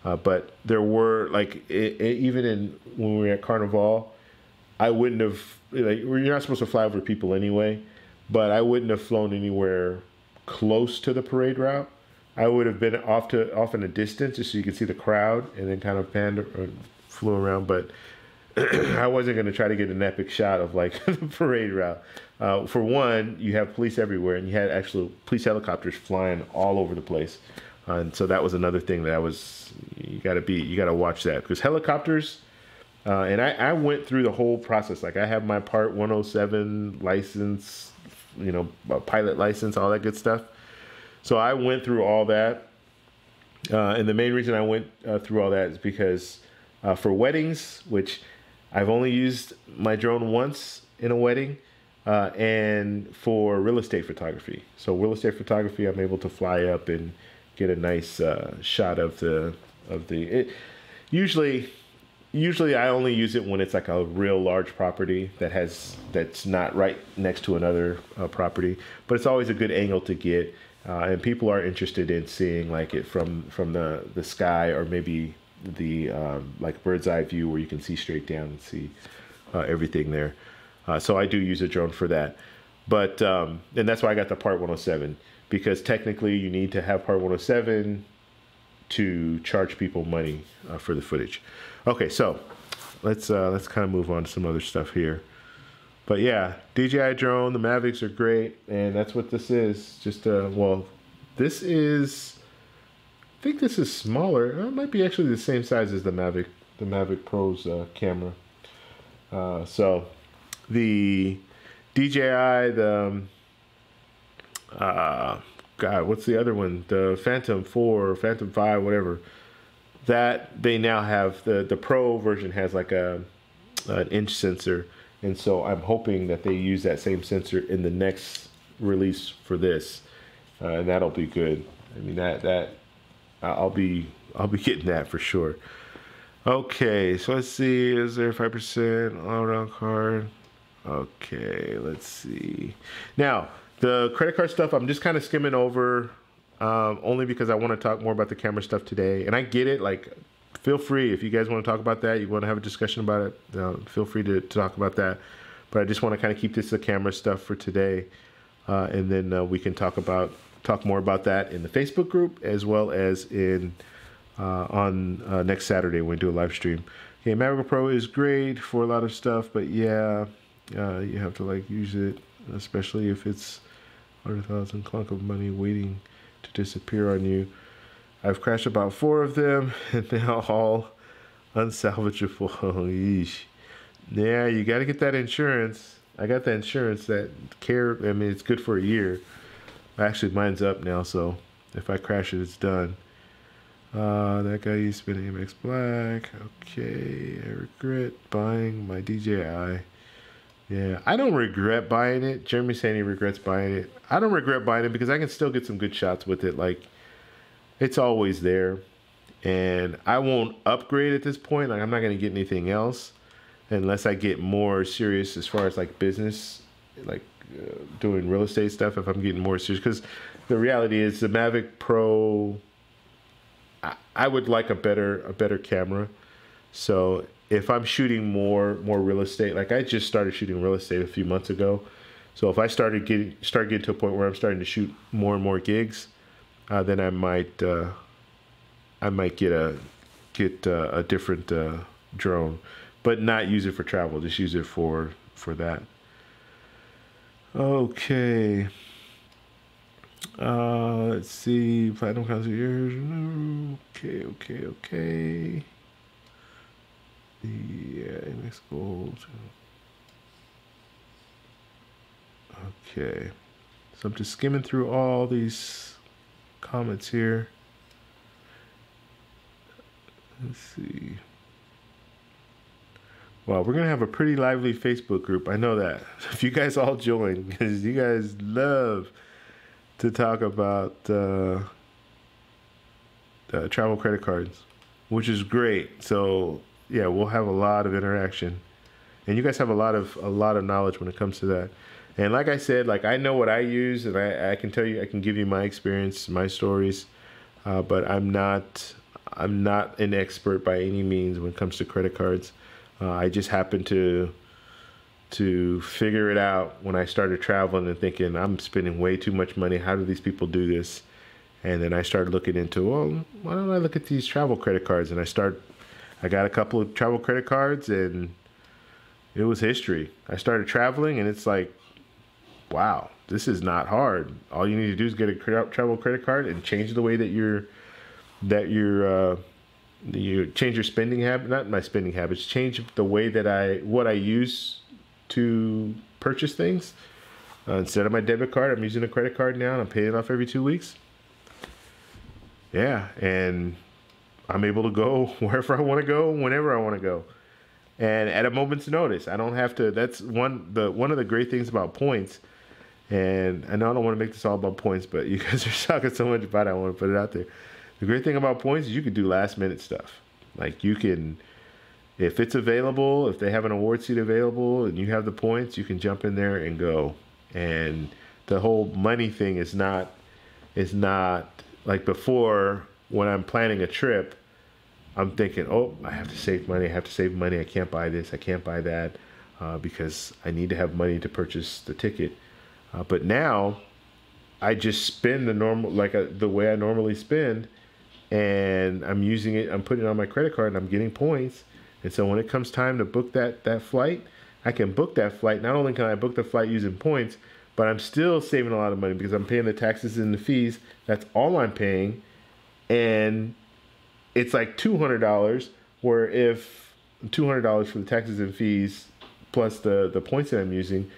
but there were, like, even when we were at Carnival, I wouldn't have, like, you're not supposed to fly over people anyway, but I wouldn't have flown anywhere close to the parade route. I would have been off in a distance just so you could see the crowd, and then kind of panned or flew around. But I wasn't going to try to get an epic shot of, like, the parade route. For one, you have police everywhere, and you had actual police helicopters flying all over the place. And so that was another thing that you got to watch that, because helicopters. And I went through the whole process. Like, I have my Part 107 license, pilot license, all that good stuff. So I went through all that. And the main reason I went through all that is because for weddings, which I've only used my drone once in a wedding, and for real estate photography. So real estate photography, I'm able to fly up and get a nice shot of Usually I only use it when it's like a real large property that's not right next to another property, but it's always a good angle to get, and people are interested in seeing, like, it from the sky, or maybe the like bird's eye view where you can see straight down and see everything there. So I do use a drone for that, but and that's why I got the Part 107, because technically you need to have Part 107 to charge people money for the footage. Okay, so let's kind of move on to some other stuff here. But yeah, DJI drone, the Mavics are great, and that's what this is. Just well, this is, I think this is smaller. It might be actually the same size as the Mavic Pro's camera. So the DJI, God, what's the other one? The Phantom 4, Phantom 5, whatever. That they now have the Pro version has like an inch sensor, and so I'm hoping that they use that same sensor in the next release for this, and that'll be good. I mean that I'll be getting that for sure. Okay, so let's see. Is there 5% all around card? Okay, let's see. Now the credit card stuff, I'm just kind of skimming over, only because I want to talk more about the camera stuff today. And I get it. Like, feel free if you guys want to talk about that. You want to have a discussion about it. Feel free to talk about that. But I just want to kind of keep this the camera stuff for today, and then we can talk more about that in the Facebook group as well as in on next Saturday when we do a live stream. Okay, Mavic Pro is great for a lot of stuff, but yeah, you have to like use it, especially if it's 100,000 clunk of money waiting to disappear on you. I've crashed about 4 of them, and they're all unsalvageable. Yeesh. Yeah, you got to get that insurance. I got that insurance, that care. I mean, it's good for a year. Actually, mine's up now, so if I crash it, it's done. That guy used to be an Amex Black. Okay, I regret buying my DJI. Yeah, I don't regret buying it. Jeremy's saying he regrets buying it. I don't regret buying it because I can still get some good shots with it. Like, it's always there. And I won't upgrade at this point. Like, I'm not going to get anything else unless I get more serious as far as like business, like doing real estate stuff, if I'm getting more serious. Because the reality is the Mavic Pro, I would like a better camera. So if I'm shooting more real estate, like I just started shooting real estate a few months ago. So if I start getting to a point where I'm starting to shoot more and more gigs, then I might get a different drone, but not use it for travel. Just use it for that. Okay. Let's see. Platinum concert years. Okay. Yeah, Amex Gold. Okay. So I'm just skimming through all these comments here. Let's see. Well, we're going to have a pretty lively Facebook group. I know that. If you guys all join, because you guys love to talk about travel credit cards, which is great. So yeah, we'll have a lot of interaction, and you guys have a lot of knowledge when it comes to that. And like I said, like I know what I use, and I can tell you, I can give you my experience, my stories, but I'm not an expert by any means when it comes to credit cards. I just happened to figure it out when I started traveling and thinking, I'm spending way too much money. How do these people do this? And then I started looking into, well, why don't I look at these travel credit cards? And I got a couple of travel credit cards, and it was history. I started traveling, and it's like, wow, this is not hard. All you need to do is get a travel credit card and change the way that you change your spending habit, not my spending habits, change the way that what I use to purchase things. Instead of my debit card, I'm using a credit card now, and I'm paying it off every 2 weeks. Yeah, and I'm able to go wherever I want to go, whenever I want to go, and at a moment's notice. I don't have to. That's one of the great things about points. And I know I don't want to make this all about points, but you guys are talking so much about it, I want to put it out there. The great thing about points is you can do last minute stuff. Like you can, if it's available, if they have an award seat available and you have the points, you can jump in there and go. And the whole money thing is not like before. When I'm planning a trip, I'm thinking, oh, I have to save money. I can't buy this. I can't buy that because I need to have money to purchase the ticket. But now I just spend the way I normally spend, and I'm using it. I'm putting it on my credit card, and I'm getting points. And so when it comes time to book that flight, I can book that flight. Not only can I book the flight using points, but I'm still saving a lot of money because I'm paying the taxes and the fees. That's all I'm paying. And it's like $200, where if $200 for the taxes and fees plus the points that I'm using.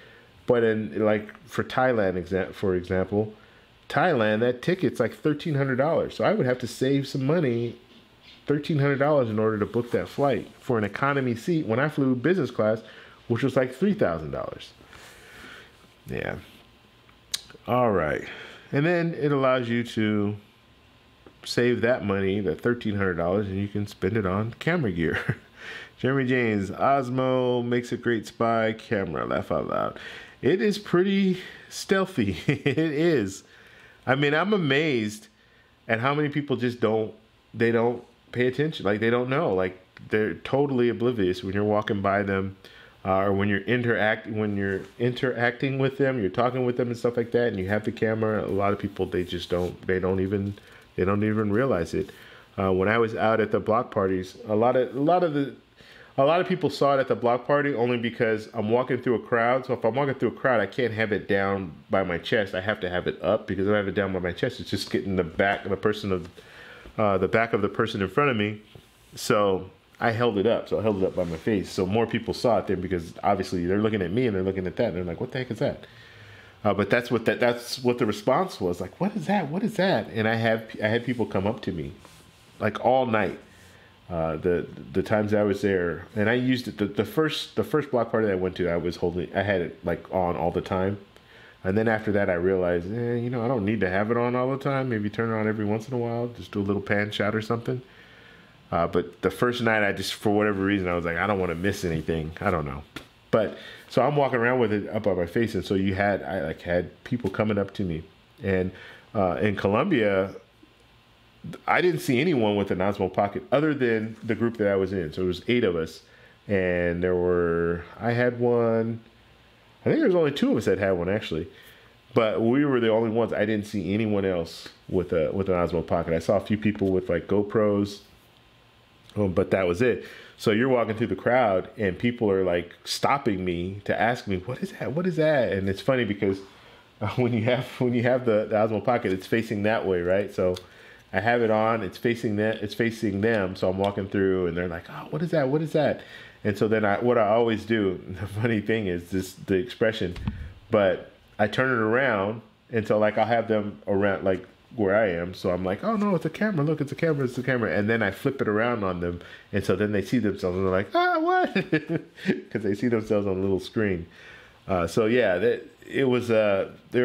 But in like for Thailand, for example, Thailand, that ticket's like $1,300. So I would have to save some money, $1,300 in order to book that flight for an economy seat when I flew business class, which was like $3,000. Yeah. All right. And then it allows you to save that money, that $1,300, and you can spend it on camera gear. Jeremy James, Osmo makes a great spy camera. Laugh out loud. It is pretty stealthy. It is. I mean, I'm amazed at how many people just don't pay attention. Like, they don't know. Like, they're totally oblivious when you're walking by them, or when you're interacting with them, you're talking with them and stuff like that, and you have the camera. A lot of people, they don't even realize it. When I was out at the block parties, a lot of people saw it at the block party only because I'm walking through a crowd. So if I'm walking through a crowd, I can't have it down by my chest. I have to have it up, because if I have it down by my chest, it's just getting the back of the person in front of me. So I held it up. So I held it up by my face. So more people saw it then, because obviously they're looking at me and they're looking at that and they're like, "What the heck is that?" But that's what the response was. Like, "What is that? What is that?" And I had people come up to me, like, all night. The times I was there, and I used it. The first block party that I went to, I had it like on all the time. And then after that, I realized, I don't need to have it on all the time. Maybe turn it on every once in a while, just do a little pan shot or something. But the first night, I just, for whatever reason, I was like, I don't want to miss anything. I don't know. But so I'm walking around with it up by my face, and so I had people coming up to me, and in Colombia, I didn't see anyone with an Osmo Pocket other than the group that I was in. So it was 8 of us, and I had one. I think there was only 2 of us that had one, actually, but we were the only ones. I didn't see anyone else with an Osmo Pocket. I saw a few people with like GoPros, but that was it. So you're walking through the crowd, and people are like stopping me to ask me, "What is that? What is that?" And it's funny because when you have the Osmo Pocket, it's facing that way, right? So I have it on, it's facing them, so I'm walking through, and they're like, "Oh, what is that? What is that?" And so then what I always do, the funny thing is the expression, but I turn it around, and so like I'll have them around like where I am, so I'm like, "Oh no, it's a camera, look, it's a camera, it's a camera," and then I flip it around on them, and so then they see themselves, and they're like, "Ah, what?" Because they see themselves on a little screen. So yeah, there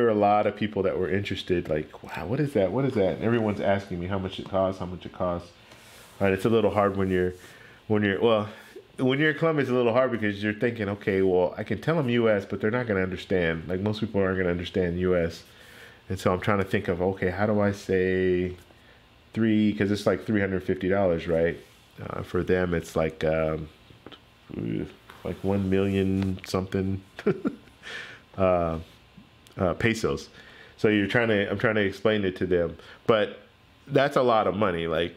were a lot of people that were interested, like, "Wow, what is that? What is that?" And everyone's asking me how much it costs. And it's a little hard when you're in Colombia, it's a little hard because you're thinking, okay, well, I can tell them U.S., but they're not going to understand. Like, most people aren't going to understand U.S. And so I'm trying to think of, okay, how do I say because it's like $350, right? For them, it's like 1 million something pesos. So I'm trying to explain it to them, but that's a lot of money. Like,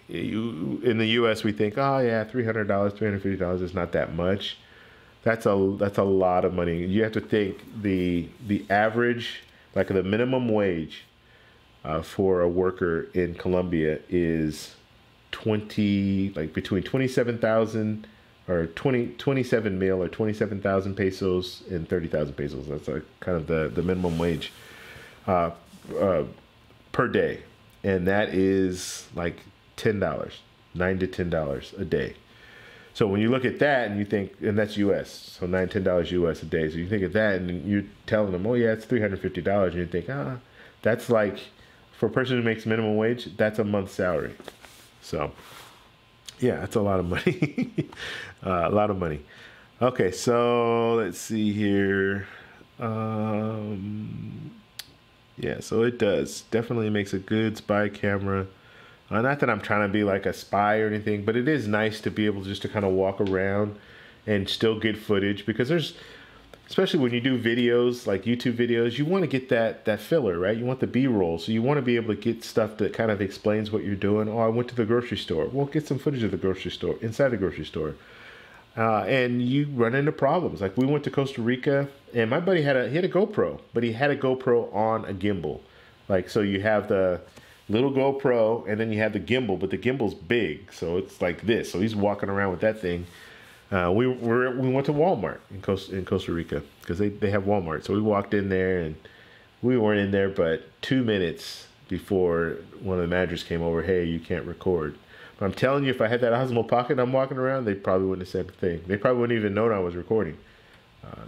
in the U.S., we think, oh yeah, $300, $350 is not that much. That's a lot of money. You have to think the average, like the minimum wage for a worker in Colombia is between 27,000 or 27 mil or 27,000 pesos and 30,000 pesos. That's kind of the minimum wage per day, and that is like $10, $9 to $10 a day. So when you look at that and you think, and that's U.S., so $9, $10 U.S. a day. So you think of that and you're telling them, oh yeah, it's $350, and you think, that's like, for a person who makes minimum wage, that's a month's salary. So yeah, that's a lot of money. A lot of money. Okay, so let's see here. Yeah, so it definitely makes a good spy camera. Not that I'm trying to be like a spy or anything, but it is nice to be able just to kind of walk around and still get footage, because especially when you do videos, like YouTube videos, you want to get that filler, right? You want the B-roll. So you want to be able to get stuff that kind of explains what you're doing. Oh, I went to the grocery store. Well, get some footage of the grocery store, inside the grocery store. and you run into problems. Like we went to Costa Rica, and my buddy had a GoPro, but he had a GoPro on a gimbal. Like so, you have the little GoPro, and then you have the gimbal, but the gimbal's big, so it's like this. So he's walking around with that thing. We went to Walmart in Costa Rica because they have Walmart. So we walked in there, and we weren't in there, but 2 minutes before one of the managers came over, hey, you can't record. But I'm telling you, if I had that Osmo Pocket and I'm walking around, they probably wouldn't have said a thing. They probably wouldn't even known I was recording.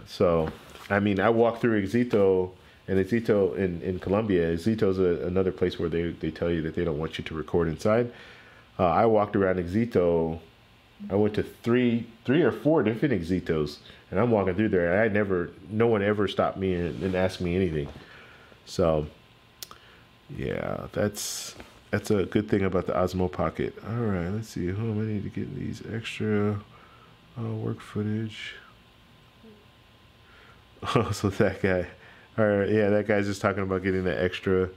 So, I mean, I walked through Exito, and Exito in Colombia. Exito's another place where they tell you that they don't want you to record inside. I walked around Exito. I went to three or four different Exitos, and I'm walking through there, and no one ever stopped me and asked me anything. So, yeah, that's a good thing about the Osmo Pocket. All right, let's see. I need to get these extra work footage. Oh, so that guy. All right, yeah, that guy's just talking about getting the extra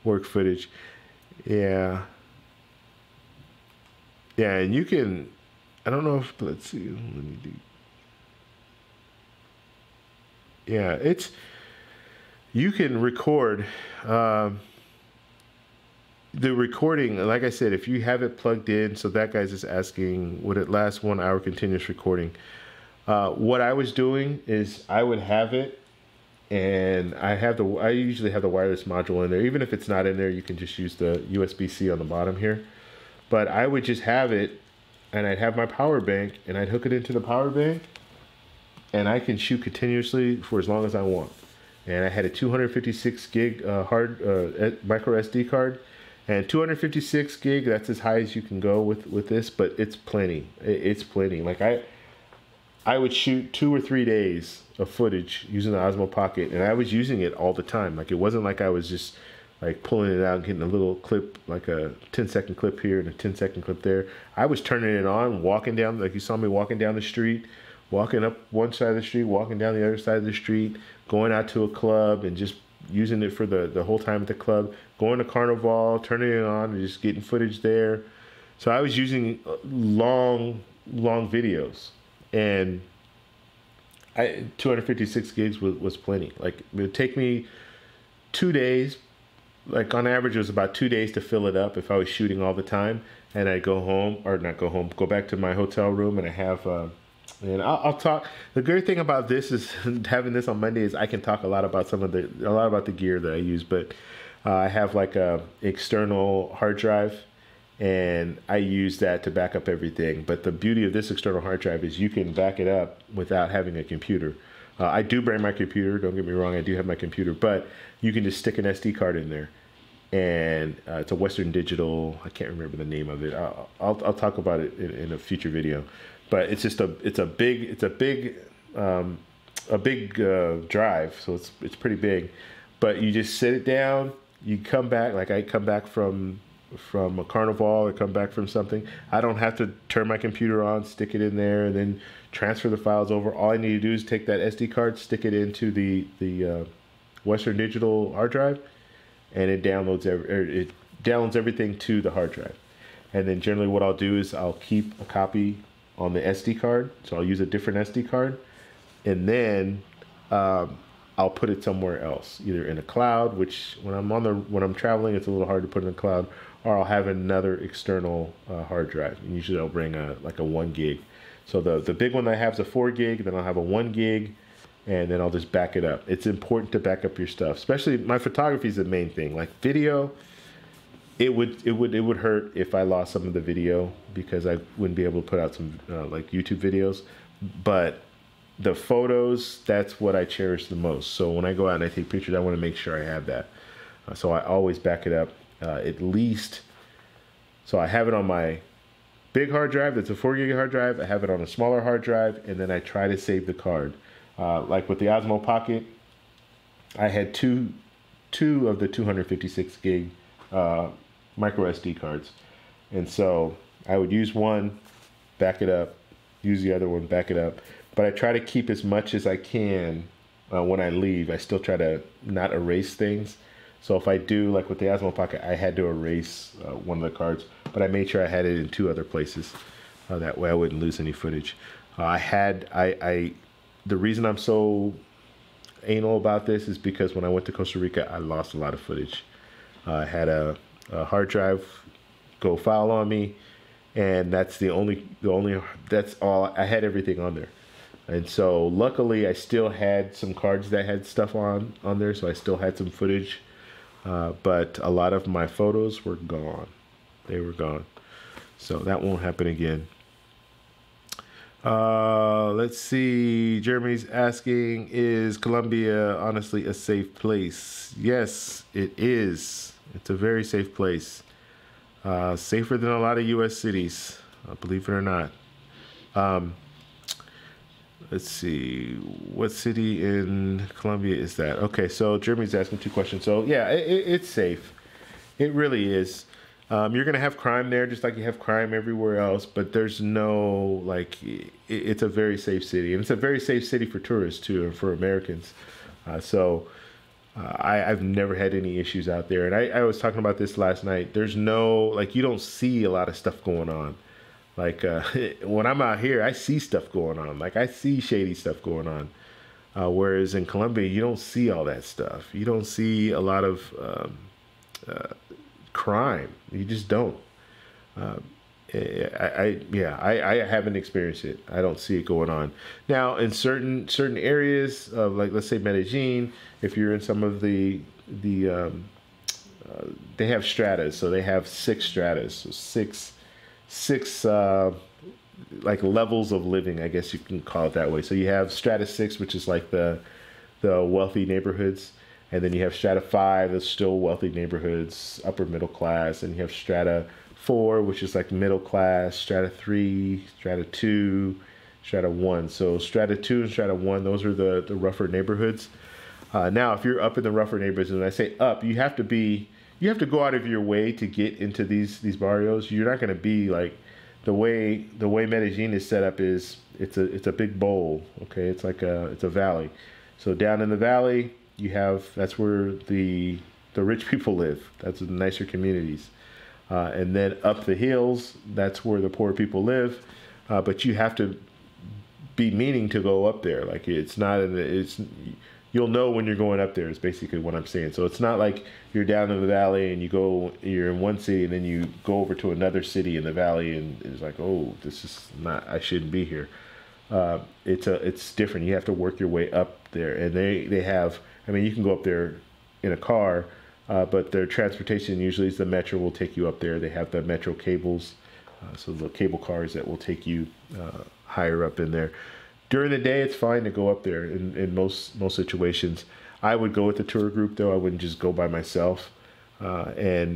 work footage. Yeah. Yeah, and you can, I don't know if, let's see. Let me do. Yeah, you can record. The recording, like I said, if you have it plugged in, so that guy's just asking, would it last 1 hour continuous recording? What I was doing is I would have it, and I usually have the wireless module in there. Even if it's not in there, you can just use the USB-C on the bottom here. But I would just have it, and I'd have my power bank, and I'd hook it into the power bank, and I can shoot continuously for as long as I want. And I had a 256 gig micro SD card. And 256 gig, that's as high as you can go with this, but it's plenty. It's plenty. Like I would shoot 2 or 3 days of footage using the Osmo Pocket, and I was using it all the time. Like it wasn't like I was just like pulling it out and getting a little clip, like a 10-second clip here and a 10-second clip there. I was turning it on, walking down, like you saw me walking down the street, walking up one side of the street, walking down the other side of the street, going out to a club and just using it for the whole time at the club, going to Carnival, turning it on and just getting footage there. So I was using long videos, and 256 gigs was plenty. Like it would take me 2 days, like on average it was about 2 days to fill it up if I was shooting all the time. And I'd go home, or not go home, go back to my hotel room, and I have and I'll talk. The great thing about this is having this on Monday is I can talk a lot about the gear that I use. But I have like a external hard drive, and I use that to back up everything. But the beauty of this external hard drive is you can back it up without having a computer. I do bring my computer. Don't get me wrong, I do have my computer, but you can just stick an SD card in there, and it's a Western Digital. I can't remember the name of it. I'll talk about it in a future video. But it's just a big drive, so it's pretty big. But you just sit it down. You come back, like I come back from a carnival or come back from something. I don't have to turn my computer on, stick it in there, and then transfer the files over. All I need to do is take that SD card, stick it into the Western Digital hard drive, and it downloads everything to the hard drive. And then generally what I'll do is I'll keep a copy on the SD card, so I'll use a different SD card, and then I'll put it somewhere else, either in a cloud, which when I'm traveling, it's a little hard to put in the cloud, or I'll have another external hard drive. And usually I'll bring a 1 gig. So the big one I have is a 4 gig, then I'll have a 1 gig, and then I'll just back it up. It's important to back up your stuff, especially my photography is the main thing. Like video, it would hurt if I lost some of the video because I wouldn't be able to put out some like YouTube videos. But the photos, that's what I cherish the most. So when I go out and I take pictures, I want to make sure I have that. So I always back it up at least. So I have it on my big hard drive. That's a 4 gig hard drive. I have it on a smaller hard drive, and then I try to save the card. Like with the Osmo Pocket, I had two of the 256 gig micro SD cards, and so I would use one, back it up, use the other one, back it up. But I try to keep as much as I can when I leave. I still try to not erase things. So if I do, like with the Osmo Pocket, I had to erase one of the cards, but I made sure I had it in 2 other places. That way I wouldn't lose any footage. The reason I'm so anal about this is because when I went to Costa Rica, I lost a lot of footage. I had a hard drive go foul on me, and that's all I had, everything on there. And so luckily I still had some cards that had stuff on there, so I still had some footage. But a lot of my photos were gone. They were gone. So that won't happen again. Let's see. Jeremy's asking, is Colombia honestly a safe place? Yes, it is. It's a very safe place. Safer than a lot of U.S. cities, believe it or not. Let's see. What city in Colombia is that? Okay, so Jeremy's asking two questions. So yeah, it's safe. It really is. You're gonna have crime there, just like you have crime everywhere else. But there's no it's a very safe city, and it's a very safe city for tourists too, and for Americans. I've never had any issues out there, and I was talking about this last night. There's no you don't see a lot of stuff going on. Like when I'm out here, I see stuff going on. Like I see shady stuff going on. Whereas in Colombia, you don't see all that stuff. You don't see a lot of crime. You just don't. I haven't experienced it. I don't see it going on. Now, in certain areas of let's say Medellin, if you're in some of they have stratas. So they have 6 stratas. So six levels of living, I guess you can call it that way. So you have strata 6, which is like the wealthy neighborhoods, and then you have strata 5, that's still wealthy neighborhoods, upper middle class, and you have strata 4, which is like middle class, strata 3, strata 2, strata 1. So strata 2 and strata 1, those are the rougher neighborhoods. Now, if you're up in the rougher neighborhoods, and when I say up, you have to go out of your way to get into these barrios. You're not going to be like the way Medellin is set up is it's a big bowl. Okay, it's a valley. So down in the valley, that's where the rich people live. That's the nicer communities. And then up the hills, that's where the poor people live. But you have to be meaning to go up there. Like you'll know when you're going up there is basically what I'm saying. So it's not like you're down in the valley and you're in one city and then you go over to another city in the valley and it's like, oh, this is not, I shouldn't be here. It's different. You have to work your way up there, and they have, I mean, you can go up there in a car, but their transportation usually is the metro will take you up there. They have the metro cables, so the cable cars that will take you higher up in there. During the day, it's fine to go up there in most situations. I would go with the tour group though. I wouldn't just go by myself. But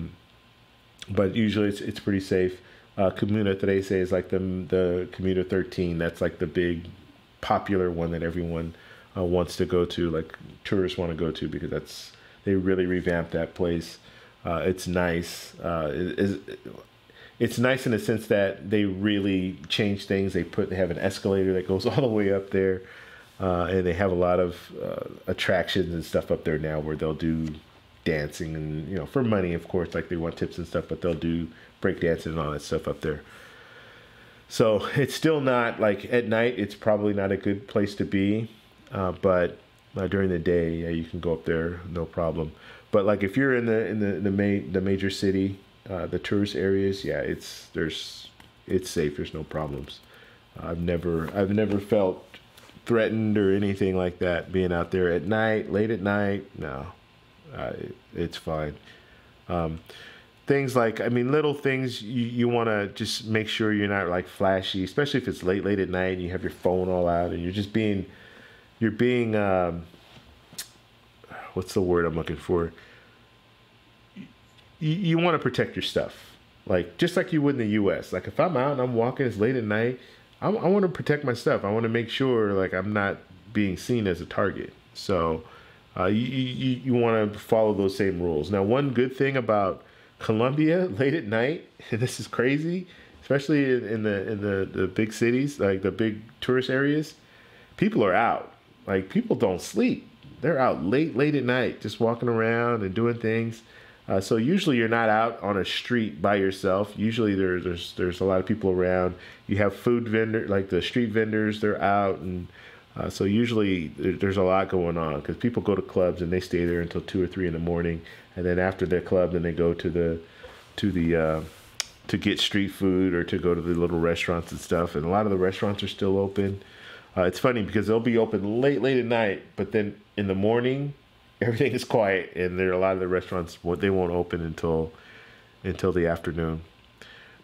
usually it's pretty safe. Comuna Trece is like the Comuna 13. That's like the big popular one that everyone wants to go to, like tourists want to go to, because they really revamped that place. It's nice. It's nice in the sense that they really change things. They have an escalator that goes all the way up there, and they have a lot of attractions and stuff up there now where they'll do dancing and for money, of course, like they want tips and stuff, but they'll do break dancing and all that stuff up there. So it's still not like at night. It's probably not a good place to be, but during the day, yeah, you can go up there, no problem. But like if you're in the major city. The tourist areas, yeah, it's safe. There's no problems. I've never felt threatened or anything like that being out there at night, late at night. No, it's fine. Things like, I mean, little things you want to just make sure you're not like flashy, especially if it's late at night and you have your phone all out and you're being what's the word I'm looking for? You want to protect your stuff, like just like you would in the U.S. Like if I'm out and I'm walking, it's late at night, I want to protect my stuff. I want to make sure like I'm not being seen as a target. So you want to follow those same rules. Now, one good thing about Colombia late at night, and this is crazy, especially in the big cities, like the big tourist areas, people are out. Like people don't sleep. They're out late at night, just walking around and doing things. So usually you're not out on a street by yourself. Usually there's a lot of people around. You have food vendor, like the street vendors, they're out, and so usually there's a lot going on because people go to clubs and they stay there until 2 or 3 in the morning, and then after their club, then they go to the to get street food or to go to the little restaurants and stuff. And a lot of the restaurants are still open. It's funny because they'll be open late at night, but then in the morning everything is quiet, and there are a lot of the restaurants they won't open until the afternoon.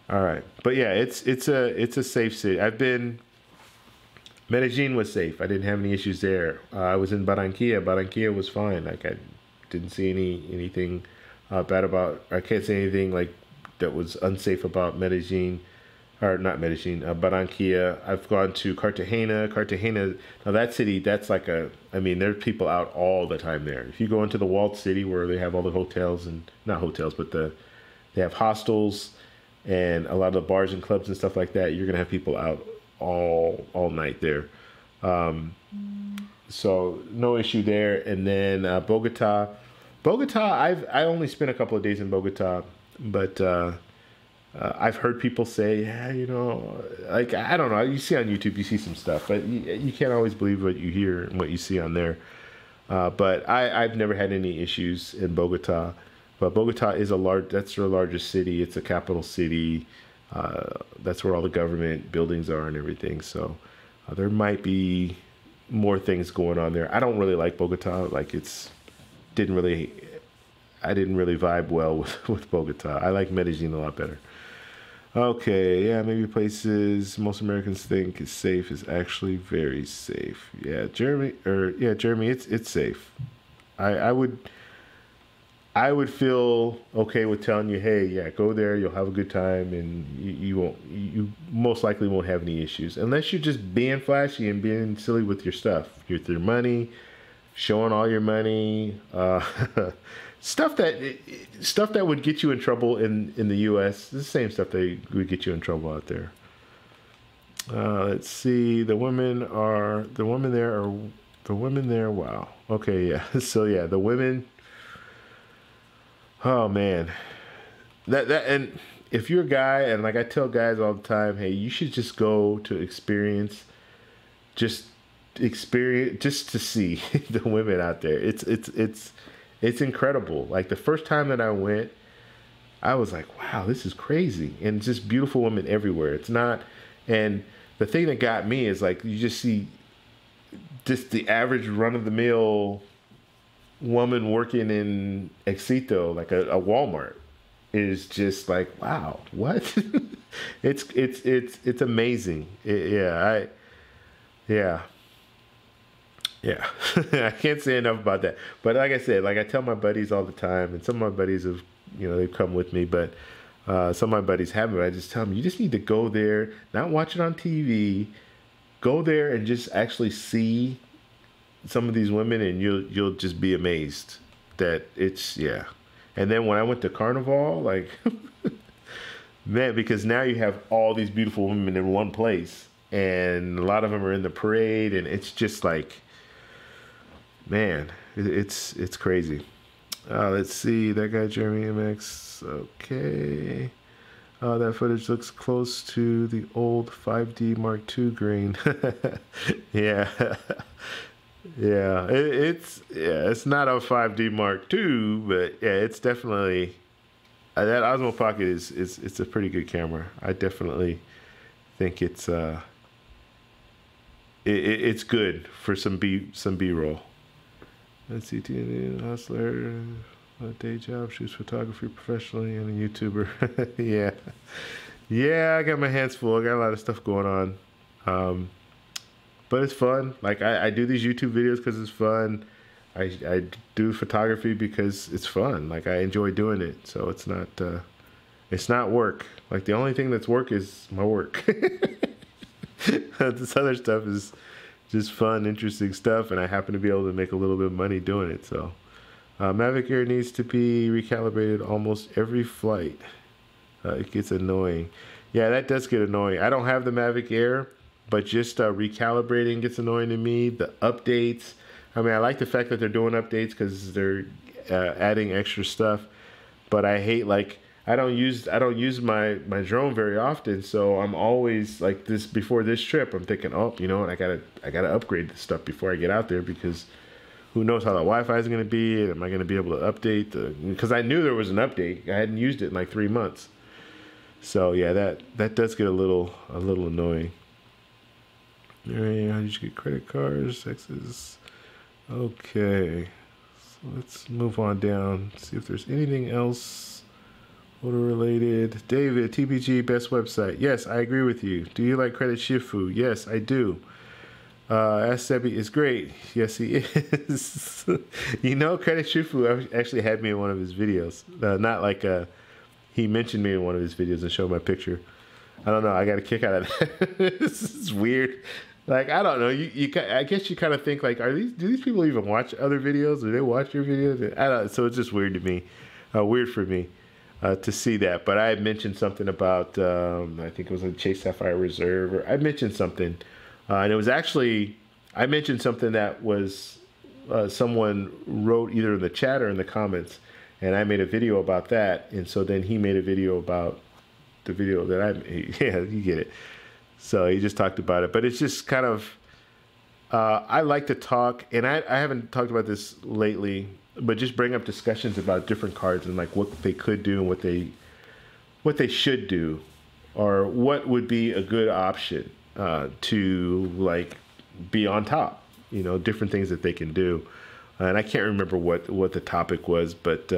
All right, but yeah, it's a safe city. Medellin was safe. I didn't have any issues there. I was in Barranquilla. Barranquilla was fine. Like I didn't see anything bad about. I can't say anything like that was unsafe about Medellin. Or not Medellin, Barranquilla. I've gone to Cartagena. Cartagena, now that city, that's like I mean, there's people out all the time there. If you go into the walled city where they have all the hotels and, not hotels, but they have hostels and a lot of the bars and clubs and stuff like that, you're going to have people out all night there. So no issue there. And then Bogota. I only spent a couple of days in Bogota, but I've heard people say, yeah, you know, like, I don't know. You see on YouTube, you see some stuff, but you can't always believe what you hear and what you see on there. But I've never had any issues in Bogota. But Bogota is that's the largest city. It's a capital city. That's where all the government buildings are and everything. So there might be more things going on there. I don't really like Bogota. Like I didn't really vibe well with Bogota. I like Medellin a lot better. Okay, yeah, maybe places most Americans think is safe is actually very safe. Yeah, Germany, it's safe. I would feel okay with telling you, hey, yeah, go there, you'll have a good time, and you most likely won't have any issues unless you're just being flashy and being silly with your stuff, with your money, showing all your money. Stuff that would get you in trouble in the U.S. The same stuff that would get you in trouble out there. Let's see. The women there. Wow. Okay. Yeah. So yeah, the women. Oh man. And if you're a guy, and like I tell guys all the time, hey, you should just go to experience just to see the women out there. It's incredible. Like the first time that I went, I was like, wow, this is crazy. And just beautiful women everywhere. It's not, and the thing that got me is like, you just see just the average run of the mill woman working in Éxito, like a Walmart, is just like, wow, what? it's amazing. Yeah, I can't say enough about that. But like I said, like I tell my buddies all the time, and some of my buddies have, they've come with me, but some of my buddies haven't. I just tell them, you just need to go there, not watch it on TV. Go there and just actually see some of these women, and you'll just be amazed that it's, yeah. And then when I went to Carnival, like, man, because now you have all these beautiful women in one place, and a lot of them are in the parade, and it's just like, man, it's crazy. Let's see, that guy Jeremy MX. Okay. That footage looks close to the old 5D Mark II grain. Yeah. Yeah. It's not a 5D Mark II, but yeah, it's definitely that Osmo Pocket it's a pretty good camera. I definitely think it's good for some B-roll. Let's see, hustler, a day job, shoots photography professionally, and a YouTuber. Yeah, I got my hands full. I got a lot of stuff going on, but it's fun. Like I do these YouTube videos because it's fun. I do photography because it's fun. Like I enjoy doing it, so it's not work. Like the only thing that's work is my work. This other stuff is just fun, interesting stuff, and I happen to be able to make a little bit of money doing it. So Mavic Air needs to be recalibrated almost every flight. It gets annoying. Yeah, that does get annoying. I don't have the Mavic Air, but just recalibrating gets annoying to me. The updates, I mean, I like the fact that they're doing updates because they're adding extra stuff. but I hate like I don't use my drone very often, so I'm always like this before this trip. I'm thinking, oh, you know what, I gotta upgrade this stuff before I get out there because who knows how the Wi-Fi is going to be? And am I going to be able to update the? Because I knew there was an update. I hadn't used it in like 3 months. So yeah, that does get a little annoying. All right, how did you get credit cards? X's. Okay, so let's move on down. See if there's anything else photo related. David, TPG best website. Yes, I agree with you. Do you like Credit Shifu? Yes, I do. Ask Sebi is great. Yes, he is. You know, Credit Shifu actually had me in one of his videos. Not like he mentioned me in one of his videos and showed my picture. I don't know. I got a kick out of that. This is weird. Like, I don't know. I guess you kind of think like, do these people even watch other videos? Do they watch your videos? I don't. So it's just weird to me. Weird for me to see that. But I had mentioned something about I think it was a Chase Sapphire Reserve. Or I mentioned something. And it was actually, I mentioned something that was someone wrote either in the chat or in the comments, and I made a video about that. And so then he made a video about the video that I made. Yeah, you get it. So he just talked about it. But it's just kind of, I like to talk, and I haven't talked about this lately, but just bring up discussions about different cards and like what they could do and what they should do, or what would be a good option. To like be on top, you know, different things that they can do. And I can't remember what the topic was, but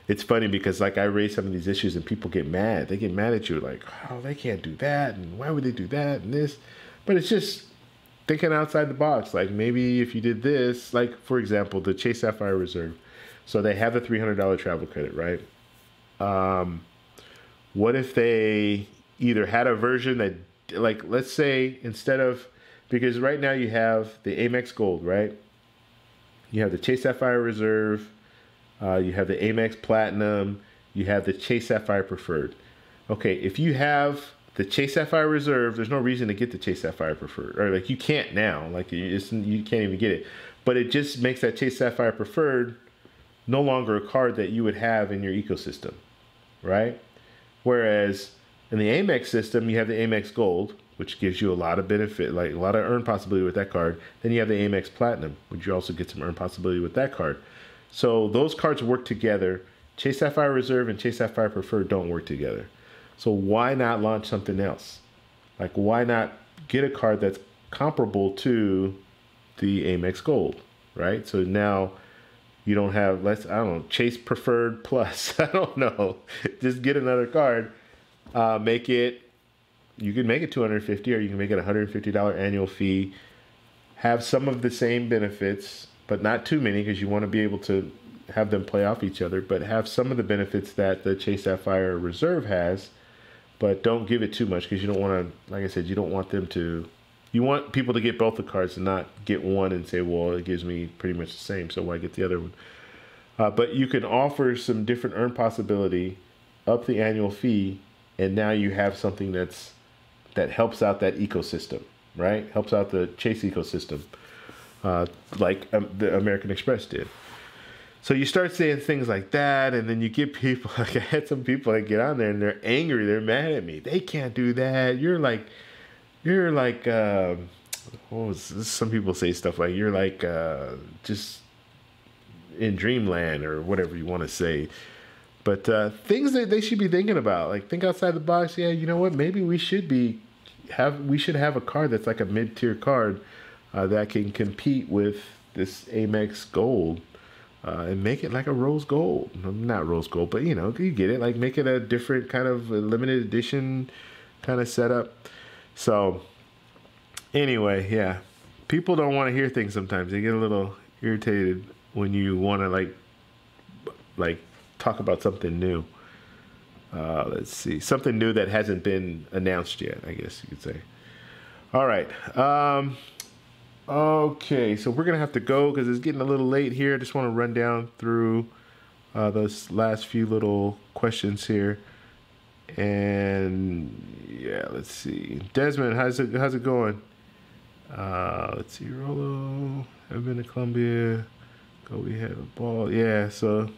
it's funny because like I raise some of these issues and people get mad. They get mad at you like, oh, they can't do that. And why would they do that and this? But it's just thinking outside the box. Like maybe if you did this, like for example, the Chase Sapphire Reserve. So they have the $300 travel credit, right? What if they either had a version that, like, let's say instead of, because right now you have the Amex Gold, right? You have the Chase Sapphire Reserve, you have the Amex Platinum, you have the Chase Sapphire Preferred. Okay, if you have the Chase Sapphire Reserve, there's no reason to get the Chase Sapphire Preferred, or like you can't now, like you can't even get it. But it just makes that Chase Sapphire Preferred no longer a card that you would have in your ecosystem, right? Whereas in the Amex system, you have the Amex Gold, which gives you a lot of benefit, like a lot of earn possibility with that card. Then you have the Amex Platinum, which you also get some earn possibility with that card. So those cards work together. Chase Sapphire Reserve and Chase Sapphire Preferred don't work together. So why not launch something else? Like why not get a card that's comparable to the Amex Gold, right? So now you don't have, I don't know, Chase Preferred Plus. I don't know. Just get another card. You can make it $250 or you can make it $150 annual fee. Have some of the same benefits, but not too many because you want to be able to have them play off each other, but have some of the benefits that the Chase Sapphire Reserve has, but don't give it too much because you don't want to, like I said, you don't want them to, you want people to get both the cards and not get one and say, well, it gives me pretty much the same, so why get the other one? But you can offer some different earn possibility, up the annual fee, and now you have something that helps out that ecosystem, right? Helps out the Chase ecosystem, like the American Express did. So you start saying things like that, and then you get people, like I had some people that get on there and they're angry, they're mad at me. They can't do that. You're like, some people say stuff like, you're like just in dreamland or whatever you want to say. But things that they should be thinking about, like think outside the box. Yeah, you know what? Maybe we should have a card that's like a mid-tier card that can compete with this Amex Gold and make it like a rose gold. Not rose gold, but you know, you get it. Like make it a different kind of limited edition kind of setup. So anyway, yeah, people don't want to hear things sometimes. They get a little irritated when you want to like talk about something new. Let's see, something new that hasn't been announced yet, I guess you could say. All right. Okay, so we're gonna have to go because it's getting a little late here. I just want to run down through those last few little questions here. And yeah, let's see. Desmond, how's it going? Let's see. Rolo, I've been to Columbia. Go, we had a ball. Yeah, so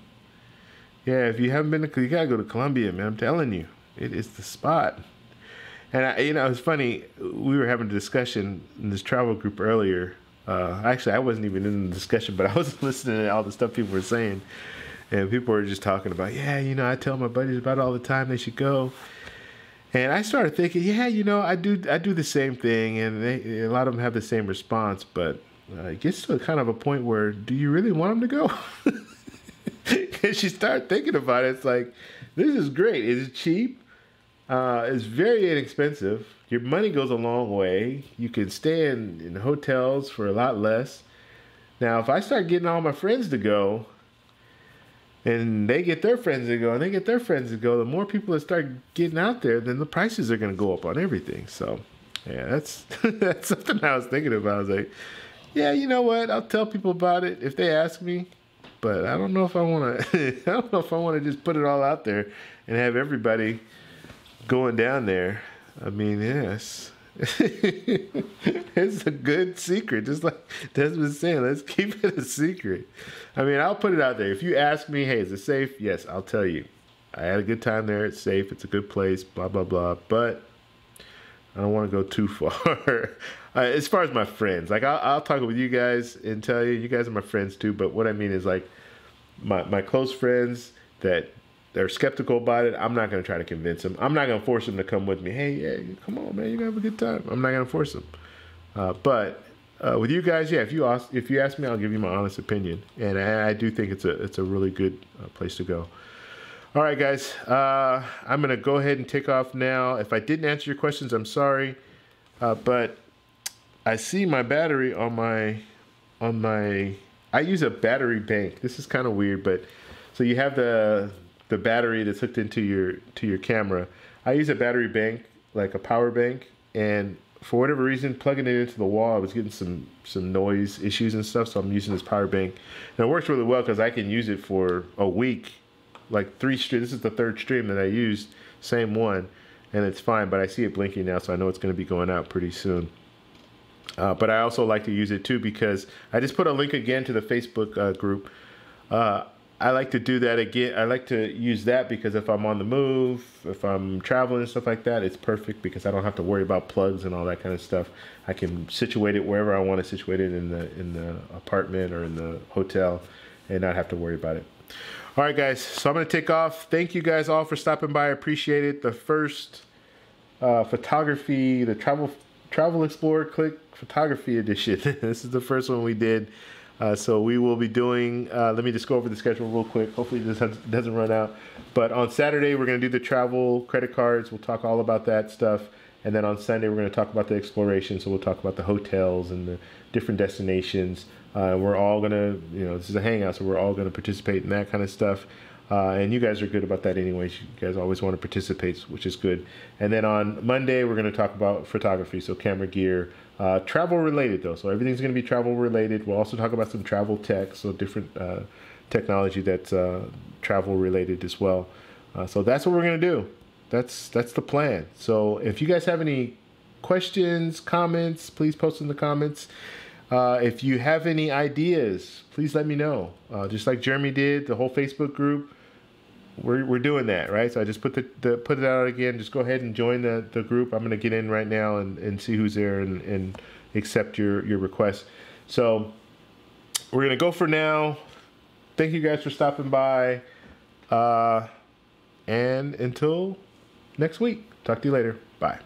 Yeah, if you haven't been to, you gotta go to Colombia, man. I'm telling you, it is the spot. And it's funny. We were having a discussion in this travel group earlier. Actually, I wasn't even in the discussion, but I was listening to all the stuff people were saying, and people were just talking about, yeah, I tell my buddies about it all the time. They should go. And I started thinking, yeah, I do the same thing, and a lot of them have the same response, but it gets to kind of a point where, do you really want them to go? Because you start thinking about it, it's like, this is great. It's cheap. It's very inexpensive. Your money goes a long way. You can stay in hotels for a lot less. Now, if I start getting all my friends to go, and they get their friends to go, and they get their friends to go, the more people that start getting out there, then the prices are going to go up on everything. So, yeah, that's that's something I was thinking about. I was like, yeah, you know what? I'll tell people about it if they ask me, but I don't know if I want to. I don't know if I want to just put it all out there and have everybody going down there. I mean, yes. It's a good secret, just like Desmond was saying. Let's keep it a secret. I mean, I'll put it out there. If you ask me, hey, is it safe? Yes, I'll tell you. I had a good time there. It's safe. It's a good place. Blah blah blah. But I don't want to go too far. As far as my friends, like I'll talk with you guys and tell you. You guys are my friends too. But what I mean is like my close friends that they're skeptical about it. I'm not going to try to convince them. I'm not going to force them to come with me. Hey, yeah, come on, man, you're going to have a good time. I'm not going to force them. But with you guys, yeah, if you ask me, I'll give you my honest opinion. And I do think it's a really good place to go. All right, guys, I'm going to go ahead and take off now. If I didn't answer your questions, I'm sorry. But I see my battery on my, I use a battery bank. This is kind of weird, but so you have the battery that's hooked into your camera. I use a battery bank, like a power bank, and for whatever reason, plugging it into the wall, I was getting some noise issues and stuff, so I'm using this power bank. And it works really well because I can use it for a week, like 3 streams. This is the 3rd stream that I used, same one, and it's fine, but I see it blinking now, so I know it's going to be going out pretty soon. But I also like to use it too because I just put a link again to the Facebook group. I like to do that again. I like to use that because if I'm on the move, if I'm traveling and stuff like that, it's perfect because I don't have to worry about plugs and all that kind of stuff. I can situate it wherever I want to situate it in the apartment or in the hotel and not have to worry about it. All right, guys. So I'm going to take off. Thank you guys all for stopping by. I appreciate it. The first photography, the Travel Explorer Click Photography Edition. This is the first one we did. So we will be doing, let me just go over the schedule real quick. Hopefully this doesn't run out. But on Saturday, we're going to do the travel credit cards. We'll talk all about that stuff. And then on Sunday, we're going to talk about the exploration. So we'll talk about the hotels and the different destinations. We're all going to, this is a hangout, so we're all going to participate in that kind of stuff. And you guys are good about that anyways. You guys always want to participate, which is good. And then on Monday, we're going to talk about photography, so camera gear. Travel related though, so everything's going to be travel related. We'll also talk about some travel tech, so different technology that's travel related as well. So that's what we're going to do. That's the plan. So if you guys have any questions, comments, please post in the comments. If you have any ideas, please let me know. Just like Jeremy did, the whole Facebook group, we're doing that, right? So I just put put it out again. Just go ahead and join the group. I'm going to get in right now and see who's there and accept your request. So we're going to go for now. Thank you guys for stopping by. And until next week, talk to you later. Bye.